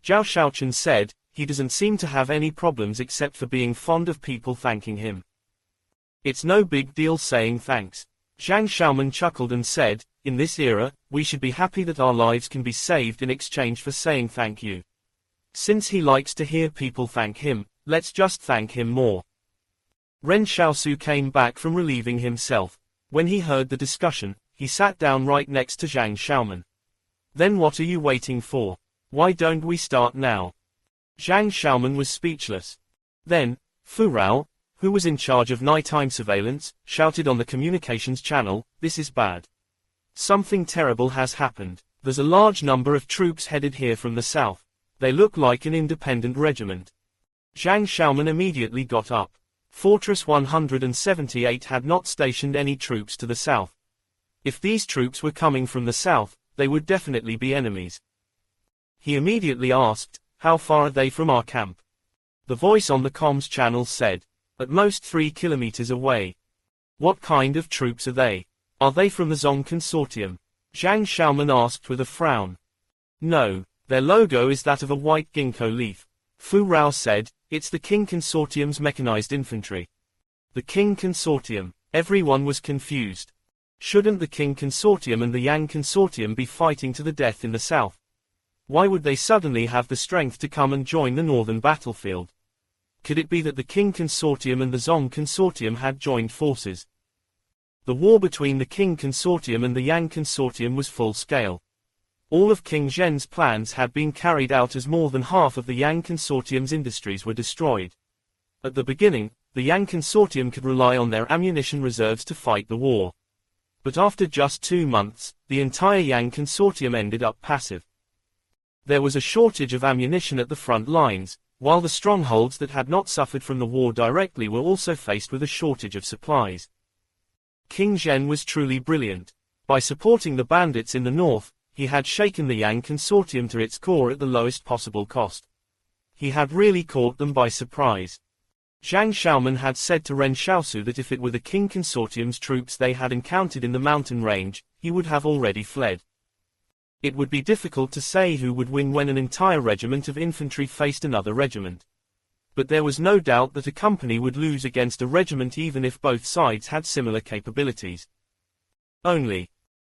Zhao Shaochen said, "He doesn't seem to have any problems except for being fond of people thanking him. It's no big deal saying thanks." Zhang Xiaoman chuckled and said, "In this era, we should be happy that our lives can be saved in exchange for saying thank you. Since he likes to hear people thank him, let's just thank him more." Ren Xiaosu came back from relieving himself. When he heard the discussion, he sat down right next to Zhang Xiaoman. "Then what are you waiting for? Why don't we start now?" Zhang Xiaoman was speechless. Then, Fu Rao, who was in charge of nighttime surveillance, shouted on the communications channel, "This is bad. Something terrible has happened. There's a large number of troops headed here from the south. They look like an independent regiment." Zhang Xiaoman immediately got up. Fortress 178 had not stationed any troops to the south. If these troops were coming from the south, they would definitely be enemies. He immediately asked, "How far are they from our camp?" The voice on the comms channel said, "At most 3 kilometers away." "What kind of troops are they? Are they from the Zong Consortium?" Zhang Xiaoman asked with a frown. "No, their logo is that of a white ginkgo leaf." Fu Rao said, "It's the Qing Consortium's mechanized infantry." The Qing Consortium. Everyone was confused. Shouldn't the Qing Consortium and the Yang Consortium be fighting to the death in the south? Why would they suddenly have the strength to come and join the northern battlefield? Could it be that the Qing Consortium and the Zong Consortium had joined forces? The war between the Qing Consortium and the Yang Consortium was full-scale. All of King Zhen's plans had been carried out as more than half of the Yang Consortium's industries were destroyed. At the beginning, the Yang Consortium could rely on their ammunition reserves to fight the war. But after just 2 months, the entire Yang Consortium ended up passive. There was a shortage of ammunition at the front lines, while the strongholds that had not suffered from the war directly were also faced with a shortage of supplies. King Zhen was truly brilliant. By supporting the bandits in the north, he had shaken the Yang Consortium to its core at the lowest possible cost. He had really caught them by surprise. Zhang Xiaoman had said to Ren Xiaosu that if it were the Qing Consortium's troops they had encountered in the mountain range, he would have already fled. It would be difficult to say who would win when an entire regiment of infantry faced another regiment. But there was no doubt that a company would lose against a regiment even if both sides had similar capabilities.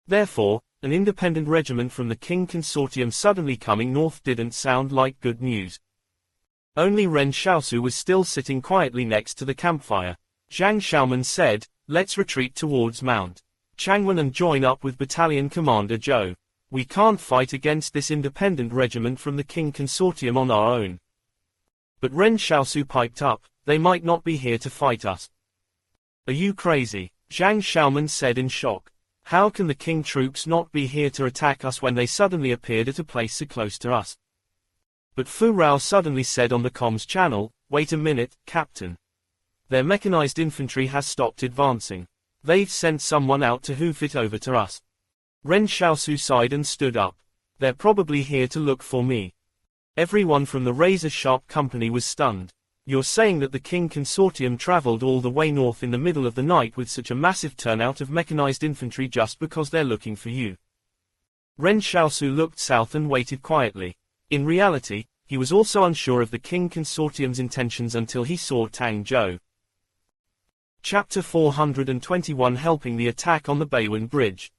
Therefore, an independent regiment from the Qing Consortium suddenly coming north didn't sound like good news. Only Ren Xiaosu was still sitting quietly next to the campfire. Zhang Xiaoman said, "Let's retreat towards Mount Changwen and join up with Battalion Commander Zhou. We can't fight against this independent regiment from the Qing Consortium on our own." But Ren Xiaosu piped up, "They might not be here to fight us." "Are you crazy?" Zhang Xiaoman said in shock. "How can the Qing troops not be here to attack us when they suddenly appeared at a place so close to us?" But Fu Rao suddenly said on the comms channel, "Wait a minute, Captain. Their mechanized infantry has stopped advancing. They've sent someone out to hoof it over to us." Ren Xiaosu sighed and stood up. "They're probably here to look for me." Everyone from the razor-sharp company was stunned. "You're saying that the Qing Consortium traveled all the way north in the middle of the night with such a massive turnout of mechanized infantry just because they're looking for you?" Ren Xiaosu looked south and waited quietly. In reality, he was also unsure of the Qing Consortium's intentions until he saw Tang Zhou. Chapter 421 Helping the attack on the Beiwen Bridge.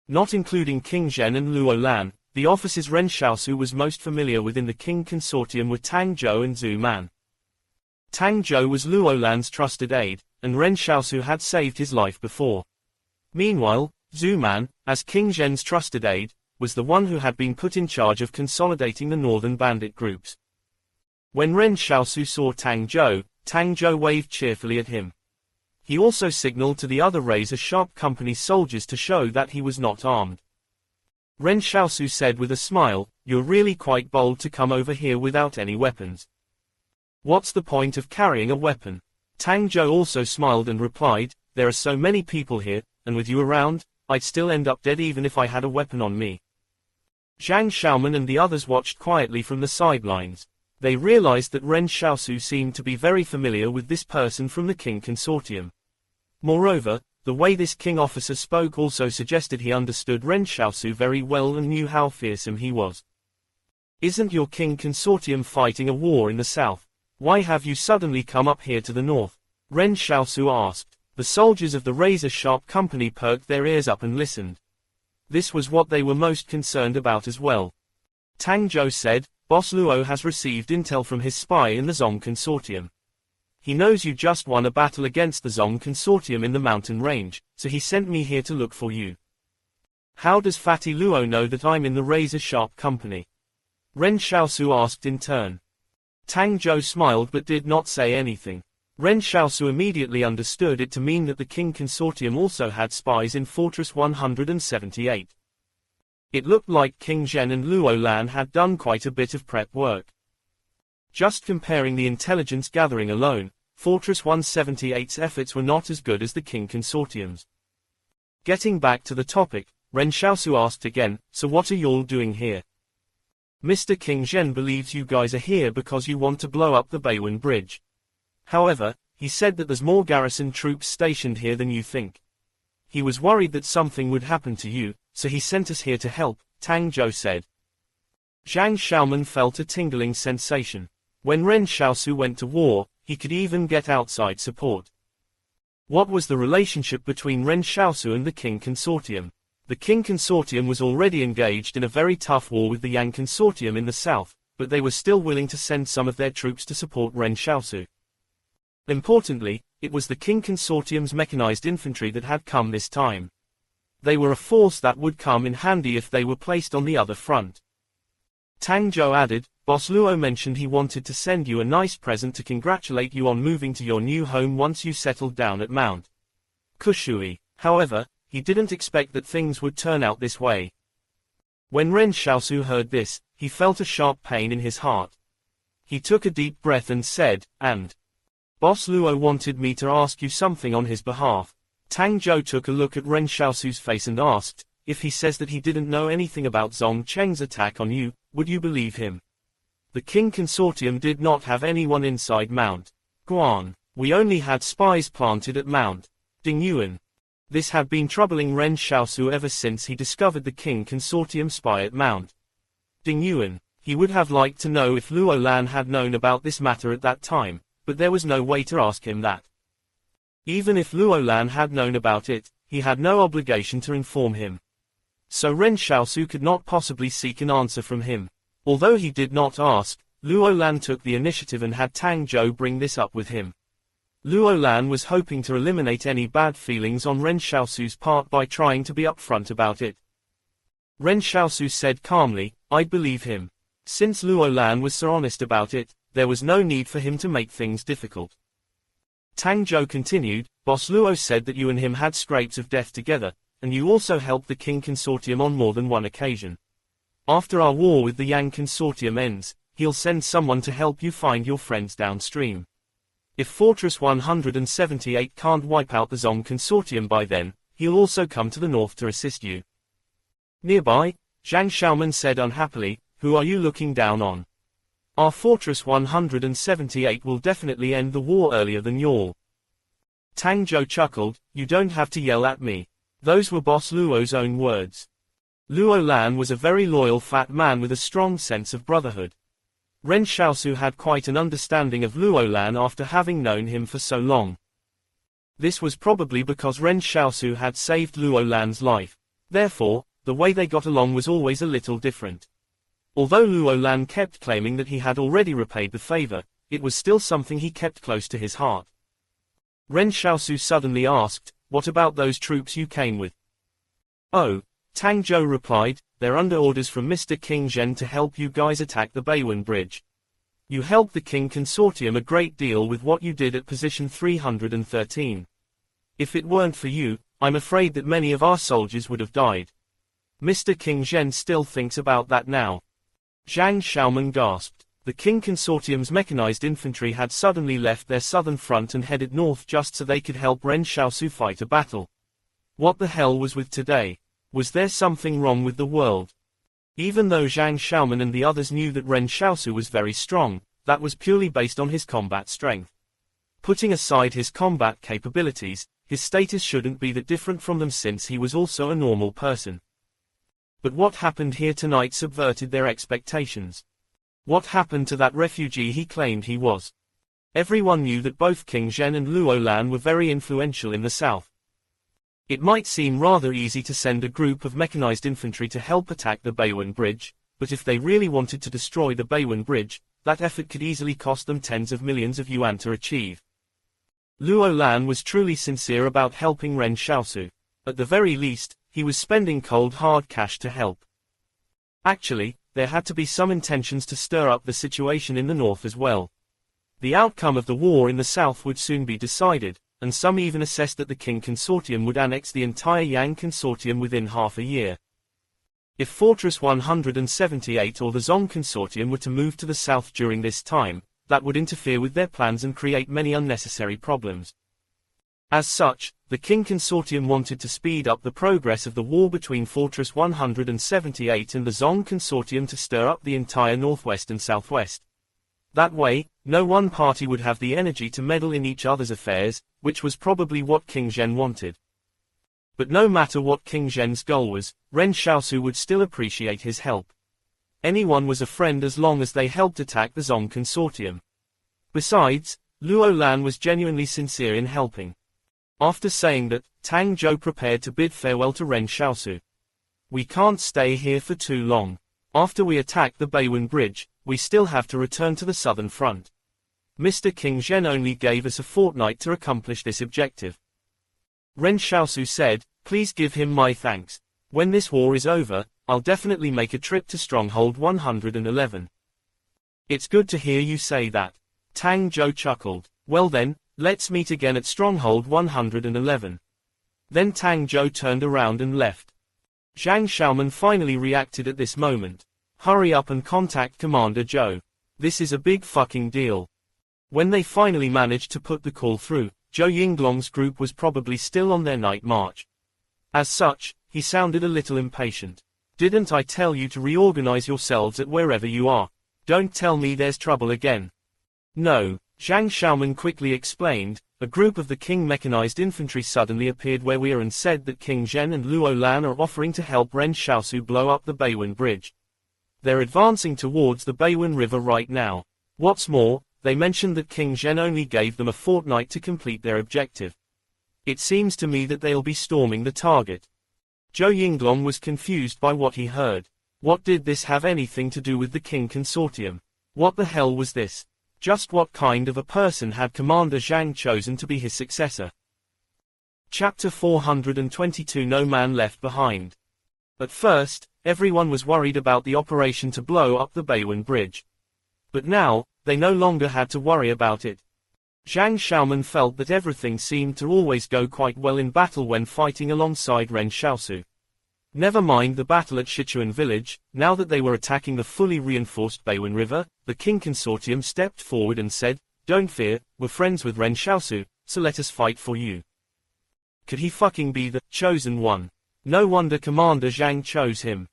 Not including King Zhen and Luo Lan, the officers Ren Xiaosu was most familiar with in the Qing Consortium were Tang Zhou and Zhu Man. Tang Zhou was Luo Lan's trusted aide, and Ren Xiaosu had saved his life before. Meanwhile, Zhu Man, as King Zhen's trusted aide, was the one who had been put in charge of consolidating the northern bandit groups. When Ren Xiaosu saw Tang Zhou waved cheerfully at him. He also signaled to the other razor-sharp company soldiers to show that he was not armed. Ren Xiaosu said with a smile, "You're really quite bold to come over here without any weapons. What's the point of carrying a weapon?" Tang Zhou also smiled and replied, "There are so many people here, and with you around, I'd still end up dead even if I had a weapon on me." Zhang Xiaoman and the others watched quietly from the sidelines. They realized that Ren Xiaosu seemed to be very familiar with this person from the Qing Consortium. Moreover, the way this Qing officer spoke also suggested he understood Ren Xiaosu very well and knew how fearsome he was. "Isn't your Qing Consortium fighting a war in the south? Why have you suddenly come up here to the north?" Ren Xiaosu asked. The soldiers of the razor-sharp company perked their ears up and listened. This was what they were most concerned about as well. Tang Zhou said, "Boss Luo has received intel from his spy in the Zong Consortium. He knows you just won a battle against the Zong Consortium in the mountain range, so he sent me here to look for you." "How does Fatty Luo know that I'm in the razor-sharp company?" Ren Xiaosu asked in turn. Tang Zhou smiled but did not say anything. Ren Xiaosu immediately understood it to mean that the Qing Consortium also had spies in Fortress 178. It looked like King Zhen and Luo Lan had done quite a bit of prep work. Just comparing the intelligence gathering alone, Fortress 178's efforts were not as good as the King Consortium's. Getting back to the topic, Ren Xiaosu asked again, so what are y'all doing here? Mr. King Zhen believes you guys are here because you want to blow up the Beiwen Bridge. However, he said that there's more garrison troops stationed here than you think. He was worried that something would happen to you, so he sent us here to help, Tang Zhou said. Zhang Xiaoman felt a tingling sensation. When Ren Xiaosu went to war, he could even get outside support. What was the relationship between Ren Xiaosu and the King Consortium? The King Consortium was already engaged in a very tough war with the Yang Consortium in the south, but they were still willing to send some of their troops to support Ren Xiaosu. Importantly, it was the King Consortium's mechanized infantry that had come this time. They were a force that would come in handy if they were placed on the other front. Tang Zhou added, Boss Luo mentioned he wanted to send you a nice present to congratulate you on moving to your new home once you settled down at Mount Kushui. However, he didn't expect that things would turn out this way. When Ren Xiaosu heard this, he felt a sharp pain in his heart. He took a deep breath and said, and Boss Luo wanted me to ask you something on his behalf. Tang Zhou took a look at Ren Xiaosu's face and asked, if he says that he didn't know anything about Zong Cheng's attack on you, would you believe him? The King Consortium did not have anyone inside Mount Guan. We only had spies planted at Mount Donghua. This had been troubling Ren Xiaosu ever since he discovered the King Consortium spy at Mount Donghua. He would have liked to know if Luo Lan had known about this matter at that time, but there was no way to ask him that. Even if Luo Lan had known about it, he had no obligation to inform him. So Ren Xiaosu could not possibly seek an answer from him. Although he did not ask, Luo Lan took the initiative and had Tang Zhou bring this up with him. Luo Lan was hoping to eliminate any bad feelings on Ren Xiaosu's part by trying to be upfront about it. Ren Xiaosu said calmly, I'd believe him. Since Luo Lan was so honest about it, there was no need for him to make things difficult. Tang Zhou continued, Boss Luo said that you and him had scrapes of death together, and you also helped the King Consortium on more than one occasion. After our war with the Yang Consortium ends, he'll send someone to help you find your friends downstream. If Fortress 178 can't wipe out the Zong Consortium by then, he'll also come to the north to assist you. Nearby, Zhang Xiaoman said unhappily, who are you looking down on? Our Fortress 178 will definitely end the war earlier than y'all. Tang Zhou chuckled, you don't have to yell at me. Those were Boss Luo's own words. Luo Lan was a very loyal fat man with a strong sense of brotherhood. Ren Xiaosu had quite an understanding of Luo Lan after having known him for so long. This was probably because Ren Xiaosu had saved Luo Lan's life. Therefore, the way they got along was always a little different. Although Luo Lan kept claiming that he had already repaid the favor, it was still something he kept close to his heart. Ren Xiaosu suddenly asked, what about those troops you came with? Oh, Tang Zhou replied, they're under orders from Mr. King Zhen to help you guys attack the Beiwen Bridge. You helped the King Consortium a great deal with what you did at position 313. If it weren't for you, I'm afraid that many of our soldiers would have died. Mr. King Zhen still thinks about that now. Zhang Xiaoman gasped. The King Consortium's mechanized infantry had suddenly left their southern front and headed north just so they could help Ren Xiaosu fight a battle. What the hell was with today? Was there something wrong with the world? Even though Zhang Xiaoman and the others knew that Ren Xiaosu was very strong, that was purely based on his combat strength. Putting aside his combat capabilities, his status shouldn't be that different from them since he was also a normal person. But what happened here tonight subverted their expectations. What happened to that refugee he claimed he was? Everyone knew that both King Zhen and Luo Lan were very influential in the south. It might seem rather easy to send a group of mechanized infantry to help attack the Beiwen Bridge, but if they really wanted to destroy the Beiwen Bridge, that effort could easily cost them tens of millions of yuan to achieve. Luo Lan was truly sincere about helping Ren Xiaosu. At the very least, he was spending cold hard cash to help. Actually, there had to be some intentions to stir up the situation in the north as well. The outcome of the war in the south would soon be decided, and some even assessed that the King Consortium would annex the entire Yang Consortium within half a year. If Fortress 178 or the Zong Consortium were to move to the south during this time, that would interfere with their plans and create many unnecessary problems. As such, the King Consortium wanted to speed up the progress of the war between Fortress 178 and the Zong Consortium to stir up the entire northwest and southwest. That way, no one party would have the energy to meddle in each other's affairs, which was probably what King Zhen wanted. But no matter what King Zhen's goal was, Ren Xiaosu would still appreciate his help. Anyone was a friend as long as they helped attack the Zong Consortium. Besides, Luo Lan was genuinely sincere in helping. After saying that, Tang Zhou prepared to bid farewell to Ren Xiaosu. We can't stay here for too long. After we attack the Beiwen Bridge, we still have to return to the southern front. Mr. King Zhen only gave us a fortnight to accomplish this objective. Ren Xiaosu said, please give him my thanks. When this war is over, I'll definitely make a trip to Stronghold 111. It's good to hear you say that. Tang Zhou chuckled. Well then, let's meet again at Stronghold 111. Then Tang Zhou turned around and left. Zhang Xiaoman finally reacted at this moment. Hurry up and contact Commander Zhou. This is a big fucking deal. When they finally managed to put the call through, Zhou Yinglong's group was probably still on their night march. As such, he sounded a little impatient. Didn't I tell you to reorganize yourselves at wherever you are? Don't tell me there's trouble again. No, Zhang Xiaoman quickly explained. A group of the King mechanized infantry suddenly appeared where we are and said that King Zhen and Luo Lan are offering to help Ren Xiaosu blow up the Beiwen Bridge. They're advancing towards the Beiwen River right now. What's more, they mentioned that King Zhen only gave them a fortnight to complete their objective. It seems to me that they'll be storming the target. Zhou Yinglong was confused by what he heard. What did this have anything to do with the King Consortium? What the hell was this? Just what kind of a person had Commander Zhang chosen to be his successor? Chapter 422 No Man Left Behind. At first, everyone was worried about the operation to blow up the Beiwen Bridge. But now, they no longer had to worry about it. Zhang Xiaoman felt that everything seemed to always go quite well in battle when fighting alongside Ren Xiaosu. Never mind the battle at Sichuan village, now that they were attacking the fully reinforced Beiwen River, the King Consortium stepped forward and said, don't fear, we're friends with Ren Xiaosu, so let us fight for you. Could he fucking be the chosen one? No wonder Commander Zhang chose him.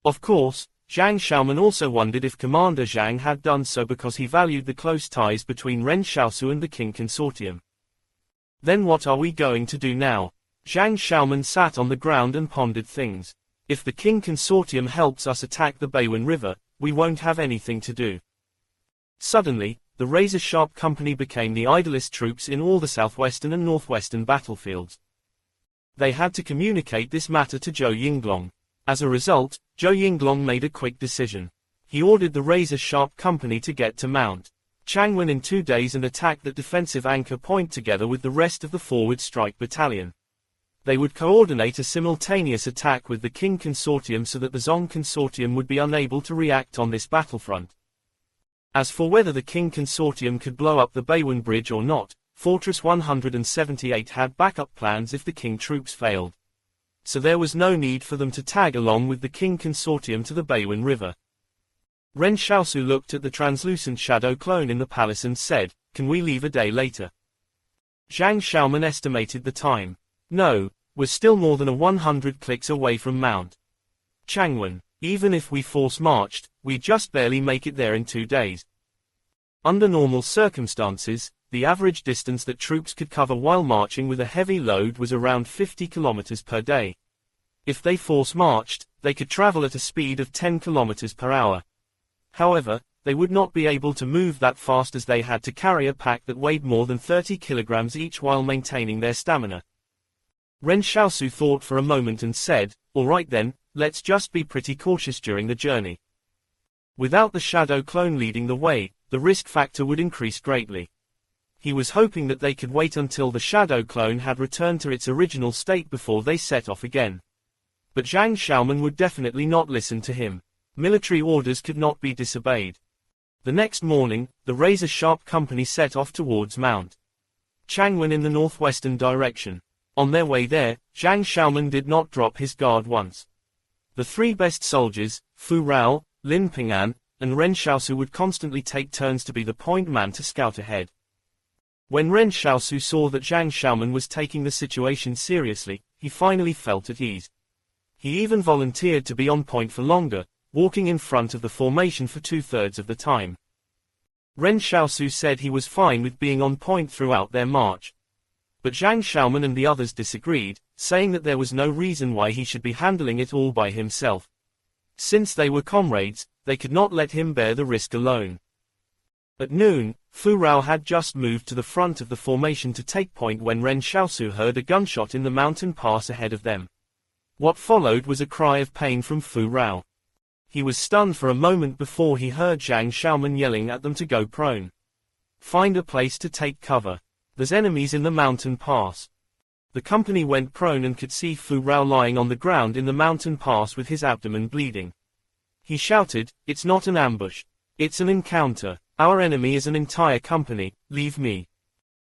Of course, Zhang Xiaoman also wondered if Commander Zhang had done so because he valued the close ties between Ren Xiaosu and the King Consortium. Then what are we going to do now? Zhang Xiaoman sat on the ground and pondered things. If the King Consortium helps us attack the Beiwen River, we won't have anything to do. Suddenly, the razor-sharp company became the idlest troops in all the southwestern and northwestern battlefields. They had to communicate this matter to Zhou Yinglong. As a result, Zhou Yinglong made a quick decision. He ordered the razor-sharp company to get to Mount Changwen in 2 days and attack that defensive anchor point together with the rest of the forward strike battalion. They would coordinate a simultaneous attack with the King Consortium so that the Zong Consortium would be unable to react on this battlefront. As for whether the King Consortium could blow up the Beiwen Bridge or not, Fortress 178 had backup plans if the King troops failed. So there was no need for them to tag along with the King Consortium to the Beiwen River. Ren Xiaosu looked at the translucent shadow clone in the palace and said, can we leave a day later? Zhang Xiaoman estimated the time. No, we're still more than 100 clicks away from Mount Changwen. Even if we force marched, we just barely make it there in 2 days. Under normal circumstances, the average distance that troops could cover while marching with a heavy load was around 50 kilometers per day. If they force marched, they could travel at a speed of 10 kilometers per hour. However, they would not be able to move that fast as they had to carry a pack that weighed more than 30 kilograms each while maintaining their stamina. Ren Xiaosu thought for a moment and said, all right then, let's just be pretty cautious during the journey. Without the shadow clone leading the way, the risk factor would increase greatly. He was hoping that they could wait until the shadow clone had returned to its original state before they set off again. But Zhang Xiaoman would definitely not listen to him. Military orders could not be disobeyed. The next morning, the razor-sharp company set off towards Mount Changwen in the northwestern direction. On their way there, Zhang Xiaoman did not drop his guard once. The 3 best soldiers, Fu Rao, Lin Ping'an, and Ren Xiaosu would constantly take turns to be the point man to scout ahead. When Ren Xiaosu saw that Zhang Xiaoman was taking the situation seriously, he finally felt at ease. He even volunteered to be on point for longer, walking in front of the formation for 2/3 of the time. Ren Xiaosu said he was fine with being on point throughout their march. But Zhang Xiaoman and the others disagreed, saying that there was no reason why he should be handling it all by himself. Since they were comrades, they could not let him bear the risk alone. At noon, Fu Rao had just moved to the front of the formation to take point when Ren Xiaosu heard a gunshot in the mountain pass ahead of them. What followed was a cry of pain from Fu Rao. He was stunned for a moment before he heard Zhang Xiaoman yelling at them to go prone. Find a place to take cover. There's enemies in the mountain pass. The company went prone and could see Fu Rao lying on the ground in the mountain pass with his abdomen bleeding. He shouted, "It's not an ambush. It's an encounter. Our enemy is an entire company, leave me."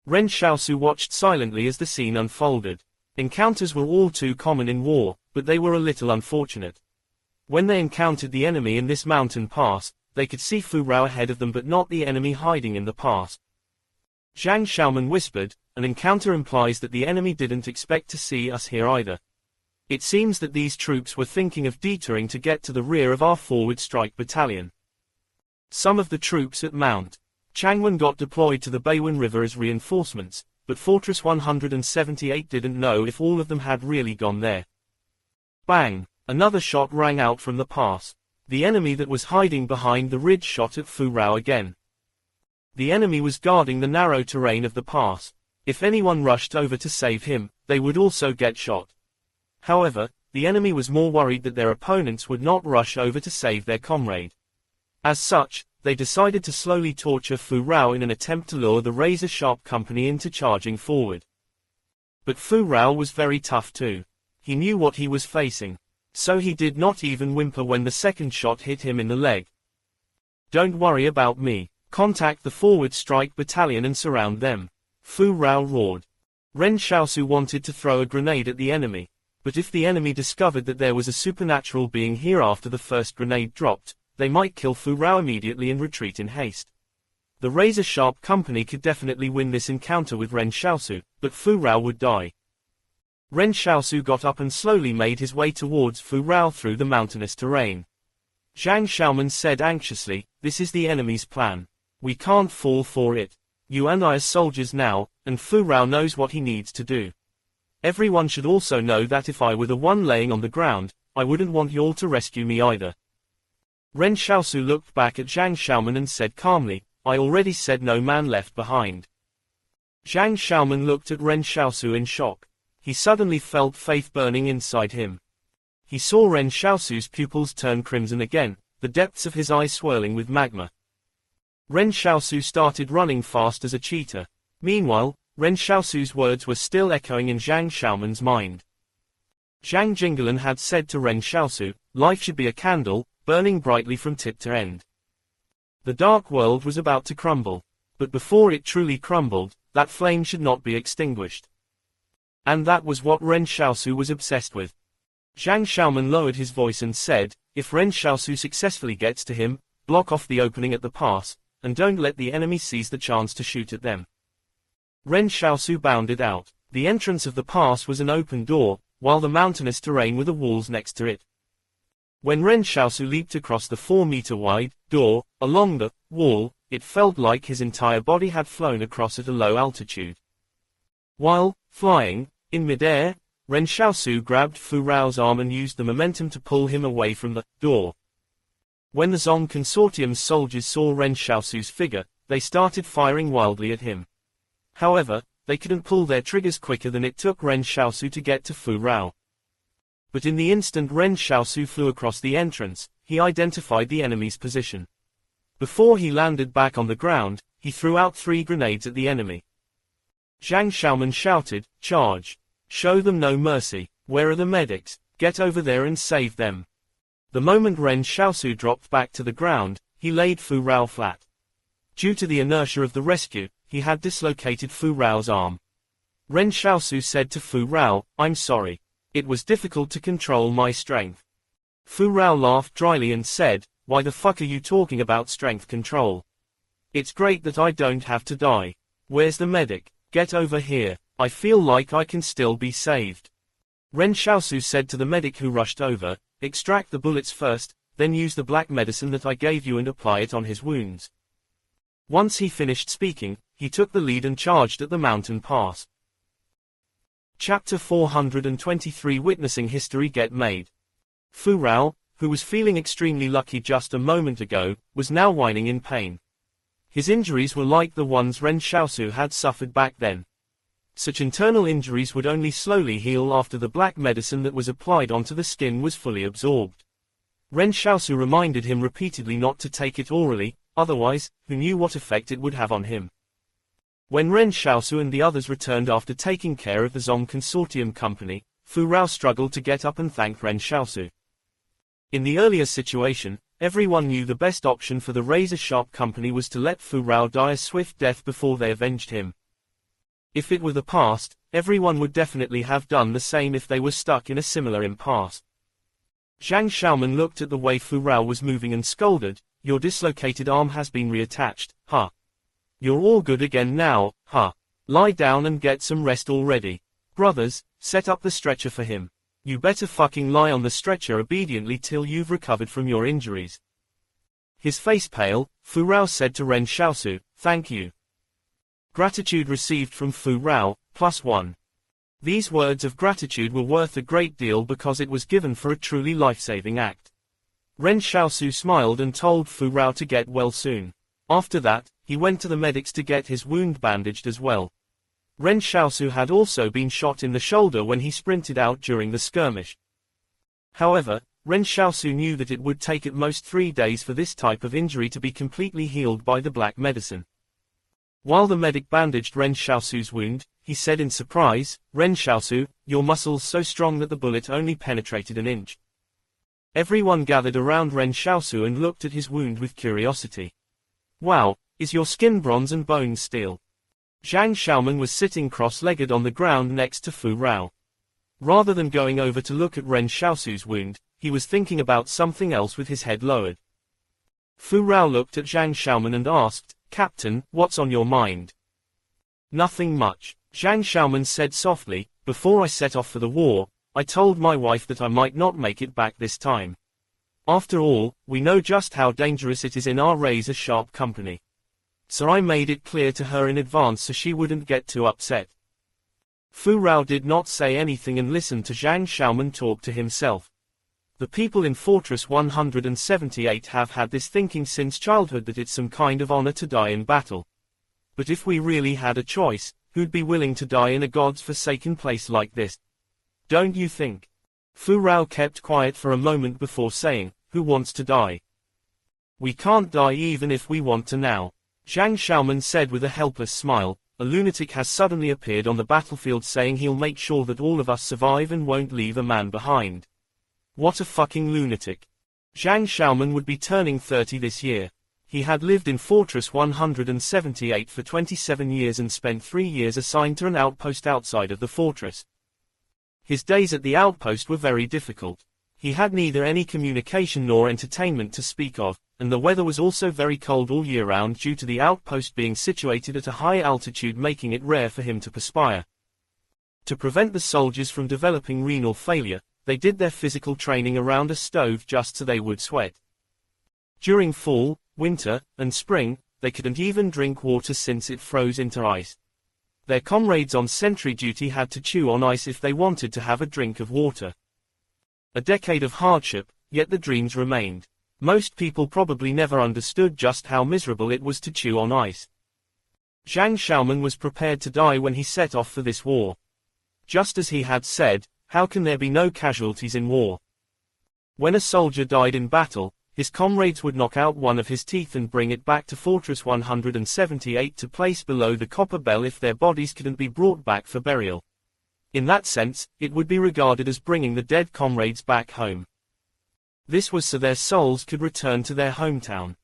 Ren Xiaosu watched silently as the scene unfolded. Encounters were all too common in war, but they were a little unfortunate. When they encountered the enemy in this mountain pass, they could see Fu Rao ahead of them but not the enemy hiding in the pass. Zhang Xiaoman whispered, "An encounter implies that the enemy didn't expect to see us here either. It seems that these troops were thinking of detouring to get to the rear of our forward strike battalion." Some of the troops at Mount Changwon got deployed to the Beiwen River as reinforcements, but Fortress 178 didn't know if all of them had really gone there. Bang! Another shot rang out from the pass. The enemy that was hiding behind the ridge shot at Fu Rao again. The enemy was guarding the narrow terrain of the pass. If anyone rushed over to save him, they would also get shot. However, the enemy was more worried that their opponents would not rush over to save their comrade. As such, they decided to slowly torture Fu Rao in an attempt to lure the razor-sharp company into charging forward. But Fu Rao was very tough too. He knew what he was facing. So he did not even whimper when the second shot hit him in the leg. "Don't worry about me. Contact the forward strike battalion and surround them," Fu Rao roared. Ren Xiaosu wanted to throw a grenade at the enemy, but if the enemy discovered that there was a supernatural being here after the first grenade dropped, they might kill Fu Rao immediately and retreat in haste. The razor-sharp company could definitely win this encounter with Ren Xiaosu, but Fu Rao would die. Ren Xiaosu got up and slowly made his way towards Fu Rao through the mountainous terrain. Zhang Xiaoman said anxiously, "This is the enemy's plan. We can't fall for it. You and I are soldiers now, and Fu Rao knows what he needs to do. Everyone should also know that if I were the one laying on the ground, I wouldn't want you all to rescue me either." Ren Xiaosu looked back at Zhang Xiaoman and said calmly, "I already said no man left behind." Zhang Xiaoman looked at Ren Xiaosu in shock. He suddenly felt faith burning inside him. He saw Ren Xiaosu's pupils turn crimson again, the depths of his eyes swirling with magma. Ren Xiaosu started running fast as a cheetah. Meanwhile, Ren Xiaosu's words were still echoing in Zhang Xiaoman's mind. Zhang Jinglan had said to Ren Xiaosu, "Life should be a candle, burning brightly from tip to end." The dark world was about to crumble. But before it truly crumbled, that flame should not be extinguished. And that was what Ren Xiaosu was obsessed with. Zhang Xiaoman lowered his voice and said, "If Ren Xiaosu successfully gets to him, block off the opening at the pass, and don't let the enemy seize the chance to shoot at them." Ren Xiaosu bounded out. The entrance of the pass was an open door, while the mountainous terrain were the walls next to it. When Ren Xiaosu leaped across the 4-meter-wide door, along the wall, it felt like his entire body had flown across at a low altitude. While flying in midair, Ren Xiaosu grabbed Fu Rao's arm and used the momentum to pull him away from the door. When the Zong Consortium's soldiers saw Ren Xiaosu's figure, they started firing wildly at him. However, they couldn't pull their triggers quicker than it took Ren Xiaosu to get to Fu Rao. But in the instant Ren Xiaosu flew across the entrance, he identified the enemy's position. Before he landed back on the ground, he threw out 3 grenades at the enemy. Zhang Xiaoman shouted, "Charge! Show them no mercy. Where are the medics? Get over there and save them." The moment Ren Xiaosu dropped back to the ground, he laid Fu Rao flat. Due to the inertia of the rescue, he had dislocated Fu Rao's arm. Ren Xiaosu said to Fu Rao, "I'm sorry. It was difficult to control my strength." Fu Rao laughed dryly and said, why the fuck are you talking about strength control? It's great that I don't have to die. Where's the medic? Get over here. I feel like I can still be saved. Ren Xiaosu said to the medic who rushed over, extract the bullets first, then use the black medicine that I gave you and apply it on his wounds. Once he finished speaking, he took the lead and charged at the mountain pass. Chapter 423 Witnessing History Get Made. Fu Rao, who was feeling extremely lucky just a moment ago, was now whining in pain. His injuries were like the ones Ren Xiaosu had suffered back then. Such internal injuries would only slowly heal after the black medicine that was applied onto the skin was fully absorbed. Ren Xiaosu reminded him repeatedly not to take it orally, otherwise, who knew what effect it would have on him. When Ren Xiaosu and the others returned after taking care of the Zong Consortium company, Fu Rao struggled to get up and thank Ren Xiaosu. In the earlier situation, everyone knew the best option for the razor-sharp company was to let Fu Rao die a swift death before they avenged him. If it were the past, everyone would definitely have done the same if they were stuck in a similar impasse. Zhang Xiaoman looked at the way Fu Rao was moving and scolded, "Your dislocated arm has been reattached, huh? You're all good again now, huh? Lie down and get some rest already. Brothers, set up the stretcher for him. You better fucking lie on the stretcher obediently till you've recovered from your injuries." His face pale, Fu Rao said to Ren Xiaosu, "Thank you. Gratitude received from Fu Rao, +1. These words of gratitude were worth a great deal because it was given for a truly life-saving act. Ren Xiaosu smiled and told Fu Rao to get well soon. After that, he went to the medics to get his wound bandaged as well. Ren Xiaosu had also been shot in the shoulder when he sprinted out during the skirmish. However, Ren Xiaosu knew that it would take at most 3 days for this type of injury to be completely healed by the black medicine. While the medic bandaged Ren Xiaosu's wound, he said in surprise, "Ren Xiaosu, your muscles so strong that the bullet only penetrated an inch." Everyone gathered around Ren Xiaosu and looked at his wound with curiosity. "Wow, is your skin bronze and bones steel?" Zhang Xiaoman was sitting cross-legged on the ground next to Fu Rao. Rather than going over to look at Ren Xiaosu's wound, he was thinking about something else with his head lowered. Fu Rao looked at Zhang Xiaoman and asked, "Captain, what's on your mind?" "Nothing much," Zhang Xiaoman said softly. "Before I set off for the war, I told my wife that I might not make it back this time. After all, we know just how dangerous it is in our razor-sharp company. So I made it clear to her in advance so she wouldn't get too upset." Fu Rao did not say anything and listened to Zhang Xiaoman talk to himself. The people in Fortress 178 have had this thinking since childhood that it's some kind of honor to die in battle. But if we really had a choice, who'd be willing to die in a god's-forsaken place like this? Don't you think? Fu Rao kept quiet for a moment before saying, "Who wants to die? We can't die even if we want to now." Zhang Xiaoman said with a helpless smile, "A lunatic has suddenly appeared on the battlefield saying he'll make sure that all of us survive and won't leave a man behind. What a fucking lunatic." Zhang Xiaoman would be turning 30 this year. He had lived in Fortress 178 for 27 years and spent 3 years assigned to an outpost outside of the fortress. His days at the outpost were very difficult. He had neither any communication nor entertainment to speak of, and the weather was also very cold all year round due to the outpost being situated at a high altitude, making it rare for him to perspire. To prevent the soldiers from developing renal failure, they did their physical training around a stove just so they would sweat. During fall, winter, and spring, they couldn't even drink water since it froze into ice. Their comrades on sentry duty had to chew on ice if they wanted to have a drink of water. A decade of hardship, yet the dreams remained. Most people probably never understood just how miserable it was to chew on ice. Zhang Xiaoman was prepared to die when he set off for this war. Just as he had said, how can there be no casualties in war? When a soldier died in battle, his comrades would knock out one of his teeth and bring it back to Fortress 178 to place below the copper bell if their bodies couldn't be brought back for burial. In that sense, it would be regarded as bringing the dead comrades back home. This was so their souls could return to their hometown.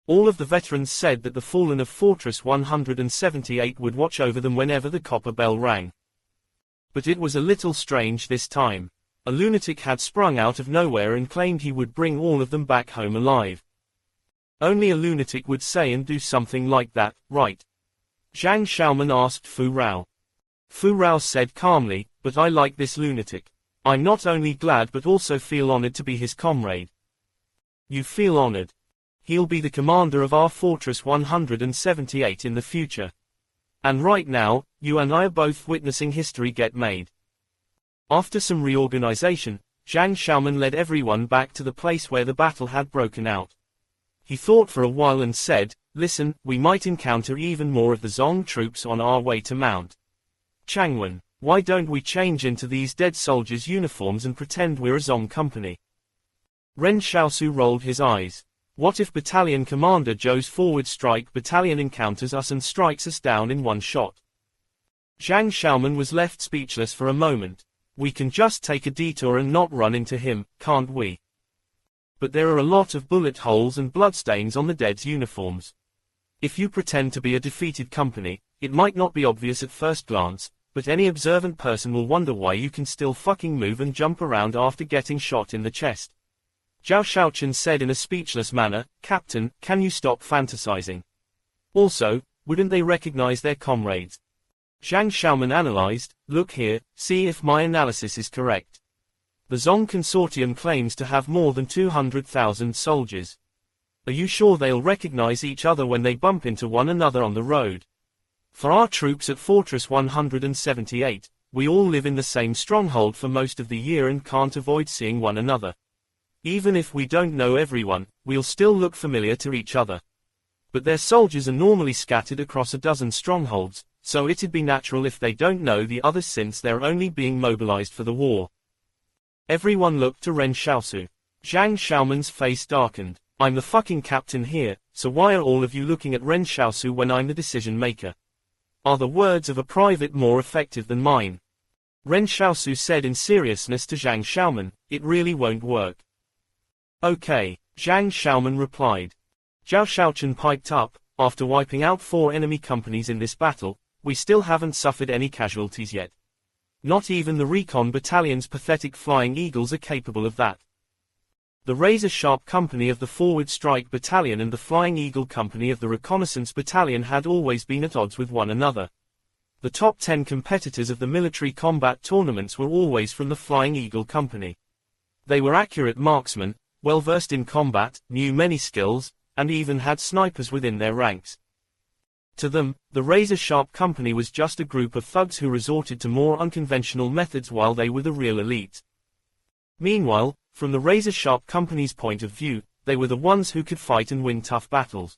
All of the veterans said that the fallen of Fortress 178 would watch over them whenever the copper bell rang. But it was a little strange this time. A lunatic had sprung out of nowhere and claimed he would bring all of them back home alive. Only a lunatic would say and do something like that, right? Zhang Xiaoman asked Fu Rao. Fu Rao said calmly, but I like this lunatic. I'm not only glad but also feel honored to be his comrade. You feel honored? He'll be the commander of our Fortress 178 in the future. And right now, you and I are both witnessing history get made. After some reorganization, Zhang Xiaoman led everyone back to the place where the battle had broken out. He thought for a while and said, listen, we might encounter even more of the Zong troops on our way to Mount Changwen. Why don't we change into these dead soldiers' uniforms and pretend we're a Zong company? Ren Xiaosu rolled his eyes. What if Battalion Commander Zhou's forward strike battalion encounters us and strikes us down in one shot? Zhang Xiaoman was left speechless for a moment. We can just take a detour and not run into him, can't we? But there are a lot of bullet holes and bloodstains on the dead's uniforms. If you pretend to be a defeated company, it might not be obvious at first glance, but any observant person will wonder why you can still fucking move and jump around after getting shot in the chest. Zhao Shaochen said in a speechless manner, Captain, can you stop fantasizing? Also, wouldn't they recognize their comrades? Zhang Xiaoman analyzed, look here, see if my analysis is correct. The Zong Consortium claims to have more than 200,000 soldiers. Are you sure they'll recognize each other when they bump into one another on the road? For our troops at Fortress 178, we all live in the same stronghold for most of the year and can't avoid seeing one another. Even if we don't know everyone, we'll still look familiar to each other. But their soldiers are normally scattered across a dozen strongholds, so it'd be natural if they don't know the others since they're only being mobilized for the war. Everyone looked to Ren Xiaosu. Zhang Xiaoman's face darkened. I'm the fucking captain here, so why are all of you looking at Ren Xiaosu when I'm the decision maker? Are the words of a private more effective than mine? Ren Xiaosu said in seriousness to Zhang Xiaoman, it really won't work. Okay, Zhang Xiaoman replied. Zhao Shaochen piped up, after wiping out 4 enemy companies in this battle, we still haven't suffered any casualties yet. Not even the recon battalion's pathetic flying eagles are capable of that. The razor-sharp company of the forward strike battalion and the flying eagle company of the reconnaissance battalion had always been at odds with one another. The top 10 competitors of the military combat tournaments were always from the flying eagle company. They were accurate marksmen, well versed in combat, knew many skills, and even had snipers within their ranks. To them, the razor-sharp company was just a group of thugs who resorted to more unconventional methods while they were the real elite. Meanwhile, from the razor-sharp company's point of view, they were the ones who could fight and win tough battles.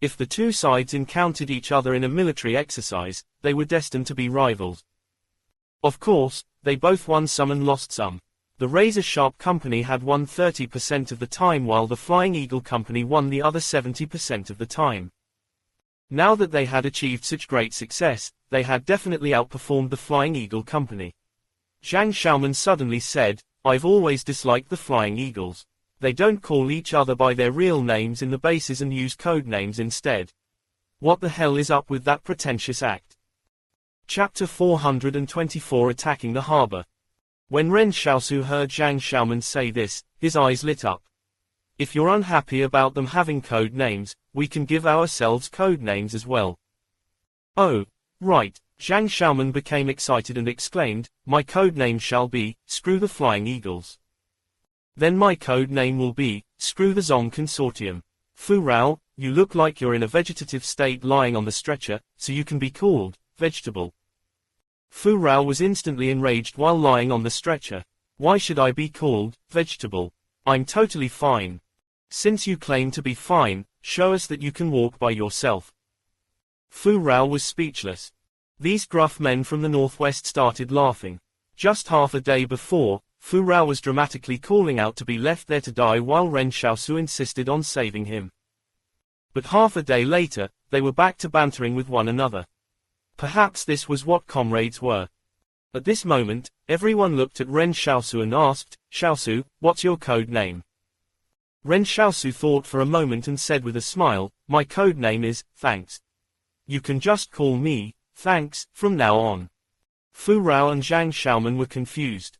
If the two sides encountered each other in a military exercise, they were destined to be rivals. Of course, they both won some and lost some. The razor-sharp company had won 30% of the time while the Flying Eagle company won the other 70% of the time. Now that they had achieved such great success, they had definitely outperformed the Flying Eagle company. Zhang Xiaoman suddenly said, I've always disliked the Flying Eagles. They don't call each other by their real names in the bases and use code names instead. What the hell is up with that pretentious act? Chapter 424 Attacking the Harbor. When Ren Xiaosu heard Zhang Xiaoman say this, his eyes lit up. If you're unhappy about them having code names, we can give ourselves code names as well. Oh, right. Zhang Xiaoman became excited and exclaimed, my code name shall be, Screw the Flying Eagles. Then my code name will be, Screw the Zong Consortium. Fu Rao, you look like you're in a vegetative state lying on the stretcher, so you can be called, Vegetable. Fu Rao was instantly enraged while lying on the stretcher. Why should I be called, Vegetable? I'm totally fine. Since you claim to be fine, show us that you can walk by yourself. Fu Rao was speechless. These gruff men from the northwest started laughing. Just half a day before, Fu Rao was dramatically calling out to be left there to die while Ren Xiaosu insisted on saving him. But half a day later, they were back to bantering with one another. Perhaps this was what comrades were. At this moment, everyone looked at Ren Xiaosu and asked, Xiaosu, what's your code name? Ren Xiaosu thought for a moment and said with a smile, my code name is, Thanks. You can just call me, Thanks, from now on. Fu Rao and Zhang Xiaoman were confused.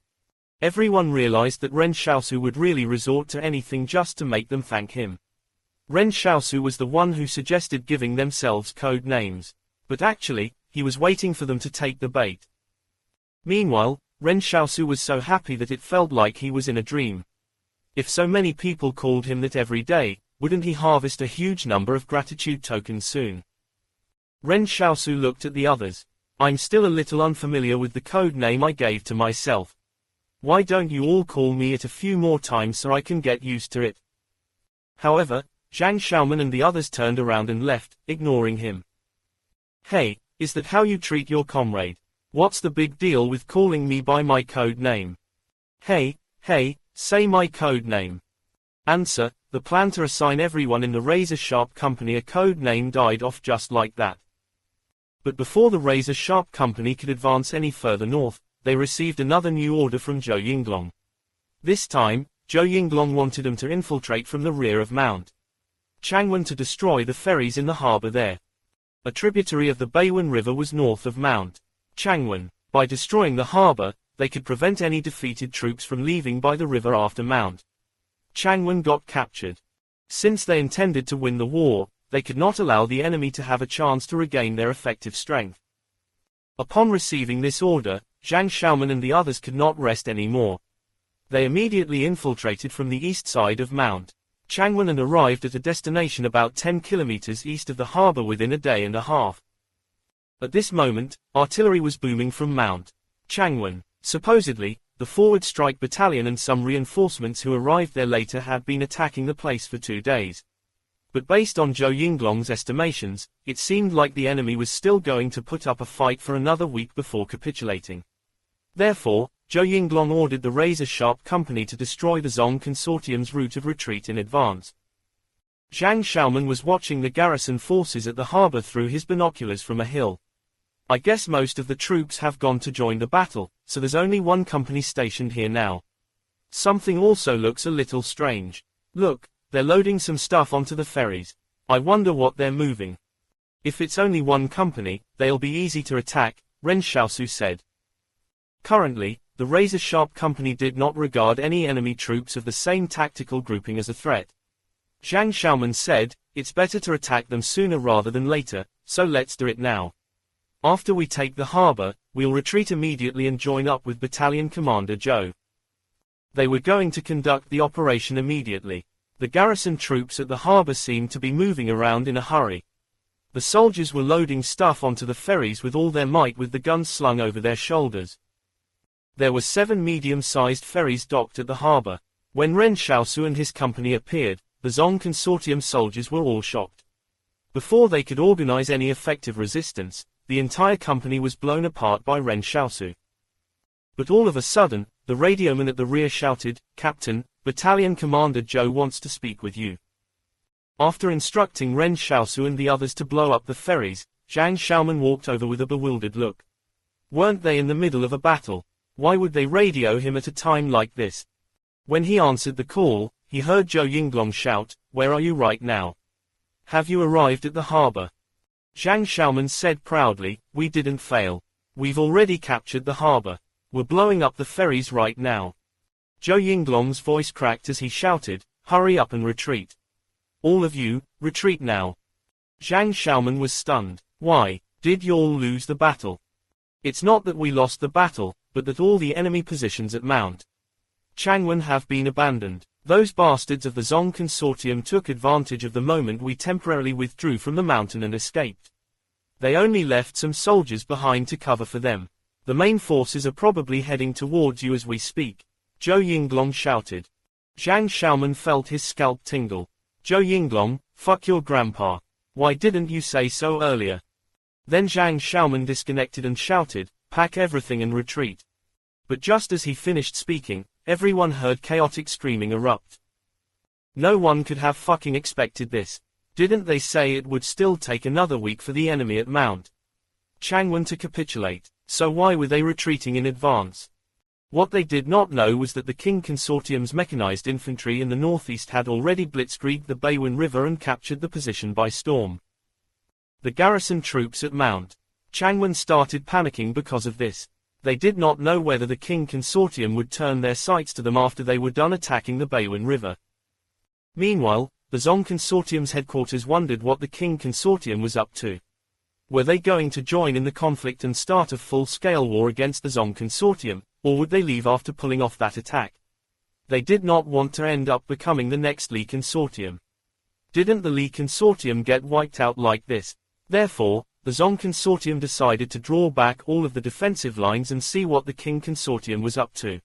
Everyone realized that Ren Xiaosu would really resort to anything just to make them thank him. Ren Xiaosu was the one who suggested giving themselves code names. But actually, he was waiting for them to take the bait. Meanwhile, Ren Xiaosu was so happy that it felt like he was in a dream. If so many people called him that every day, wouldn't he harvest a huge number of gratitude tokens soon? Ren Xiaosu looked at the others. I'm still a little unfamiliar with the code name I gave to myself. Why don't you all call me it a few more times so I can get used to it? However, Zhang Xiaoman and the others turned around and left, ignoring him. Hey, is that how you treat your comrade? What's the big deal with calling me by my code name? Hey, say my code name. Answer, the plan to assign everyone in the Razor Sharp Company a code name died off just like that. But before the Razor Sharp Company could advance any further north, they received another new order from Zhou Yinglong. This time, Zhou Yinglong wanted them to infiltrate from the rear of Mount Changwen to destroy the ferries in the harbor there. A tributary of the Beiwen River was north of Mount Changwen. By destroying the harbor, they could prevent any defeated troops from leaving by the river after Mount Changwen got captured. Since they intended to win the war, they could not allow the enemy to have a chance to regain their effective strength. Upon receiving this order, Zhang Xiaoman and the others could not rest anymore. They immediately infiltrated from the east side of Mount Changwen and arrived at a destination about 10 kilometers east of the harbor within a day and a half. At this moment, artillery was booming from Mount Changwen. Supposedly, the forward strike battalion and some reinforcements who arrived there later had been attacking the place for 2 days. But based on Zhou Yinglong's estimations, it seemed like the enemy was still going to put up a fight for another week before capitulating. Therefore, Zhou Yinglong ordered the Razor Sharp Company to destroy the Zong Consortium's route of retreat in advance. Zhang Xiaoman was watching the garrison forces at the harbor through his binoculars from a hill. I guess most of the troops have gone to join the battle, so there's only one company stationed here now. Something also looks a little strange. Look, they're loading some stuff onto the ferries. I wonder what they're moving. If it's only one company, they'll be easy to attack, Ren Xiaosu said. Currently, the Razor Sharp Company did not regard any enemy troops of the same tactical grouping as a threat. Zhang Xiaoman said, it's better to attack them sooner rather than later, so let's do it now. After we take the harbor, we'll retreat immediately and join up with Battalion Commander Zhou. They were going to conduct the operation immediately. The garrison troops at the harbor seemed to be moving around in a hurry. The soldiers were loading stuff onto the ferries with all their might with the guns slung over their shoulders. There were 7 medium-sized ferries docked at the harbor. When Ren Xiaosu and his company appeared, the Zong Consortium soldiers were all shocked. Before they could organize any effective resistance, the entire company was blown apart by Ren Xiaosu. But all of a sudden, the radioman at the rear shouted, "Captain, Battalion Commander Zhou wants to speak with you." After instructing Ren Xiaosu and the others to blow up the ferries, Zhang Xiaoman walked over with a bewildered look. Weren't they in the middle of a battle? Why would they radio him at a time like this? When he answered the call, he heard Zhou Yinglong shout, "Where are you right now? Have you arrived at the harbor?" Zhang Xiaoman said proudly, "We didn't fail. We've already captured the harbor. We're blowing up the ferries right now." Zhou Yinglong's voice cracked as he shouted, "Hurry up and retreat. All of you, retreat now." Zhang Xiaoman was stunned. "Why, did you all lose the battle?" "It's not that we lost the battle, but that all the enemy positions at Mount Changwen have been abandoned. Those bastards of the Zong Consortium took advantage of the moment we temporarily withdrew from the mountain and escaped. They only left some soldiers behind to cover for them. The main forces are probably heading towards you as we speak," Zhou Yinglong shouted. Zhang Xiaoman felt his scalp tingle. "Zhou Yinglong, fuck your grandpa. Why didn't you say so earlier?" Then Zhang Xiaoman disconnected and shouted, "Pack everything and retreat." But just as he finished speaking, everyone heard chaotic screaming erupt. No one could have fucking expected this. Didn't they say it would still take another week for the enemy at Mount Changwen to capitulate? So why were they retreating in advance? What they did not know was that the King Consortium's mechanized infantry in the northeast had already blitzkrieged the Beiwen River and captured the position by storm. The garrison troops at Mount Changwen started panicking because of this. They did not know whether the King Consortium would turn their sights to them after they were done attacking the Baywin River. Meanwhile, the Zong Consortium's headquarters wondered what the King Consortium was up to. Were they going to join in the conflict and start a full-scale war against the Zong Consortium, or would they leave after pulling off that attack? They did not want to end up becoming the next Li Consortium. Didn't the Li Consortium get wiped out like this? Therefore, the Zong Consortium decided to draw back all of the defensive lines and see what the King Consortium was up to.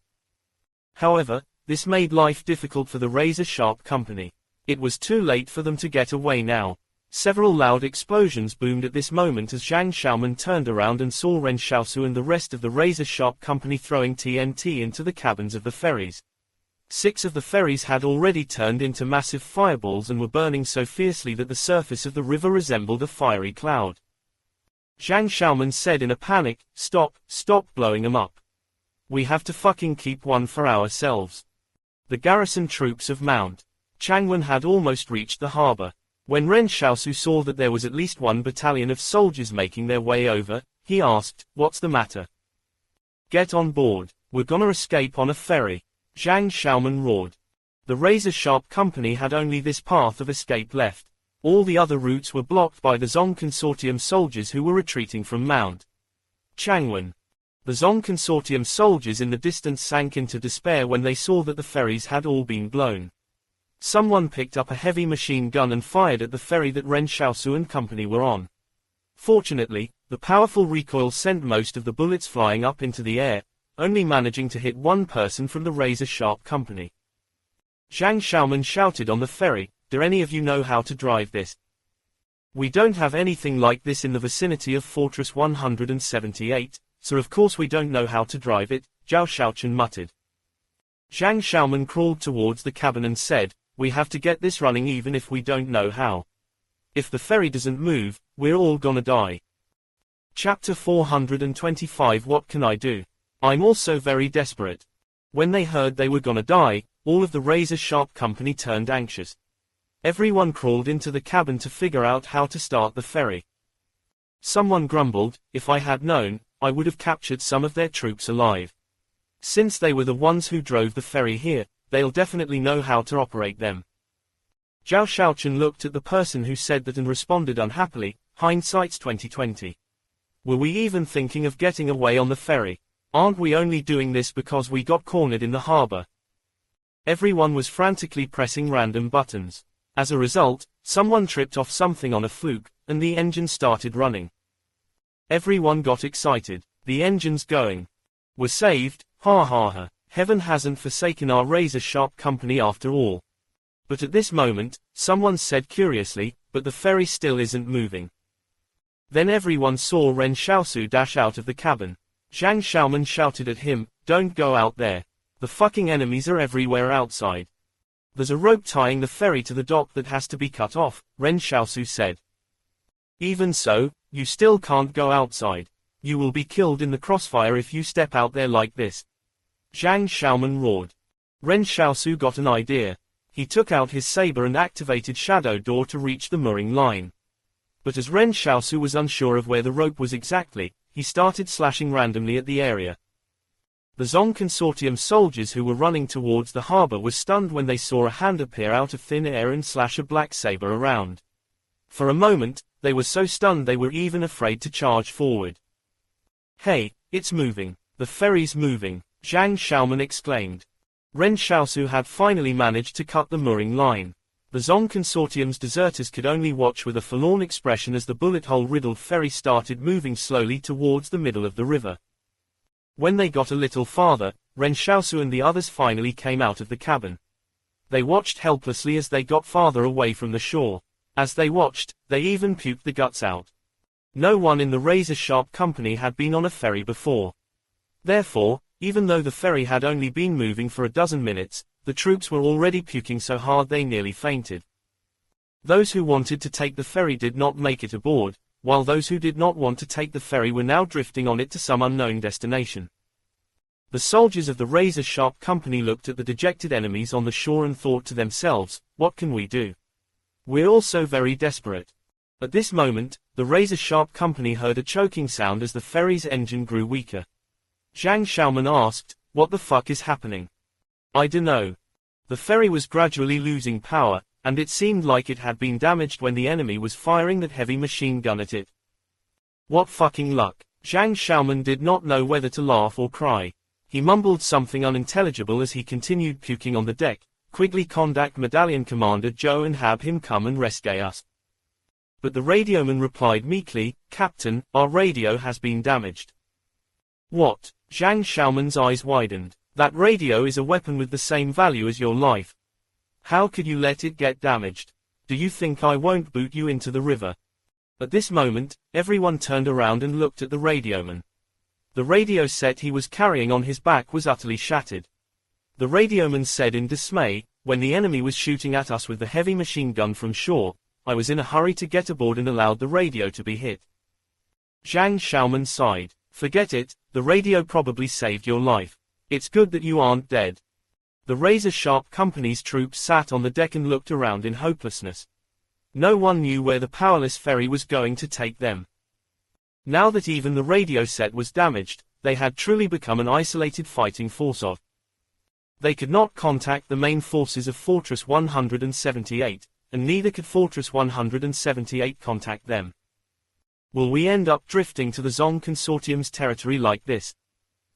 However, this made life difficult for the razor-sharp company. It was too late for them to get away now. Several loud explosions boomed at this moment as Zhang Xiaoman turned around and saw Ren Xiaosu and the rest of the razor-sharp company throwing TNT into the cabins of the ferries. 6 of the ferries had already turned into massive fireballs and were burning so fiercely that the surface of the river resembled a fiery cloud. Zhang Xiaoman said in a panic, stop blowing them up. We have to fucking keep one for ourselves. The garrison troops of Mount Changwen had almost reached the harbor. When Ren Xiaosu saw that there was at least 1 battalion of soldiers making their way over, he asked, what's the matter? Get on board, we're gonna escape on a ferry. Zhang Xiaoman roared. The razor-sharp company had only this path of escape left. All the other routes were blocked by the Zong Consortium soldiers who were retreating from Mount Changwen. The Zong Consortium soldiers in the distance sank into despair when they saw that the ferries had all been blown. Someone picked up a heavy machine gun and fired at the ferry that Ren Xiaosu and company were on. Fortunately, the powerful recoil sent most of the bullets flying up into the air, only managing to hit 1 person from the razor-sharp company. Zhang Xiaoman shouted on the ferry, do any of you know how to drive this? We don't have anything like this in the vicinity of Fortress 178, so of course we don't know how to drive it, Zhao Xiaochen muttered. Zhang Xiaoman crawled towards the cabin and said, we have to get this running even if we don't know how. If the ferry doesn't move, we're all gonna die. Chapter 425 What can I do? I'm also very desperate. When they heard they were gonna die, all of the razor-sharp company turned anxious. Everyone crawled into the cabin to figure out how to start the ferry. Someone grumbled, if I had known, I would have captured some of their troops alive. Since they were the ones who drove the ferry here, they'll definitely know how to operate them. Zhao Xiaochen looked at the person who said that and responded unhappily, hindsight's 2020. Were we even thinking of getting away on the ferry? Aren't we only doing this because we got cornered in the harbor? Everyone was frantically pressing random buttons. As a result, someone tripped off something on a fluke, and the engine started running. Everyone got excited. The engine's going. We're saved, ha ha ha. Heaven hasn't forsaken our razor-sharp company after all. But at this moment, someone said curiously, but the ferry still isn't moving. Then everyone saw Ren Xiaosu dash out of the cabin. Zhang Xiaoman shouted at him, don't go out there. The fucking enemies are everywhere outside. There's a rope tying the ferry to the dock that has to be cut off, Ren Xiaosu said. Even so, you still can't go outside. You will be killed in the crossfire if you step out there like this. Zhang Xiaoman roared. Ren Xiaosu got an idea. He took out his saber and activated Shadow Door to reach the mooring line. But as Ren Xiaosu was unsure of where the rope was exactly, he started slashing randomly at the area. The Zong Consortium soldiers who were running towards the harbor were stunned when they saw a hand appear out of thin air and slash a black saber around. For a moment, they were so stunned they were even afraid to charge forward. Hey, it's moving. The ferry's moving, Zhang Xiaoman exclaimed. Ren Xiaosu had finally managed to cut the mooring line. The Zong Consortium's deserters could only watch with a forlorn expression as the bullet-hole-riddled ferry started moving slowly towards the middle of the river. When they got a little farther, Ren Xiaosu and the others finally came out of the cabin. They watched helplessly as they got farther away from the shore. As they watched, they even puked the guts out. No one in the razor-sharp company had been on a ferry before. Therefore, even though the ferry had only been moving for a dozen minutes, the troops were already puking so hard they nearly fainted. Those who wanted to take the ferry did not make it aboard, while those who did not want to take the ferry were now drifting on it to some unknown destination. The soldiers of the razor-sharp company looked at the dejected enemies on the shore and thought to themselves, what can we do? We're also very desperate. At this moment, the razor-sharp company heard a choking sound as the ferry's engine grew weaker. Zhang Xiaoman asked, "What the fuck is happening?" "I dunno." The ferry was gradually losing power, and it seemed like it had been damaged when the enemy was firing that heavy machine gun at it. What fucking luck. Zhang Xiaoman did not know whether to laugh or cry. He mumbled something unintelligible as he continued puking on the deck. "Quickly contact Medallion Commander Zhou and have him come and rescue us." But the radioman replied meekly, "Captain, our radio has been damaged." "What?" Zhang Xiaoman's eyes widened. "That radio is a weapon with the same value as your life. How could you let it get damaged? Do you think I won't boot you into the river?" At this moment, everyone turned around and looked at the radioman. The radio set he was carrying on his back was utterly shattered. The radioman said in dismay, "When the enemy was shooting at us with the heavy machine gun from shore, I was in a hurry to get aboard and allowed the radio to be hit." Zhang Xiaoman sighed. "Forget it, the radio probably saved your life. It's good that you aren't dead." The razor-sharp company's troops sat on the deck and looked around in hopelessness. No one knew where the powerless ferry was going to take them. Now that even the radio set was damaged, they had truly become an isolated fighting force of. They could not contact the main forces of Fortress 178, and neither could Fortress 178 contact them. "Will we end up drifting to the Zong Consortium's territory like this?"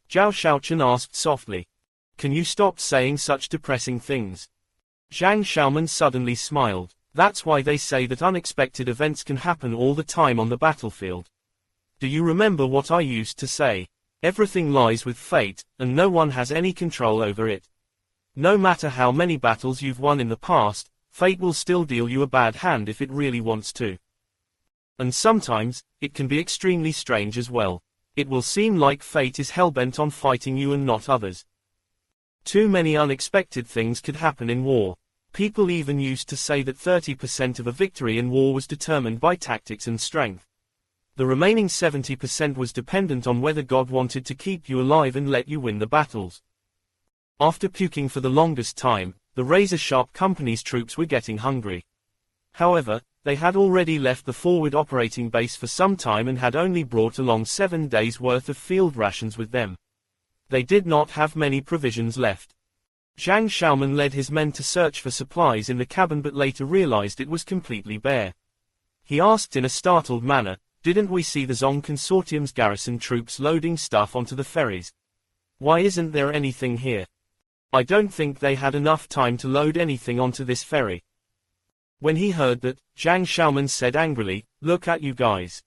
Zhao Shaochen asked softly. "Can you stop saying such depressing things?" Zhang Xiaoman suddenly smiled. "That's why they say that unexpected events can happen all the time on the battlefield. Do you remember what I used to say? Everything lies with fate, and no one has any control over it. No matter how many battles you've won in the past, fate will still deal you a bad hand if it really wants to. And sometimes, it can be extremely strange as well. It will seem like fate is hellbent on fighting you and not others. Too many unexpected things could happen in war. People even used to say that 30% of a victory in war was determined by tactics and strength. The remaining 70% was dependent on whether God wanted to keep you alive and let you win the battles." After puking for the longest time, the razor-sharp company's troops were getting hungry. However, they had already left the forward operating base for some time and had only brought along 7 days' worth of field rations with them. They did not have many provisions left. Zhang Xiaoman led his men to search for supplies in the cabin but later realized it was completely bare. He asked in a startled manner, "Didn't we see the Zong Consortium's garrison troops loading stuff onto the ferries? Why isn't there anything here?" "I don't think they had enough time to load anything onto this ferry." When he heard that, Zhang Xiaoman said angrily, "Look at you guys.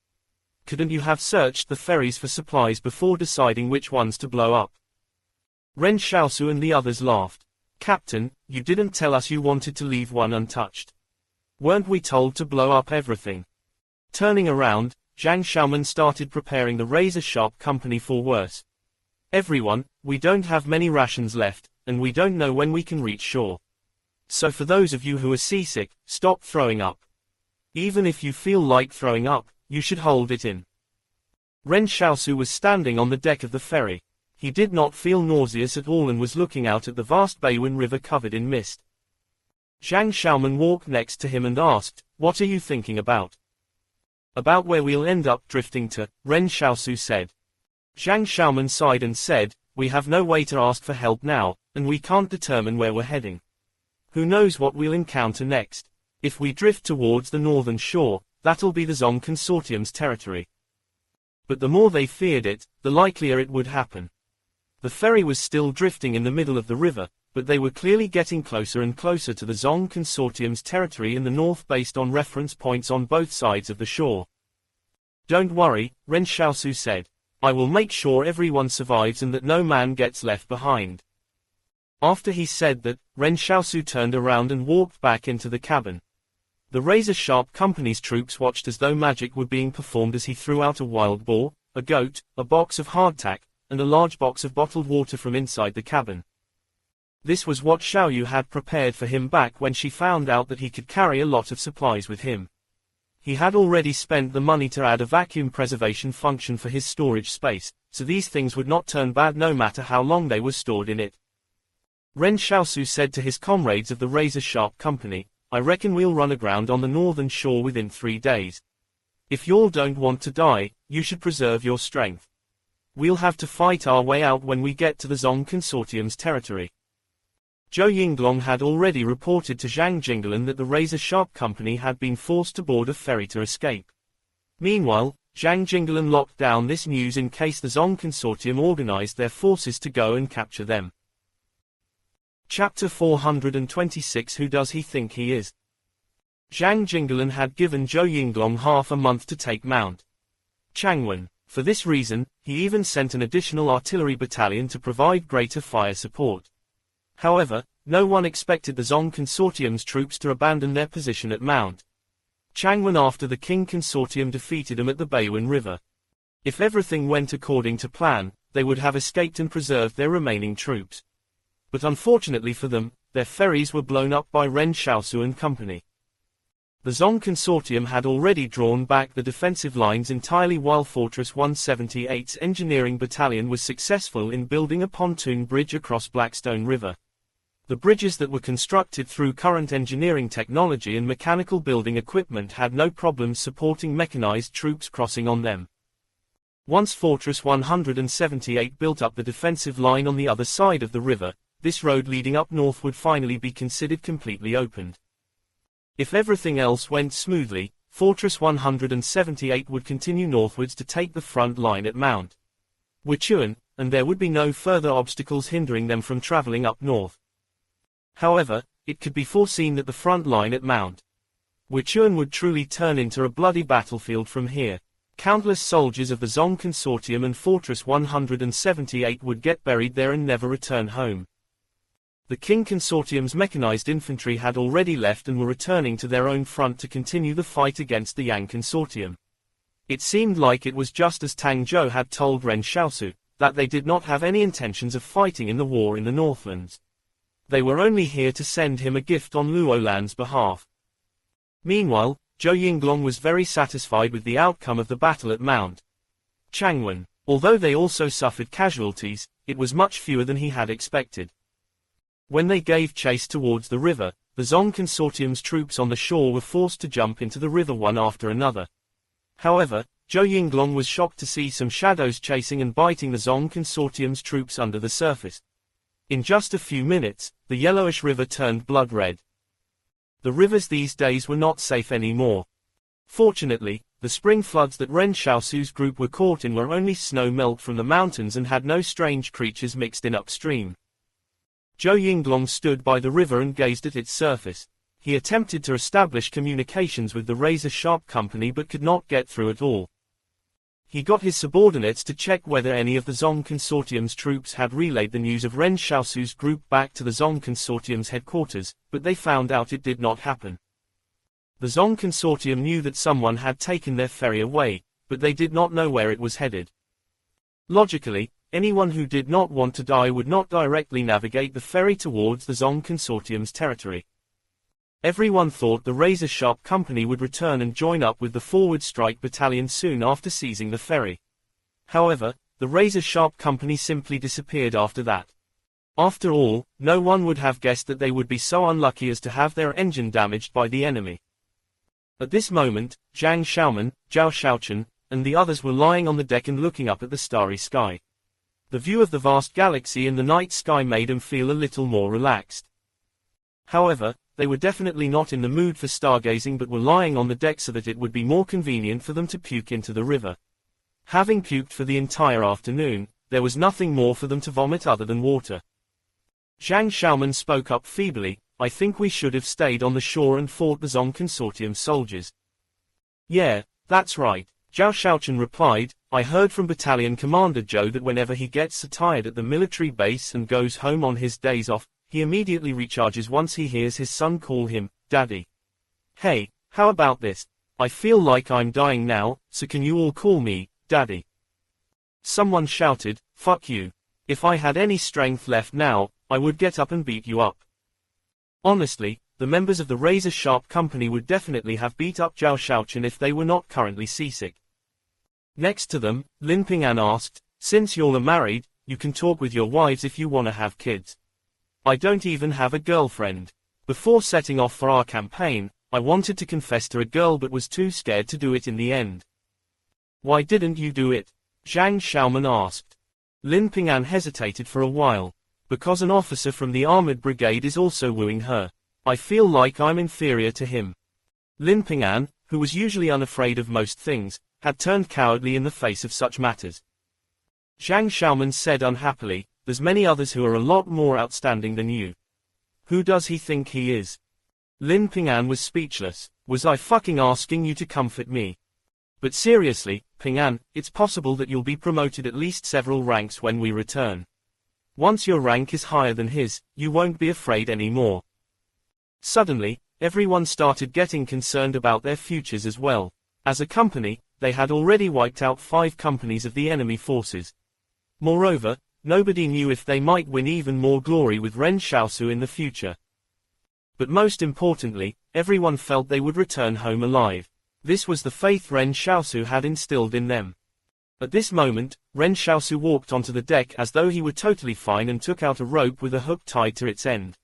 Couldn't you have searched the ferries for supplies before deciding which ones to blow up?" Ren Xiaosu and the others laughed. "Captain, you didn't tell us you wanted to leave one untouched. Weren't we told to blow up everything?" Turning around, Zhang Xiaoman started preparing the razor-sharp company for worse. "Everyone, we don't have many rations left, and we don't know when we can reach shore. So for those of you who are seasick, stop throwing up. Even if you feel like throwing up, you should hold it in." Ren Xiaosu was standing on the deck of the ferry. He did not feel nauseous at all and was looking out at the vast Beiwen River covered in mist. Zhang Xiaoman walked next to him and asked, "What are you thinking about?" "About where we'll end up drifting to," Ren Xiaosu said. Zhang Xiaoman sighed and said, "We have no way to ask for help now, and we can't determine where we're heading. Who knows what we'll encounter next? If we drift towards the northern shore, that'll be the Zong Consortium's territory." But the more they feared it, the likelier it would happen. The ferry was still drifting in the middle of the river, but they were clearly getting closer and closer to the Zong Consortium's territory in the north based on reference points on both sides of the shore. "Don't worry," Ren Xiaosu said. "I will make sure everyone survives and that no man gets left behind." After he said that, Ren Xiaosu turned around and walked back into the cabin. The razor-sharp company's troops watched as though magic were being performed as he threw out a wild boar, a goat, a box of hardtack, and a large box of bottled water from inside the cabin. This was what Xiaoyu had prepared for him back when she found out that he could carry a lot of supplies with him. He had already spent the money to add a vacuum preservation function for his storage space, so these things would not turn bad no matter how long they were stored in it. Ren Xiaosu said to his comrades of the razor-sharp company, "I reckon we'll run aground on the northern shore within 3 days. If y'all don't want to die, you should preserve your strength. We'll have to fight our way out when we get to the Zong Consortium's territory. Zhou Yinglong had already reported to Zhang Jinglan that the razor-sharp company had been forced to board a ferry to escape. Meanwhile, Zhang Jinglan locked down this news in case the Zong Consortium organized their forces to go and capture them. Chapter 426 Who does he think he is? Zhang Jinglan had given Zhou Yinglong half a month to take Mount Changwen. For this reason, he even sent an additional artillery battalion to provide greater fire support. However, no one expected the Zong Consortium's troops to abandon their position at Mount Changwen after the Qing Consortium defeated them at the Beiwen River. If everything went according to plan, they would have escaped and preserved their remaining troops. But unfortunately for them, their ferries were blown up by Ren Xiaosu and company. The Zong Consortium had already drawn back the defensive lines entirely while Fortress 178's engineering battalion was successful in building a pontoon bridge across Blackstone River. The bridges that were constructed through current engineering technology and mechanical building equipment had no problems supporting mechanized troops crossing on them. Once Fortress 178 built up the defensive line on the other side of the river, this road leading up north would finally be considered completely opened. If everything else went smoothly, Fortress 178 would continue northwards to take the front line at Mount Wuchuan, and there would be no further obstacles hindering them from traveling up north. However, it could be foreseen that the front line at Mount Wuchuan would truly turn into a bloody battlefield from here. Countless soldiers of the Zong Consortium and Fortress 178 would get buried there and never return home. The Qing Consortium's mechanized infantry had already left and were returning to their own front to continue the fight against the Yang Consortium. It seemed like it was just as Tang Zhou had told Ren Xiaosu, that they did not have any intentions of fighting in the war in the Northlands. They were only here to send him a gift on Luolan's behalf. Meanwhile, Zhou Yinglong was very satisfied with the outcome of the battle at Mount Changwen. Although they also suffered casualties, it was much fewer than he had expected. When they gave chase towards the river, the Zong Consortium's troops on the shore were forced to jump into the river one after another. However, Zhou Yinglong was shocked to see some shadows chasing and biting the Zong Consortium's troops under the surface. In just a few minutes, the yellowish river turned blood red. The rivers these days were not safe anymore. Fortunately, the spring floods that Ren Xiaosu's group were caught in were only snow melt from the mountains and had no strange creatures mixed in upstream. Zhou Yinglong stood by the river and gazed at its surface. He attempted to establish communications with the razor-sharp company but could not get through at all. He got his subordinates to check whether any of the Zong Consortium's troops had relayed the news of Ren Xiaosu's group back to the Zong Consortium's headquarters, but they found out it did not happen. The Zong Consortium knew that someone had taken their ferry away, but they did not know where it was headed. Logically, anyone who did not want to die would not directly navigate the ferry towards the Zong Consortium's territory. Everyone thought the razor-sharp company would return and join up with the forward strike battalion soon after seizing the ferry. However, the razor-sharp company simply disappeared after that. After all, no one would have guessed that they would be so unlucky as to have their engine damaged by the enemy. At this moment, Zhang Xiaoman, Zhao Xiaochen, and the others were lying on the deck and looking up at the starry sky. The view of the vast galaxy in the night sky made them feel a little more relaxed. However, they were definitely not in the mood for stargazing but were lying on the deck so that it would be more convenient for them to puke into the river. Having puked for the entire afternoon, there was nothing more for them to vomit other than water. Zhang Xiaoman spoke up feebly, "I think we should have stayed on the shore and fought the Zong Consortium soldiers." "Yeah, that's right," Zhao Xiaochen replied. "I heard from Battalion Commander Zhou that whenever he gets so tired at the military base and goes home on his days off, he immediately recharges once he hears his son call him, Daddy. Hey, how about this? I feel like I'm dying now, so can you all call me, Daddy?" Someone shouted, "Fuck you. If I had any strength left now, I would get up and beat you up." Honestly, the members of the razor-sharp company would definitely have beat up Zhao Xiaochen if they were not currently seasick. Next to them, Lin Ping'an asked, "Since you're married, you can talk with your wives if you wanna have kids. I don't even have a girlfriend. Before setting off for our campaign, I wanted to confess to a girl but was too scared to do it in the end." "Why didn't you do it?" Zhang Xiaoman asked. Lin Ping'an hesitated for a while. Because an officer from the armored brigade is also wooing her. I feel like I'm inferior to him. Lin Ping'an, who was usually unafraid of most things, had turned cowardly in the face of such matters. Zhang Xiaoman said unhappily, there's many others who are a lot more outstanding than you. Who does he think he is? Lin Ping'an was speechless. Was I fucking asking you to comfort me? But seriously, Ping'an, it's possible that you'll be promoted at least several ranks when we return. Once your rank is higher than his, you won't be afraid anymore. Suddenly, everyone started getting concerned about their futures as well. As a company, they had already wiped out 5 companies of the enemy forces. Moreover, nobody knew if they might win even more glory with Ren Xiaosu in the future. But most importantly, everyone felt they would return home alive. This was the faith Ren Xiaosu had instilled in them. At this moment, Ren Xiaosu walked onto the deck as though he were totally fine and took out a rope with a hook tied to its end.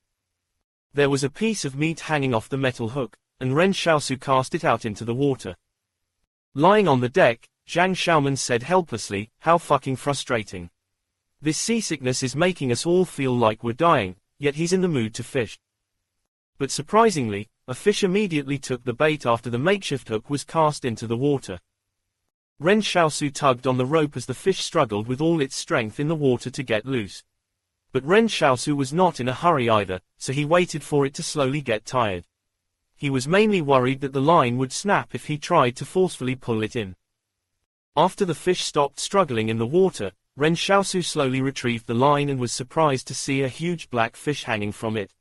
There was a piece of meat hanging off the metal hook, and Ren Xiaosu cast it out into the water. Lying on the deck, Zhang Xiaoman said helplessly, how fucking frustrating. This seasickness is making us all feel like we're dying, yet he's in the mood to fish. But surprisingly, a fish immediately took the bait after the makeshift hook was cast into the water. Ren Xiaosu tugged on the rope as the fish struggled with all its strength in the water to get loose. But Ren Xiaosu was not in a hurry either, so he waited for it to slowly get tired. He was mainly worried that the line would snap if he tried to forcefully pull it in. After the fish stopped struggling in the water, Ren Xiaosu slowly retrieved the line and was surprised to see a huge black fish hanging from it.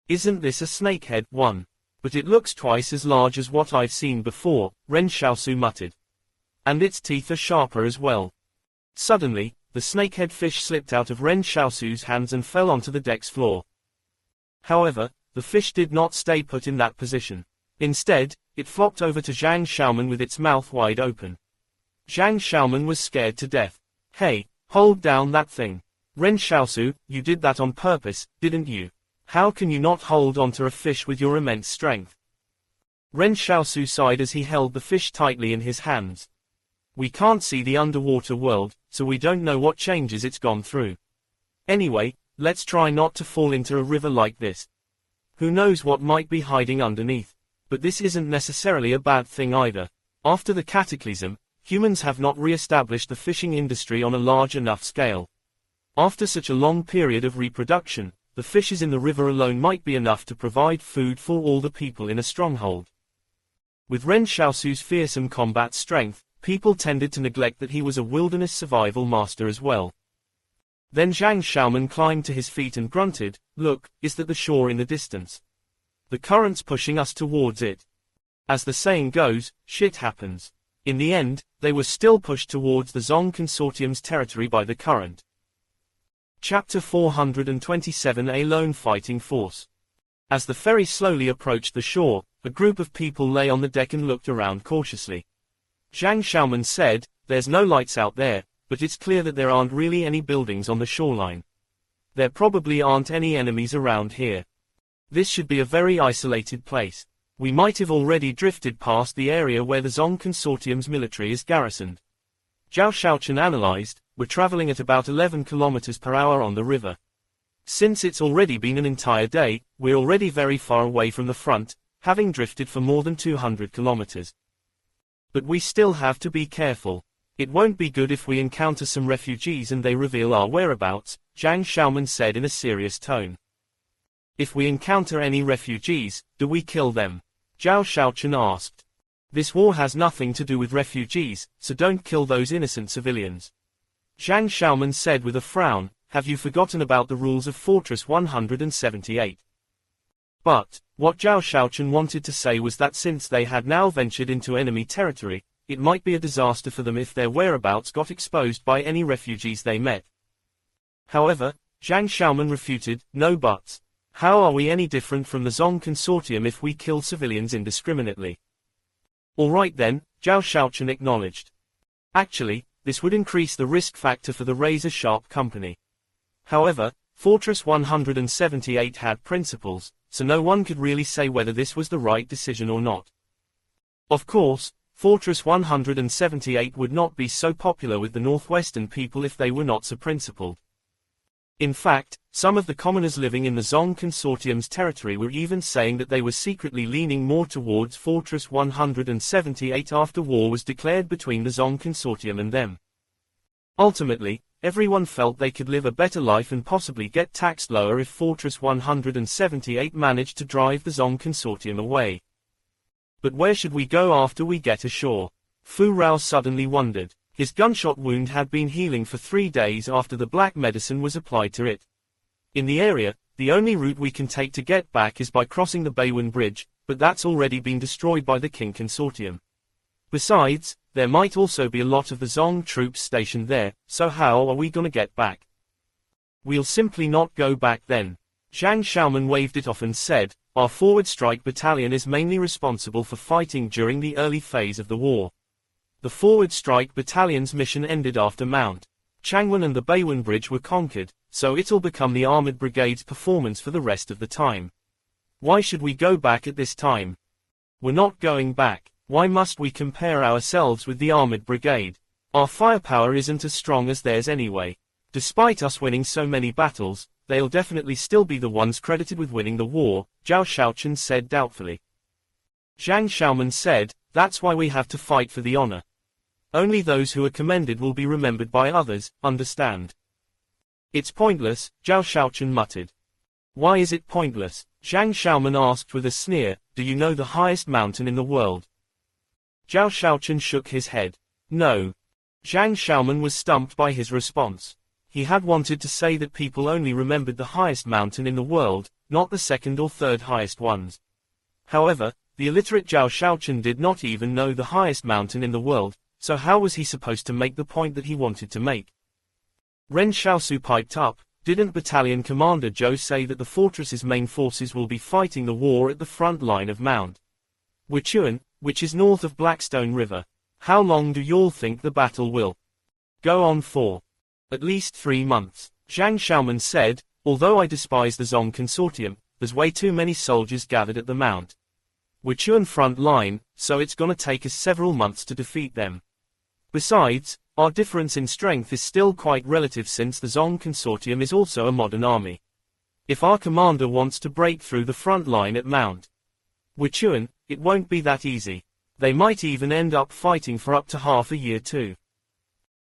Isn't this a snakehead one? But it looks twice as large as what I've seen before, Ren Xiaosu muttered. And its teeth are sharper as well. Suddenly, the snakehead fish slipped out of Ren Xiaosu's hands and fell onto the deck's floor. However, the fish did not stay put in that position. Instead, it flopped over to Zhang Xiaoman with its mouth wide open. Zhang Xiaoman was scared to death. Hey, hold down that thing. Ren Xiaosu, you did that on purpose, didn't you? How can you not hold onto a fish with your immense strength? Ren Xiaosu sighed as he held the fish tightly in his hands. We can't see the underwater world, so we don't know what changes it's gone through. Anyway, let's try not to fall into a river like this. Who knows what might be hiding underneath? But this isn't necessarily a bad thing either. After the cataclysm, humans have not re-established the fishing industry on a large enough scale. After such a long period of reproduction, the fishes in the river alone might be enough to provide food for all the people in a stronghold. With Ren Xiaosu's fearsome combat strength, people tended to neglect that he was a wilderness survival master as well. Then Zhang Xiaoman climbed to his feet and grunted, look, is that the shore in the distance? The current's pushing us towards it. As the saying goes, shit happens. In the end, they were still pushed towards the Zong Consortium's territory by the current. Chapter 427 A Lone Fighting Force. As the ferry slowly approached the shore, a group of people lay on the deck and looked around cautiously. Zhang Xiaoman said, there's no lights out there, but it's clear that there aren't really any buildings on the shoreline. There probably aren't any enemies around here. This should be a very isolated place. We might have already drifted past the area where the Zong Consortium's military is garrisoned. Zhao Shaochen analyzed, we're traveling at about 11 km per hour on the river. Since it's already been an entire day, we're already very far away from the front, having drifted for more than 200 kilometers. But we still have to be careful. It won't be good if we encounter some refugees and they reveal our whereabouts, Zhang Xiaoman said in a serious tone. If we encounter any refugees, do we kill them? Zhao Shaochen asked. This war has nothing to do with refugees, so don't kill those innocent civilians. Zhang Xiaoman said with a frown, have you forgotten about the rules of Fortress 178? But, what Zhao Shaochen wanted to say was that since they had now ventured into enemy territory, it might be a disaster for them if their whereabouts got exposed by any refugees they met. However, Zhang Xiaoman refuted, no buts. How are we any different from the Zong Consortium if we kill civilians indiscriminately? Alright then, Zhao Shaochen acknowledged. Actually, this would increase the risk factor for the razor-sharp company. However, Fortress 178 had principles, so no one could really say whether this was the right decision or not. Of course, Fortress 178 would not be so popular with the northwestern people if they were not so principled. In fact, some of the commoners living in the Zong Consortium's territory were even saying that they were secretly leaning more towards Fortress 178 after war was declared between the Zong Consortium and them. Ultimately, everyone felt they could live a better life and possibly get taxed lower if Fortress 178 managed to drive the Zong Consortium away. But where should we go after we get ashore? Fu Rao suddenly wondered. His gunshot wound had been healing for 3 days after the black medicine was applied to it. In the area, the only route we can take to get back is by crossing the Beiwen Bridge, but that's already been destroyed by the Qing Consortium. Besides, there might also be a lot of the Zong troops stationed there, so how are we gonna get back? We'll simply not go back then. Zhang Xiaoman waved it off and said, our forward strike battalion is mainly responsible for fighting during the early phase of the war. The forward strike battalion's mission ended after Mount Changwon and the Beiwen Bridge were conquered, so it'll become the armored brigade's performance for the rest of the time. Why should we go back at this time? We're not going back. Why must we compare ourselves with the armored brigade? Our firepower isn't as strong as theirs anyway. Despite us winning so many battles, they'll definitely still be the ones credited with winning the war, Zhao Shaochen said doubtfully. Zhang Xiaoman said, that's why we have to fight for the honor. Only those who are commended will be remembered by others, understand? It's pointless, Zhao Shaochen muttered. Why is it pointless? Zhang Xiaoman asked with a sneer, do you know the highest mountain in the world? Zhao Shaochen shook his head. No. Zhang Xiaoman was stumped by his response. He had wanted to say that people only remembered the highest mountain in the world, not the second or third highest ones. However, the illiterate Zhao Shaochen did not even know the highest mountain in the world, so how was he supposed to make the point that he wanted to make? Ren Xiaosu piped up, didn't Battalion Commander Zhou say that the fortress's main forces will be fighting the war at the front line of Mount Wuchuan, which is north of Blackstone River? How long do y'all think the battle will go on for? At least 3 months. Zhang Xiaoman said, although I despise the Zong Consortium, there's way too many soldiers gathered at the Mount Wuchuan front line, so it's gonna take us several months to defeat them. Besides, our difference in strength is still quite relative since the Zong Consortium is also a modern army. If our commander wants to break through the front line at Mount Wuchuan, it won't be that easy. They might even end up fighting for up to half a year too.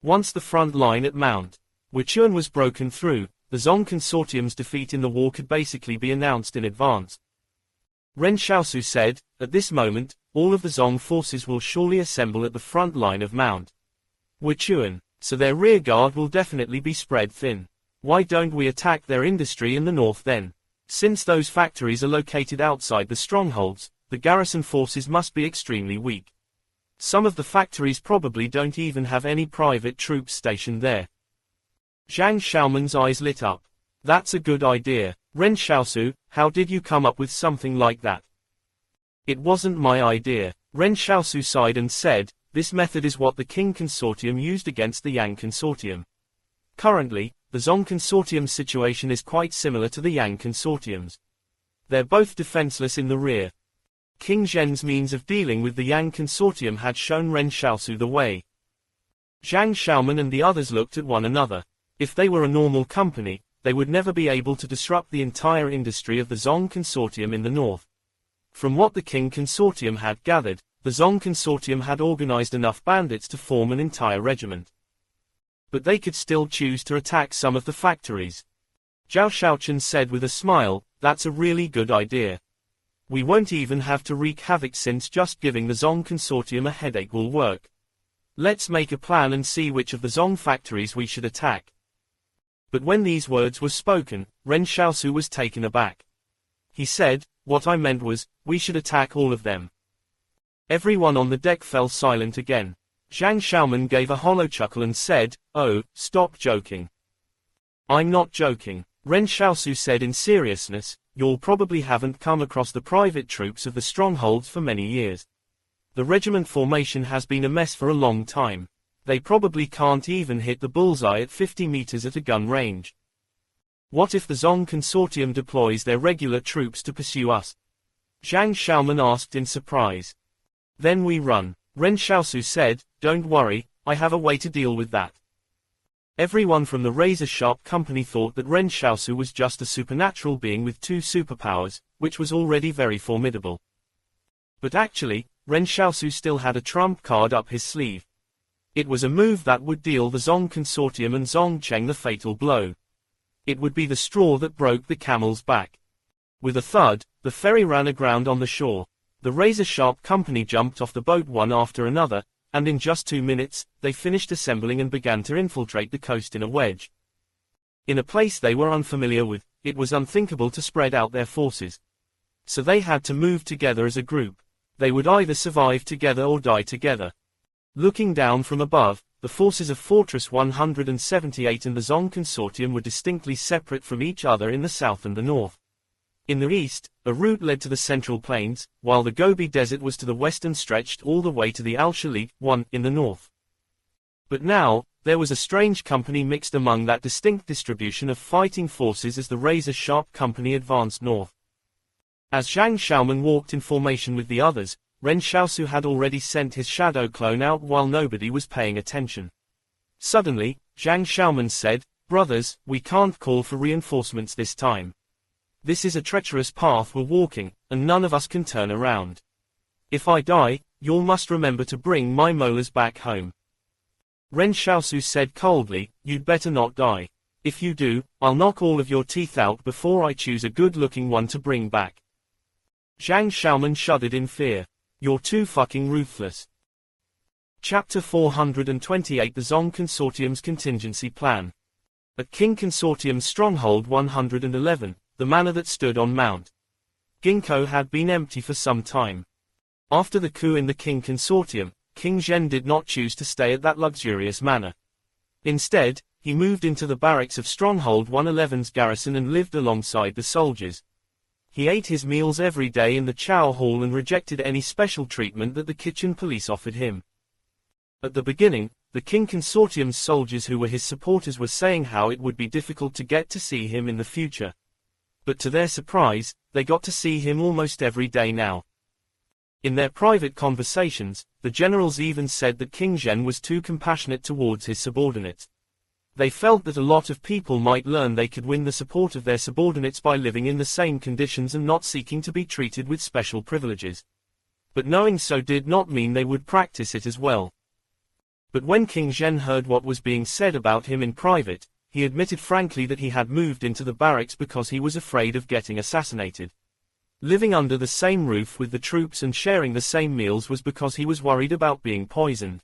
Once the front line at Mount Wuchuan was broken through, the Zong Consortium's defeat in the war could basically be announced in advance. Ren Xiaosu said, at this moment, all of the Zong forces will surely assemble at the front line of Mount Wuchuan, so their rear guard will definitely be spread thin. Why don't we attack their industry in the north then? Since those factories are located outside the strongholds, the garrison forces must be extremely weak. Some of the factories probably don't even have any private troops stationed there. Zhang Xiaoman's eyes lit up. That's a good idea. Ren Xiaosu, how did you come up with something like that? It wasn't my idea. Ren Xiaosu sighed and said, this method is what the Qing Consortium used against the Yang Consortium. Currently, the Zong Consortium's situation is quite similar to the Yang Consortium's. They're both defenseless in the rear. King Zhen's means of dealing with the Yang Consortium had shown Ren Xiaosu the way. Zhang Xiaoman and the others looked at one another. If they were a normal company, they would never be able to disrupt the entire industry of the Zong Consortium in the north. From what the Qing Consortium had gathered, the Zong Consortium had organized enough bandits to form an entire regiment. But they could still choose to attack some of the factories. Zhao Shaochen said with a smile, that's a really good idea. We won't even have to wreak havoc since just giving the Zong Consortium a headache will work. Let's make a plan and see which of the Zong factories we should attack. But when these words were spoken, Ren Xiaosu was taken aback. He said, what I meant was, we should attack all of them. Everyone on the deck fell silent again. Zhang Xiaoman gave a hollow chuckle and said, oh, stop joking. I'm not joking. Ren Xiaosu said in seriousness, y'all probably haven't come across the private troops of the strongholds for many years. The regiment formation has been a mess for a long time. They probably can't even hit the bullseye at 50 meters at a gun range. What if the Zong Consortium deploys their regular troops to pursue us? Zhang Xiaoman asked in surprise. Then we run. Ren Xiaosu said, "Don't worry, I have a way to deal with that." Everyone from the razor-sharp company thought that Ren Xiaosu was just a supernatural being with 2 superpowers, which was already very formidable. But actually, Ren Xiaosu still had a trump card up his sleeve. It was a move that would deal the Zong Consortium and Zong Cheng the fatal blow. It would be the straw that broke the camel's back. With a thud, the ferry ran aground on the shore. The razor-sharp company jumped off the boat one after another, and in just 2 minutes, they finished assembling and began to infiltrate the coast in a wedge. In a place they were unfamiliar with, it was unthinkable to spread out their forces. So they had to move together as a group. They would either survive together or die together. Looking down from above, the forces of Fortress 178 and the Zong Consortium were distinctly separate from each other in the south and the north. In the east, a route led to the Central Plains, while the Gobi Desert was to the west and stretched all the way to the Al-Shalik, in the north. But now, there was a strange company mixed among that distinct distribution of fighting forces as the razor-sharp company advanced north. As Zhang Xiaoman walked in formation with the others, Ren Xiaosu had already sent his shadow clone out while nobody was paying attention. Suddenly, Zhang Xiaoman said, "Brothers, we can't call for reinforcements this time. This is a treacherous path we're walking, and none of us can turn around. If I die, y'all must remember to bring my molars back home." Ren Xiaosu said coldly, "You'd better not die. If you do, I'll knock all of your teeth out before I choose a good-looking one to bring back." Zhang Xiaoman shuddered in fear. "You're too fucking ruthless." Chapter 428 The Zong Consortium's Contingency Plan. At King Consortium's Stronghold 111, the manor that stood on Mount Ginkgo had been empty for some time. After the coup in the King Consortium, King Zhen did not choose to stay at that luxurious manor. Instead, he moved into the barracks of Stronghold 111's garrison and lived alongside the soldiers. He ate his meals every day in the chow hall and rejected any special treatment that the kitchen police offered him. At the beginning, the King Consortium's soldiers who were his supporters were saying how it would be difficult to get to see him in the future. But to their surprise, they got to see him almost every day now. In their private conversations, the generals even said that King Zhen was too compassionate towards his subordinates. They felt that a lot of people might learn they could win the support of their subordinates by living in the same conditions and not seeking to be treated with special privileges. But knowing so did not mean they would practice it as well. But when King Zhen heard what was being said about him in private, he admitted frankly that he had moved into the barracks because he was afraid of getting assassinated. Living under the same roof with the troops and sharing the same meals was because he was worried about being poisoned.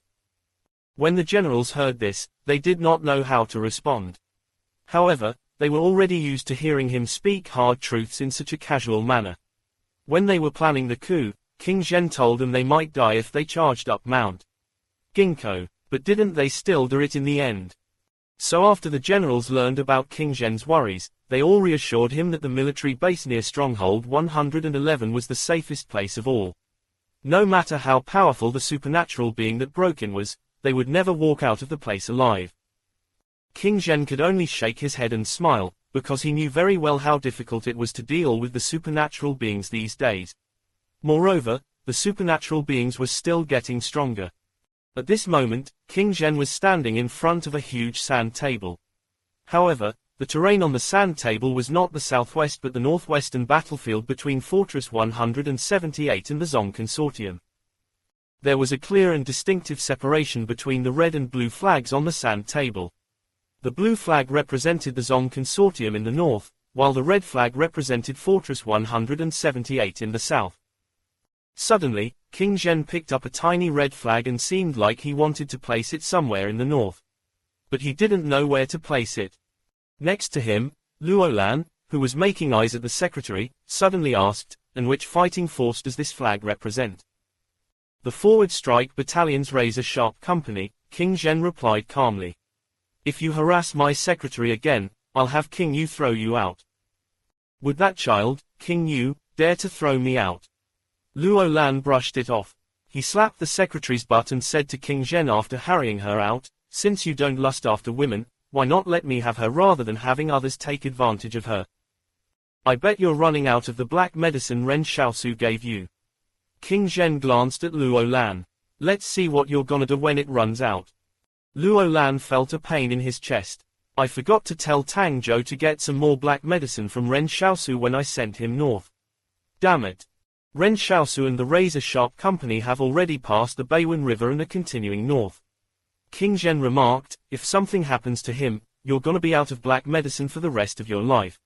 When the generals heard this, they did not know how to respond. However, they were already used to hearing him speak hard truths in such a casual manner. When they were planning the coup, King Zhen told them they might die if they charged up Mount Ginkgo, but didn't they still do it in the end? So after the generals learned about King Zhen's worries, they all reassured him that the military base near Stronghold 111 was the safest place of all. No matter how powerful the supernatural being that broke in was, they would never walk out of the place alive. King Zhen could only shake his head and smile, because he knew very well how difficult it was to deal with the supernatural beings these days. Moreover, the supernatural beings were still getting stronger. At this moment, King Zhen was standing in front of a huge sand table. However, the terrain on the sand table was not the southwest but the northwestern battlefield between Fortress 178 and the Zong Consortium. There was a clear and distinctive separation between the red and blue flags on the sand table. The blue flag represented the Zong Consortium in the north, while the red flag represented Fortress 178 in the south. Suddenly, King Zhen picked up a tiny red flag and seemed like he wanted to place it somewhere in the north. But he didn't know where to place it. Next to him, Luolan, who was making eyes at the secretary, suddenly asked, "And which fighting force does this flag represent?" "The Forward Strike Battalion's razor-sharp company," King Zhen replied calmly. "If you harass my secretary again, I'll have King Yu throw you out." "Would that child, King Yu, dare to throw me out?" Luolan brushed it off. He slapped the secretary's butt and said to King Zhen after harrying her out, "Since you don't lust after women, why not let me have her rather than having others take advantage of her? I bet you're running out of the black medicine Ren Xiaosu gave you." King Zhen glanced at Luolan. Let's see what you're gonna do when it runs out. Luo Lan felt a pain in his chest. I forgot to tell Tang Zhou to get some more black medicine from Ren Xiaosu when I sent him north. Damn it. Ren Xiaosu and the Razor Sharp Company have already passed the Beiwen River and are continuing north. King Zhen remarked, if something happens to him, you're gonna be out of black medicine for the rest of your life.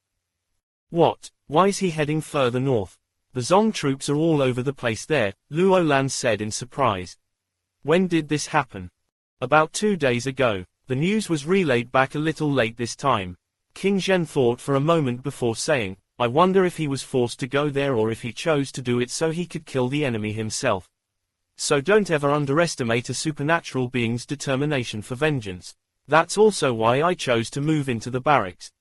What? Why is he heading further north? The Zong troops are all over the place there, Luo Lan said in surprise. When did this happen? About 2 days ago. The news was relayed back a little late this time. King Zhen thought for a moment before saying, I wonder if he was forced to go there or if he chose to do it so he could kill the enemy himself. So don't ever underestimate a supernatural being's determination for vengeance. That's also why I chose to move into the barracks.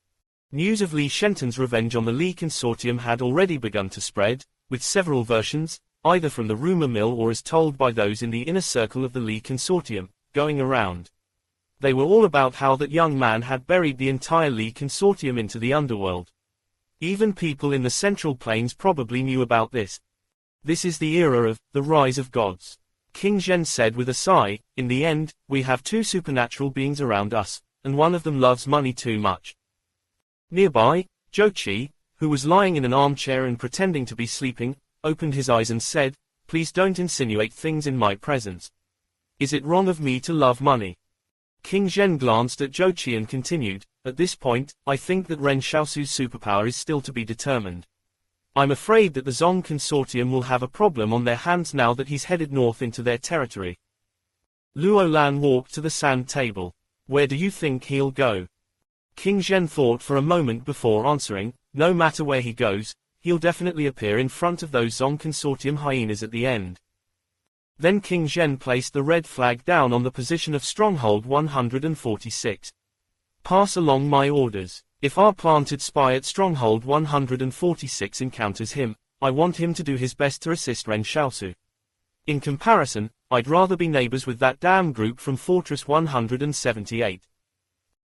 News of Li Shenton's revenge on the Li Consortium had already begun to spread, with several versions, either from the rumor mill or as told by those in the inner circle of the Li Consortium, going around. They were all about how that young man had buried the entire Li Consortium into the underworld. Even people in the Central Plains probably knew about this. This is the era of the rise of gods. King Zhen said with a sigh, in the end, we have 2 supernatural beings around us, and one of them loves money too much. Nearby, Zhou Qi, who was lying in an armchair and pretending to be sleeping, opened his eyes and said, please don't insinuate things in my presence. Is it wrong of me to love money? King Zhen glanced at Zhou Qi and continued, at this point, I think that Ren Xiaosu's superpower is still to be determined. I'm afraid that the Zong Consortium will have a problem on their hands now that he's headed north into their territory. Luo Lan walked to the sand table. Where do you think he'll go? King Zhen thought for a moment before answering, no matter where he goes, he'll definitely appear in front of those Zong Consortium hyenas at the end. Then King Zhen placed the red flag down on the position of Stronghold 146. Pass along my orders. If our planted spy at Stronghold 146 encounters him, I want him to do his best to assist Ren Xiaosu. In comparison, I'd rather be neighbors with that damn group from Fortress 178.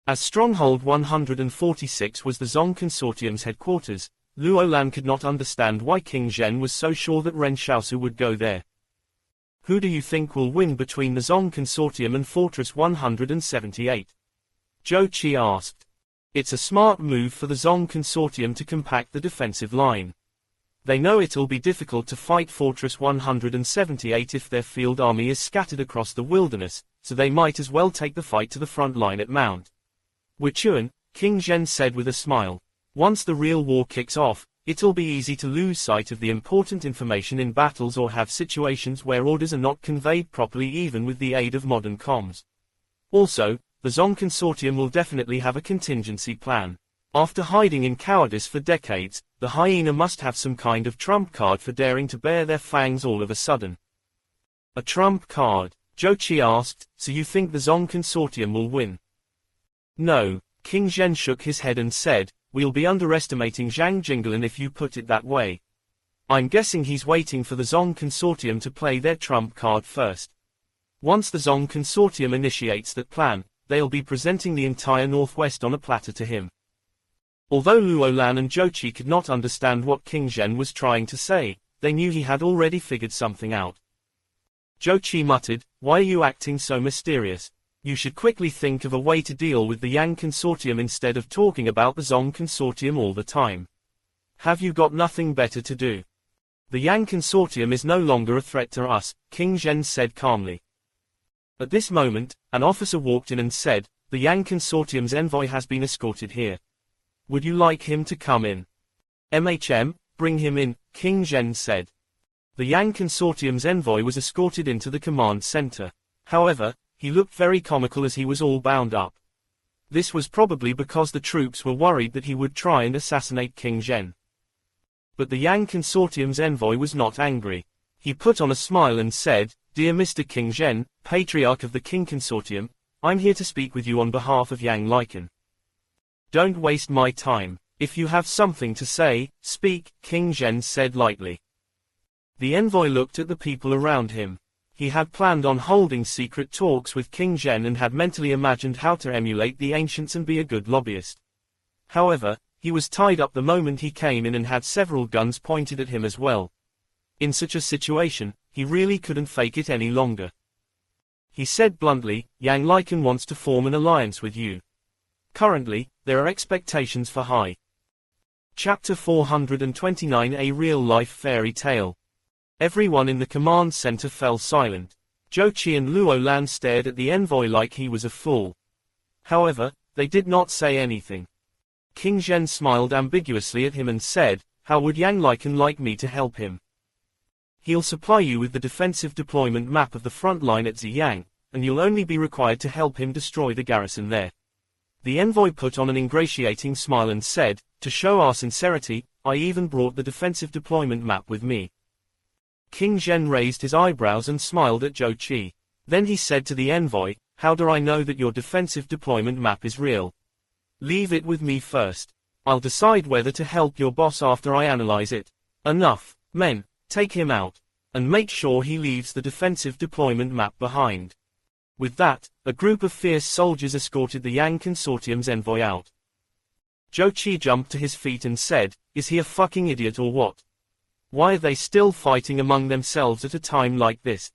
As Stronghold 146 was the Zong Consortium's headquarters, Luo Lan could not understand why King Zhen was so sure that Ren Xiaosu would go there. Who do you think will win between the Zong Consortium and Fortress 178? Zhou Qi asked. It's a smart move for the Zong Consortium to compact the defensive line. They know it'll be difficult to fight Fortress 178 if their field army is scattered across the wilderness, so they might as well take the fight to the front line at Mount Wuchuan, King Zhen said with a smile. Once the real war kicks off, it'll be easy to lose sight of the important information in battles or have situations where orders are not conveyed properly even with the aid of modern comms. Also, the Zong Consortium will definitely have a contingency plan. After hiding in cowardice for decades, the hyena must have some kind of trump card for daring to bare their fangs all of a sudden. A trump card? Zhou Qi asked, so you think the Zong Consortium will win? No, King Zhen shook his head and said, we'll be underestimating Zhang Jinglan if you put it that way. I'm guessing he's waiting for the Zong Consortium to play their trump card first. Once the Zong Consortium initiates that plan, they'll be presenting the entire Northwest on a platter to him. Although Luo Lan and Zhou Qi could not understand what King Zhen was trying to say, they knew he had already figured something out. Zhou Qi muttered, why are you acting so mysterious? You should quickly think of a way to deal with the Yang Consortium instead of talking about the Zong Consortium all the time. Have you got nothing better to do? The Yang Consortium is no longer a threat to us, King Zhen said calmly. At this moment, an officer walked in and said, the Yang Consortium's envoy has been escorted here. Would you like him to come in? Bring him in, King Zhen said. The Yang Consortium's envoy was escorted into the command center. However, he looked very comical as he was all bound up. This was probably because the troops were worried that he would try and assassinate King Zhen. But the Yang Consortium's envoy was not angry. He put on a smile and said, Dear Mr. King Zhen, Patriarch of the King Consortium, I'm here to speak with you on behalf of Yang Lycan. Don't waste my time. If you have something to say, speak, King Zhen said lightly. The envoy looked at the people around him. He had planned on holding secret talks with King Zhen and had mentally imagined how to emulate the ancients and be a good lobbyist. However, he was tied up the moment he came in and had several guns pointed at him as well. In such a situation, he really couldn't fake it any longer. He said bluntly, Yang Lycan wants to form an alliance with you. Currently, there are expectations for high. Chapter 429, A Real-Life Fairy Tale. Everyone in the command center fell silent. Zhou Qi and Luo Lan stared at the envoy like he was a fool. However, they did not say anything. King Zhen smiled ambiguously at him and said, how would Yang Lycan like me to help him? He'll supply you with the defensive deployment map of the front line at Ziyang, and you'll only be required to help him destroy the garrison there. The envoy put on an ingratiating smile and said, to show our sincerity, I even brought the defensive deployment map with me. King Zhen raised his eyebrows and smiled at Zhou Qi. Then he said to the envoy, how do I know that your defensive deployment map is real? Leave it with me first. I'll decide whether to help your boss after I analyze it. Enough, men, take him out. And make sure he leaves the defensive deployment map behind. With that, a group of fierce soldiers escorted the Yang Consortium's envoy out. Zhou Qi jumped to his feet and said, is he a fucking idiot or what? Why are they still fighting among themselves at a time like this?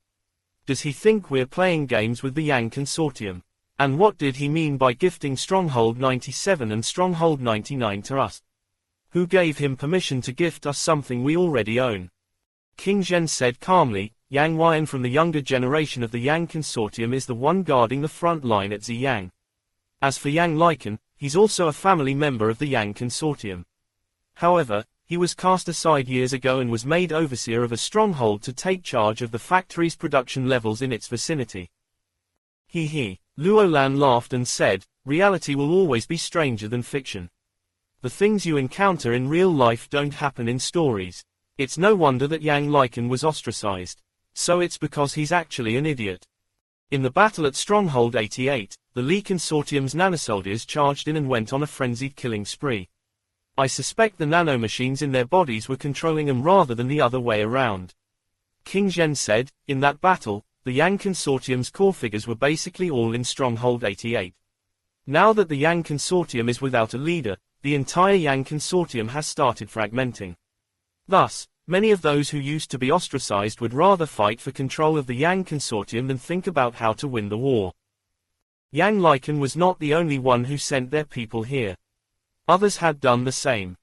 Does he think we're playing games with the Yang Consortium? And what did he mean by gifting Stronghold 97 and Stronghold 99 to us? Who gave him permission to gift us something we already own? King Zhen said calmly, Yang Huayan from the younger generation of the Yang Consortium is the one guarding the front line at Ziyang. As for Yang Lycan, he's also a family member of the Yang Consortium. Luo he was cast aside years ago and was made overseer of a stronghold to take charge of the factory's production levels in its vicinity. Luo Lan laughed and said, reality will always be stranger than fiction. The things you encounter in real life don't happen in stories. It's no wonder that Yang Lycan was ostracized. So it's because he's actually an idiot. In the battle at Stronghold 88, the Li Consortium's nanosoldiers charged in and went on a frenzied killing spree. I suspect the nanomachines in their bodies were controlling them rather than the other way around. King Zhen said, in that battle, the Yang Consortium's core figures were basically all in Stronghold 88. Now that the Yang Consortium is without a leader, the entire Yang Consortium has started fragmenting. Thus, many of those who used to be ostracized would rather fight for control of the Yang Consortium than think about how to win the war. Yang Lycan was not the only one who sent their people here. Others had done the same.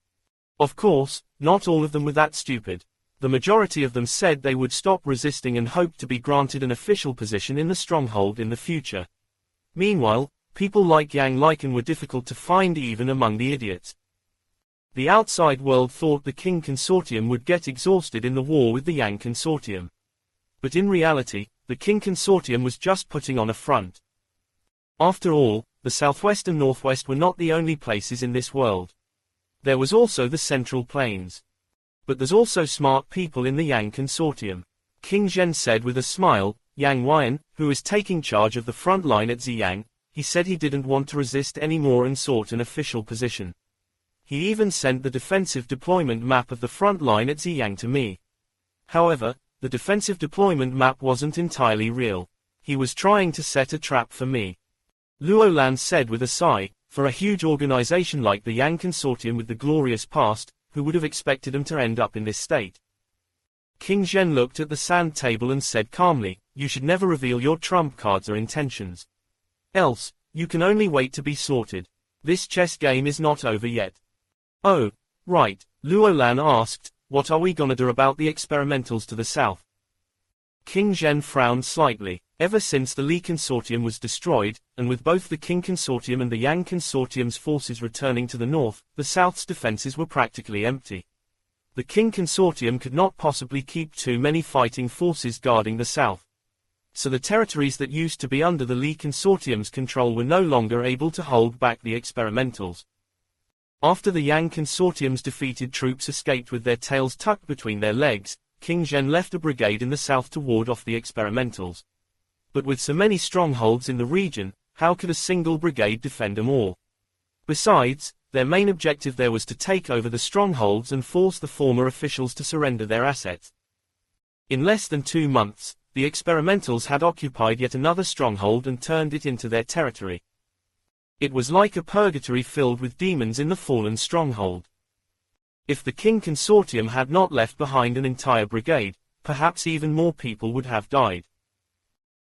Of course, not all of them were that stupid. The majority of them said they would stop resisting and hoped to be granted an official position in the stronghold in the future. Meanwhile, people like Yang Lycan were difficult to find even among the idiots. The outside world thought the King Consortium would get exhausted in the war with the Yang Consortium. But in reality, the King Consortium was just putting on a front. After all, the Southwest and Northwest were not the only places in this world. There was also the Central Plains. But there's also smart people in the Yang Consortium. King Zhen said with a smile, Yang Huayan, who is taking charge of the front line at Ziyang, he said he didn't want to resist anymore and sought an official position. He even sent the defensive deployment map of the front line at Ziyang to me. However, the defensive deployment map wasn't entirely real. He was trying to set a trap for me. Luo Lan said with a sigh, for a huge organization like the Yang Consortium with the glorious past, who would have expected them to end up in this state? King Zhen looked at the sand table and said calmly, you should never reveal your trump cards or intentions. Else, you can only wait to be sorted. This chess game is not over yet. Oh, right, Luo Lan asked, what are we gonna do about the experimentals to the south? King Zhen frowned slightly. Ever since the Li Consortium was destroyed, and with both the King Consortium and the Yang Consortium's forces returning to the north, the south's defenses were practically empty. The King Consortium could not possibly keep too many fighting forces guarding the south. So the territories that used to be under the Li Consortium's control were no longer able to hold back the experimentals. After the Yang Consortium's defeated troops escaped with their tails tucked between their legs, King Zhen left a brigade in the south to ward off the experimentals. But with so many strongholds in the region, how could a single brigade defend them all? Besides, their main objective there was to take over the strongholds and force the former officials to surrender their assets. In less than 2 months, the experimentals had occupied yet another stronghold and turned it into their territory. It was like a purgatory filled with demons in the fallen stronghold. If the King Consortium had not left behind an entire brigade, perhaps even more people would have died.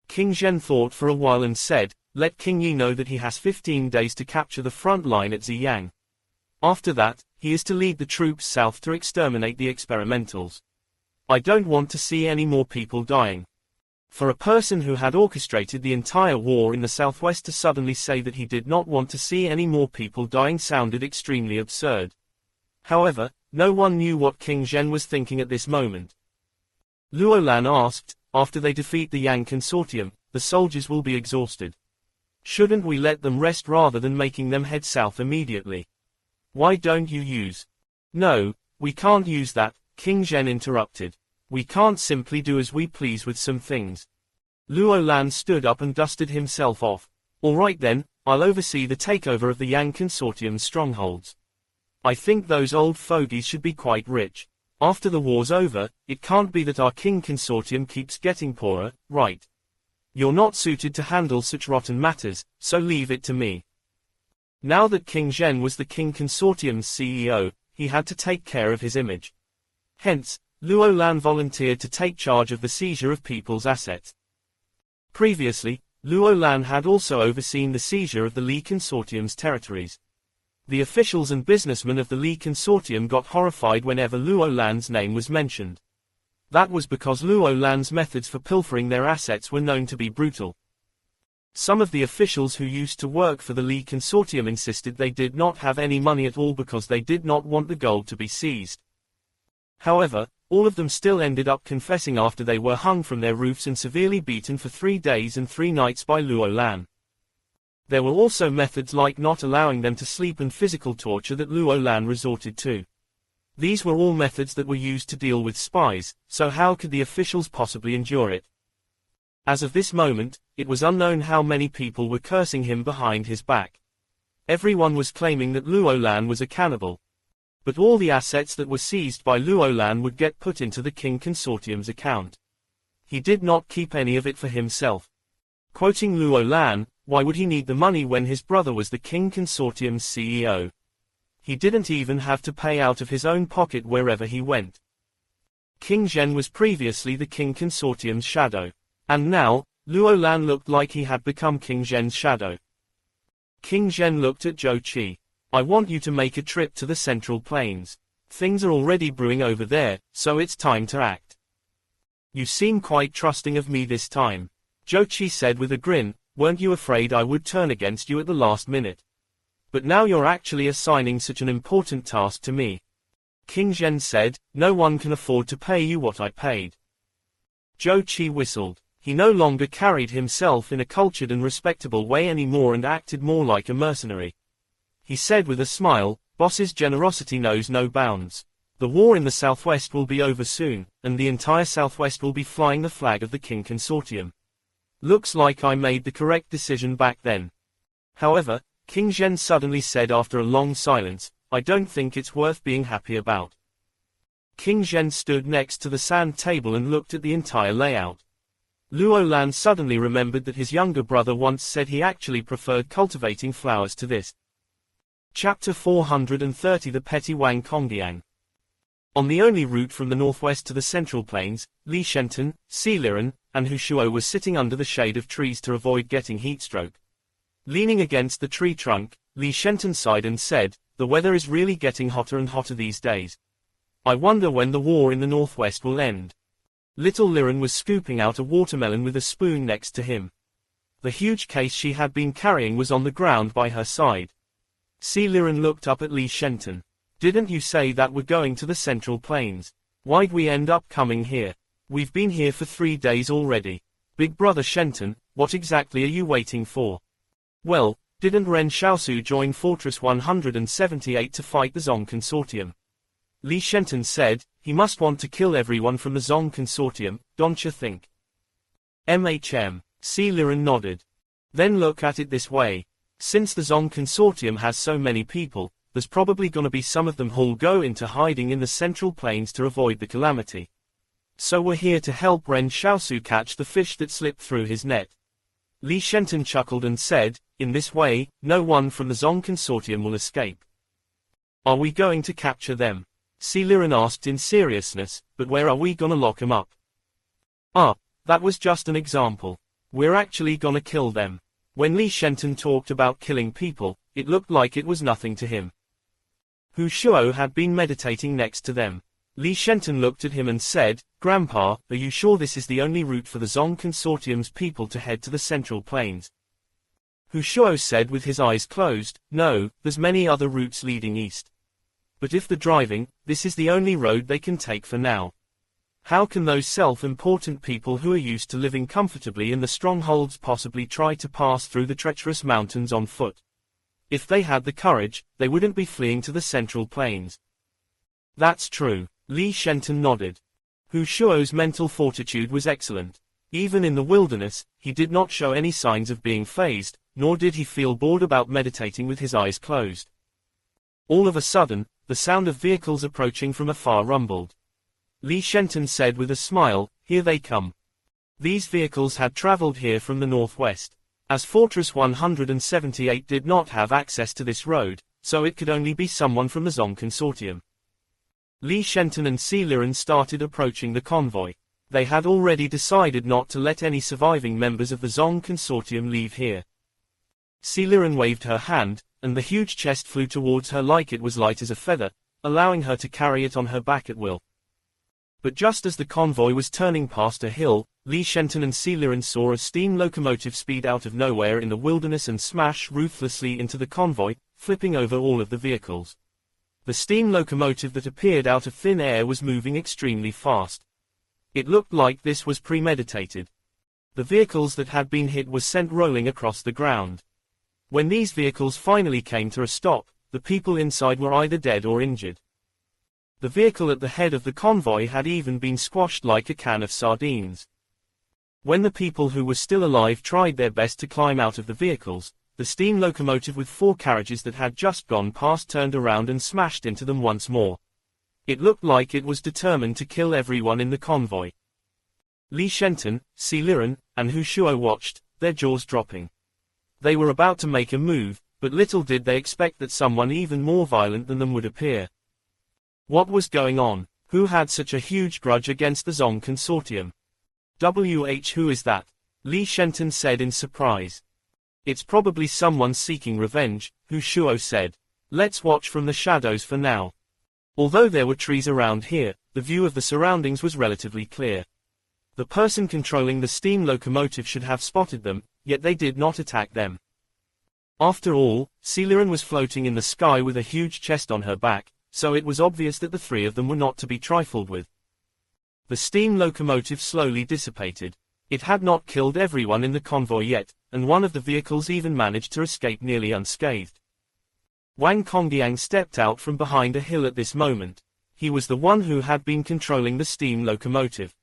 King Zhen thought for a while and said, "Let King Yi know that he has 15 days to capture the front line at Ziyang. After that, he is to lead the troops south to exterminate the experimentals. I don't want to see any more people dying." For a person who had orchestrated the entire war in the southwest to suddenly say that he did not want to see any more people dying sounded extremely absurd. However, no one knew what King Zhen was thinking at this moment. Luo Lan asked, "After they defeat the Yang Consortium, the soldiers will be exhausted. Shouldn't we let them rest rather than making them head south immediately? Why don't you use—" "No, we can't use that," King Zhen interrupted. "We can't simply do as we please with some things." Luo Lan stood up and dusted himself off. "All right then, I'll oversee the takeover of the Yang Consortium's strongholds. I think those old fogies should be quite rich. After the war's over, it can't be that our King Consortium keeps getting poorer, right? You're not suited to handle such rotten matters, so leave it to me." Now that King Zhen was the King Consortium's CEO, he had to take care of his image. Hence, Luo Lan volunteered to take charge of the seizure of people's assets. Previously, Luo Lan had also overseen the seizure of the Li Consortium's territories. The officials and businessmen of the Li Consortium got horrified whenever Luo Lan's name was mentioned. That was because Luo Lan's methods for pilfering their assets were known to be brutal. Some of the officials who used to work for the Li Consortium insisted they did not have any money at all because they did not want the gold to be seized. However, all of them still ended up confessing after they were hung from their roofs and severely beaten for 3 days and 3 nights by Luo Lan. There were also methods like not allowing them to sleep and physical torture that Luo Lan resorted to. These were all methods that were used to deal with spies, so how could the officials possibly endure it? As of this moment, it was unknown how many people were cursing him behind his back. Everyone was claiming that Luo Lan was a cannibal. But all the assets that were seized by Luo Lan would get put into the King Consortium's account. He did not keep any of it for himself. Quoting Luo Lan, why would he need the money when his brother was the King Consortium's CEO? He didn't even have to pay out of his own pocket wherever he went. King Zhen was previously the King Consortium's shadow. And now, Luo Lan looked like he had become King Zhen's shadow. King Zhen looked at Zhou Qi. "I want you to make a trip to the Central Plains. Things are already brewing over there, so it's time to act." "You seem quite trusting of me this time," Zhou Qi said with a grin. "Weren't you afraid I would turn against you at the last minute? But now you're actually assigning such an important task to me." King Zhen said, "No one can afford to pay you what I paid." Zhou Qi whistled. He no longer carried himself in a cultured and respectable way anymore and acted more like a mercenary. He said with a smile, "Boss's generosity knows no bounds. The war in the southwest will be over soon, and the entire southwest will be flying the flag of the King Consortium. Looks like I made the correct decision back then." However, King Zhen suddenly said after a long silence, "I don't think it's worth being happy about." King Zhen stood next to the sand table and looked at the entire layout. Luo Lan suddenly remembered that his younger brother once said he actually preferred cultivating flowers to this. Chapter 430 The Petty Wang Kongdiang. On the only route from the northwest to the Central Plains, Li Shenton, Si Liren, and Hu Shuo were sitting under the shade of trees to avoid getting heatstroke. Leaning against the tree trunk, Li Shenton sighed and said, "The weather is really getting hotter and hotter these days. I wonder when the war in the northwest will end." Little Liren was scooping out a watermelon with a spoon next to him. The huge case she had been carrying was on the ground by her side. Si Liren looked up at Li Shenton. "Didn't you say that we're going to the Central Plains? Why'd we end up coming here? We've been here for 3 days already. Big brother Shenton, what exactly are you waiting for?" "Well, didn't Ren Xiaosu join Fortress 178 to fight the Zong Consortium?" Li Shenton said, "He must want to kill everyone from the Zong Consortium, don't you think?" Si Liren nodded. "Then look at it this way. Since the Zong Consortium has so many people, there's probably gonna be some of them who'll go into hiding in the Central Plains to avoid the calamity. So we're here to help Ren Xiaosu catch the fish that slipped through his net." Li Shenton chuckled and said, "In this way, no one from the Zong Consortium will escape." "Are we going to capture them?" Si Liren asked in seriousness, "But where are we gonna lock 'em up? Ah, that was just an example. We're actually gonna kill them. When Li Shenton talked about killing people, it looked like it was nothing to him. Hu Shuo had been meditating next to them. Li Shenton looked at him and said, "Grandpa, are you sure this is the only route for the Zong Consortium's people to head to the Central Plains?" Hu Shuo said with his eyes closed, "No, there's many other routes leading east. But if they're driving, this is the only road they can take for now. How can those self-important people who are used to living comfortably in the strongholds possibly try to pass through the treacherous mountains on foot? If they had the courage, they wouldn't be fleeing to the Central Plains." "That's true." Li Shenton nodded. Hu Shuo's mental fortitude was excellent. Even in the wilderness, he did not show any signs of being fazed, nor did he feel bored about meditating with his eyes closed. All of a sudden, the sound of vehicles approaching from afar rumbled. Li Shenton said with a smile, "Here they come." These vehicles had traveled here from the northwest. As Fortress 178 did not have access to this road, so it could only be someone from the Zong Consortium. Li Shenton and Si Liren started approaching the convoy. They had already decided not to let any surviving members of the Zong Consortium leave here. Si Liren waved her hand, and the huge chest flew towards her like it was light as a feather, allowing her to carry it on her back at will. But just as the convoy was turning past a hill, Li Shenton and Si Liren saw a steam locomotive speed out of nowhere in the wilderness and smash ruthlessly into the convoy, flipping over all of the vehicles. The steam locomotive that appeared out of thin air was moving extremely fast. It looked like this was premeditated. The vehicles that had been hit were sent rolling across the ground. When these vehicles finally came to a stop, the people inside were either dead or injured. The vehicle at the head of the convoy had even been squashed like a can of sardines. When the people who were still alive tried their best to climb out of the vehicles, the steam locomotive with 4 carriages that had just gone past turned around and smashed into them once more. It looked like it was determined to kill everyone in the convoy. Li Shenton, Si Liren, and Hu Shuo watched, their jaws dropping. They were about to make a move, but little did they expect that someone even more violent than them would appear. What was going on? Who had such a huge grudge against the Zong Consortium? Who is that? Li Shenton said in surprise. "It's probably someone seeking revenge," Hu Shuo said. "Let's watch from the shadows for now." Although there were trees around here, the view of the surroundings was relatively clear. The person controlling the steam locomotive should have spotted them, yet they did not attack them. After all, Si Liren was floating in the sky with a huge chest on her back, so it was obvious that the 3 of them were not to be trifled with. The steam locomotive slowly dissipated. It had not killed everyone in the convoy yet, and one of the vehicles even managed to escape nearly unscathed. Wang Congdiang stepped out from behind a hill at this moment. He was the one who had been controlling the steam locomotive.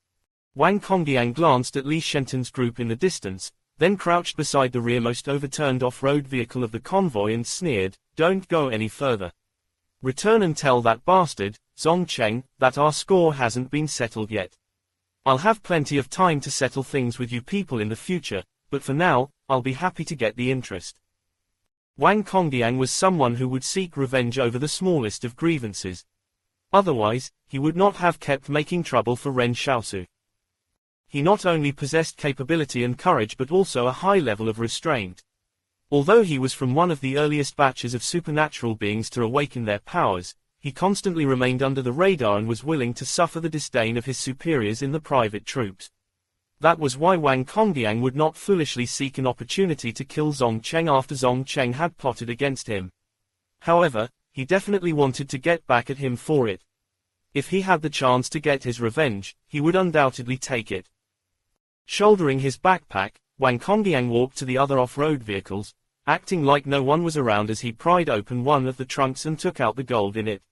Wang Congdiang glanced at Li Shenton's group in the distance, then crouched beside the rearmost overturned off-road vehicle of the convoy and sneered, "Don't go any further. Return and tell that bastard, Zong Cheng, that our score hasn't been settled yet. I'll have plenty of time to settle things with you people in the future, but for now, I'll be happy to get the interest." Wang Congdiang was someone who would seek revenge over the smallest of grievances. Otherwise, he would not have kept making trouble for Ren Xiaosu. He not only possessed capability and courage but also a high level of restraint. Although he was from one of the earliest batches of supernatural beings to awaken their powers, he constantly remained under the radar and was willing to suffer the disdain of his superiors in the private troops. That was why Wang Congdiang would not foolishly seek an opportunity to kill Zong Cheng after Zong Cheng had plotted against him. However, he definitely wanted to get back at him for it. If he had the chance to get his revenge, he would undoubtedly take it. Shouldering his backpack, Wang Congdiang walked to the other off-road vehicles, acting like no one was around as he pried open one of the trunks and took out the gold in it.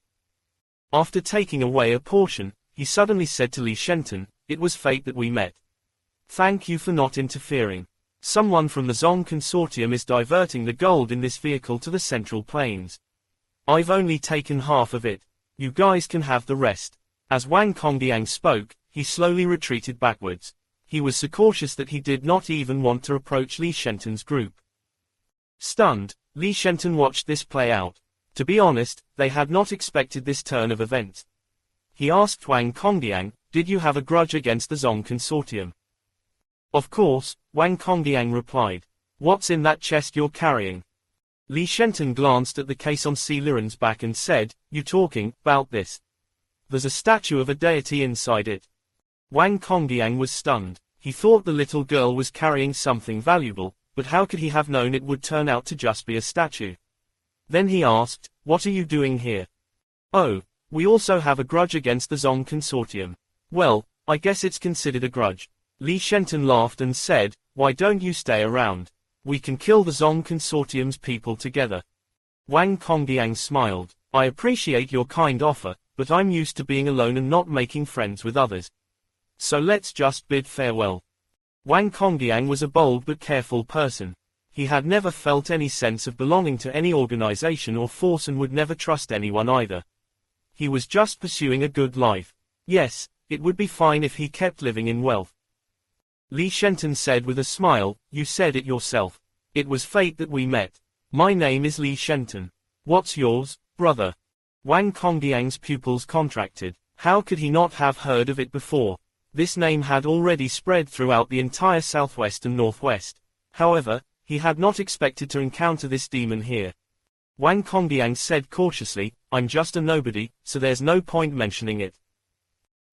After taking away a portion, he suddenly said to Li Shenton, "It was fate that we met. Thank you for not interfering. Someone from the Zong Consortium is diverting the gold in this vehicle to the Central Plains. I've only taken half of it. You guys can have the rest." As Wang Congdiang spoke, he slowly retreated backwards. He was so cautious that he did not even want to approach Li Shenton's group. Stunned, Li Shenton watched this play out. To be honest, they had not expected this turn of events. He asked Wang Congdiang, Did you have a grudge against the Zong Consortium? Of course, Wang Congdiang replied. What's in that chest you're carrying? Li Shenton glanced at the case on Si Liren's back and said, You talking about this? There's a statue of a deity inside it. Wang Congdiang was stunned. He thought the little girl was carrying something valuable, but how could he have known it would turn out to just be a statue? Then he asked, What are you doing here? Oh, we also have a grudge against the Zong Consortium. Well, I guess it's considered a grudge. Li Shenton laughed and said, Why don't you stay around? We can kill the Zong Consortium's people together. Wang Congdiang smiled. I appreciate your kind offer, but I'm used to being alone and not making friends with others. So let's just bid farewell. Wang Congdiang was a bold but careful person. He had never felt any sense of belonging to any organization or force and would never trust anyone either. He was just pursuing a good life. Yes, it would be fine if he kept living in wealth. Li Shenton said with a smile, You said it yourself. It was fate that we met. My name is Li Shenton. What's yours, brother? Wang Congdiang's pupils contracted. How could he not have heard of it before? This name had already spread throughout the entire southwest and northwest. However, he had not expected to encounter this demon here. Wang Congdiang said cautiously, I'm just a nobody, so there's no point mentioning it.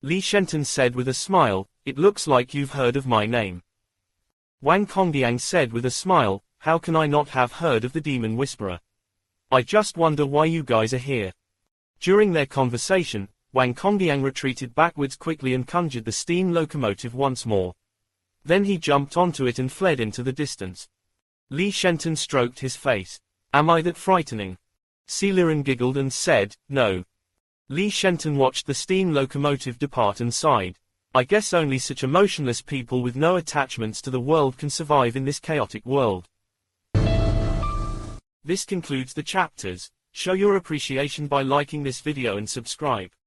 Li Shenton said with a smile, It looks like you've heard of my name. Wang Congdiang said with a smile, How can I not have heard of the Demon Whisperer? I just wonder why you guys are here. During their conversation, Wang Congdiang retreated backwards quickly and conjured the steam locomotive once more. Then he jumped onto it and fled into the distance. Li Shenton stroked his face. Am I that frightening? Si Liren giggled and said, No. Li Shenton watched the steam locomotive depart and sighed. I guess only such emotionless people with no attachments to the world can survive in this chaotic world. This concludes the chapters. Show your appreciation by liking this video and subscribe.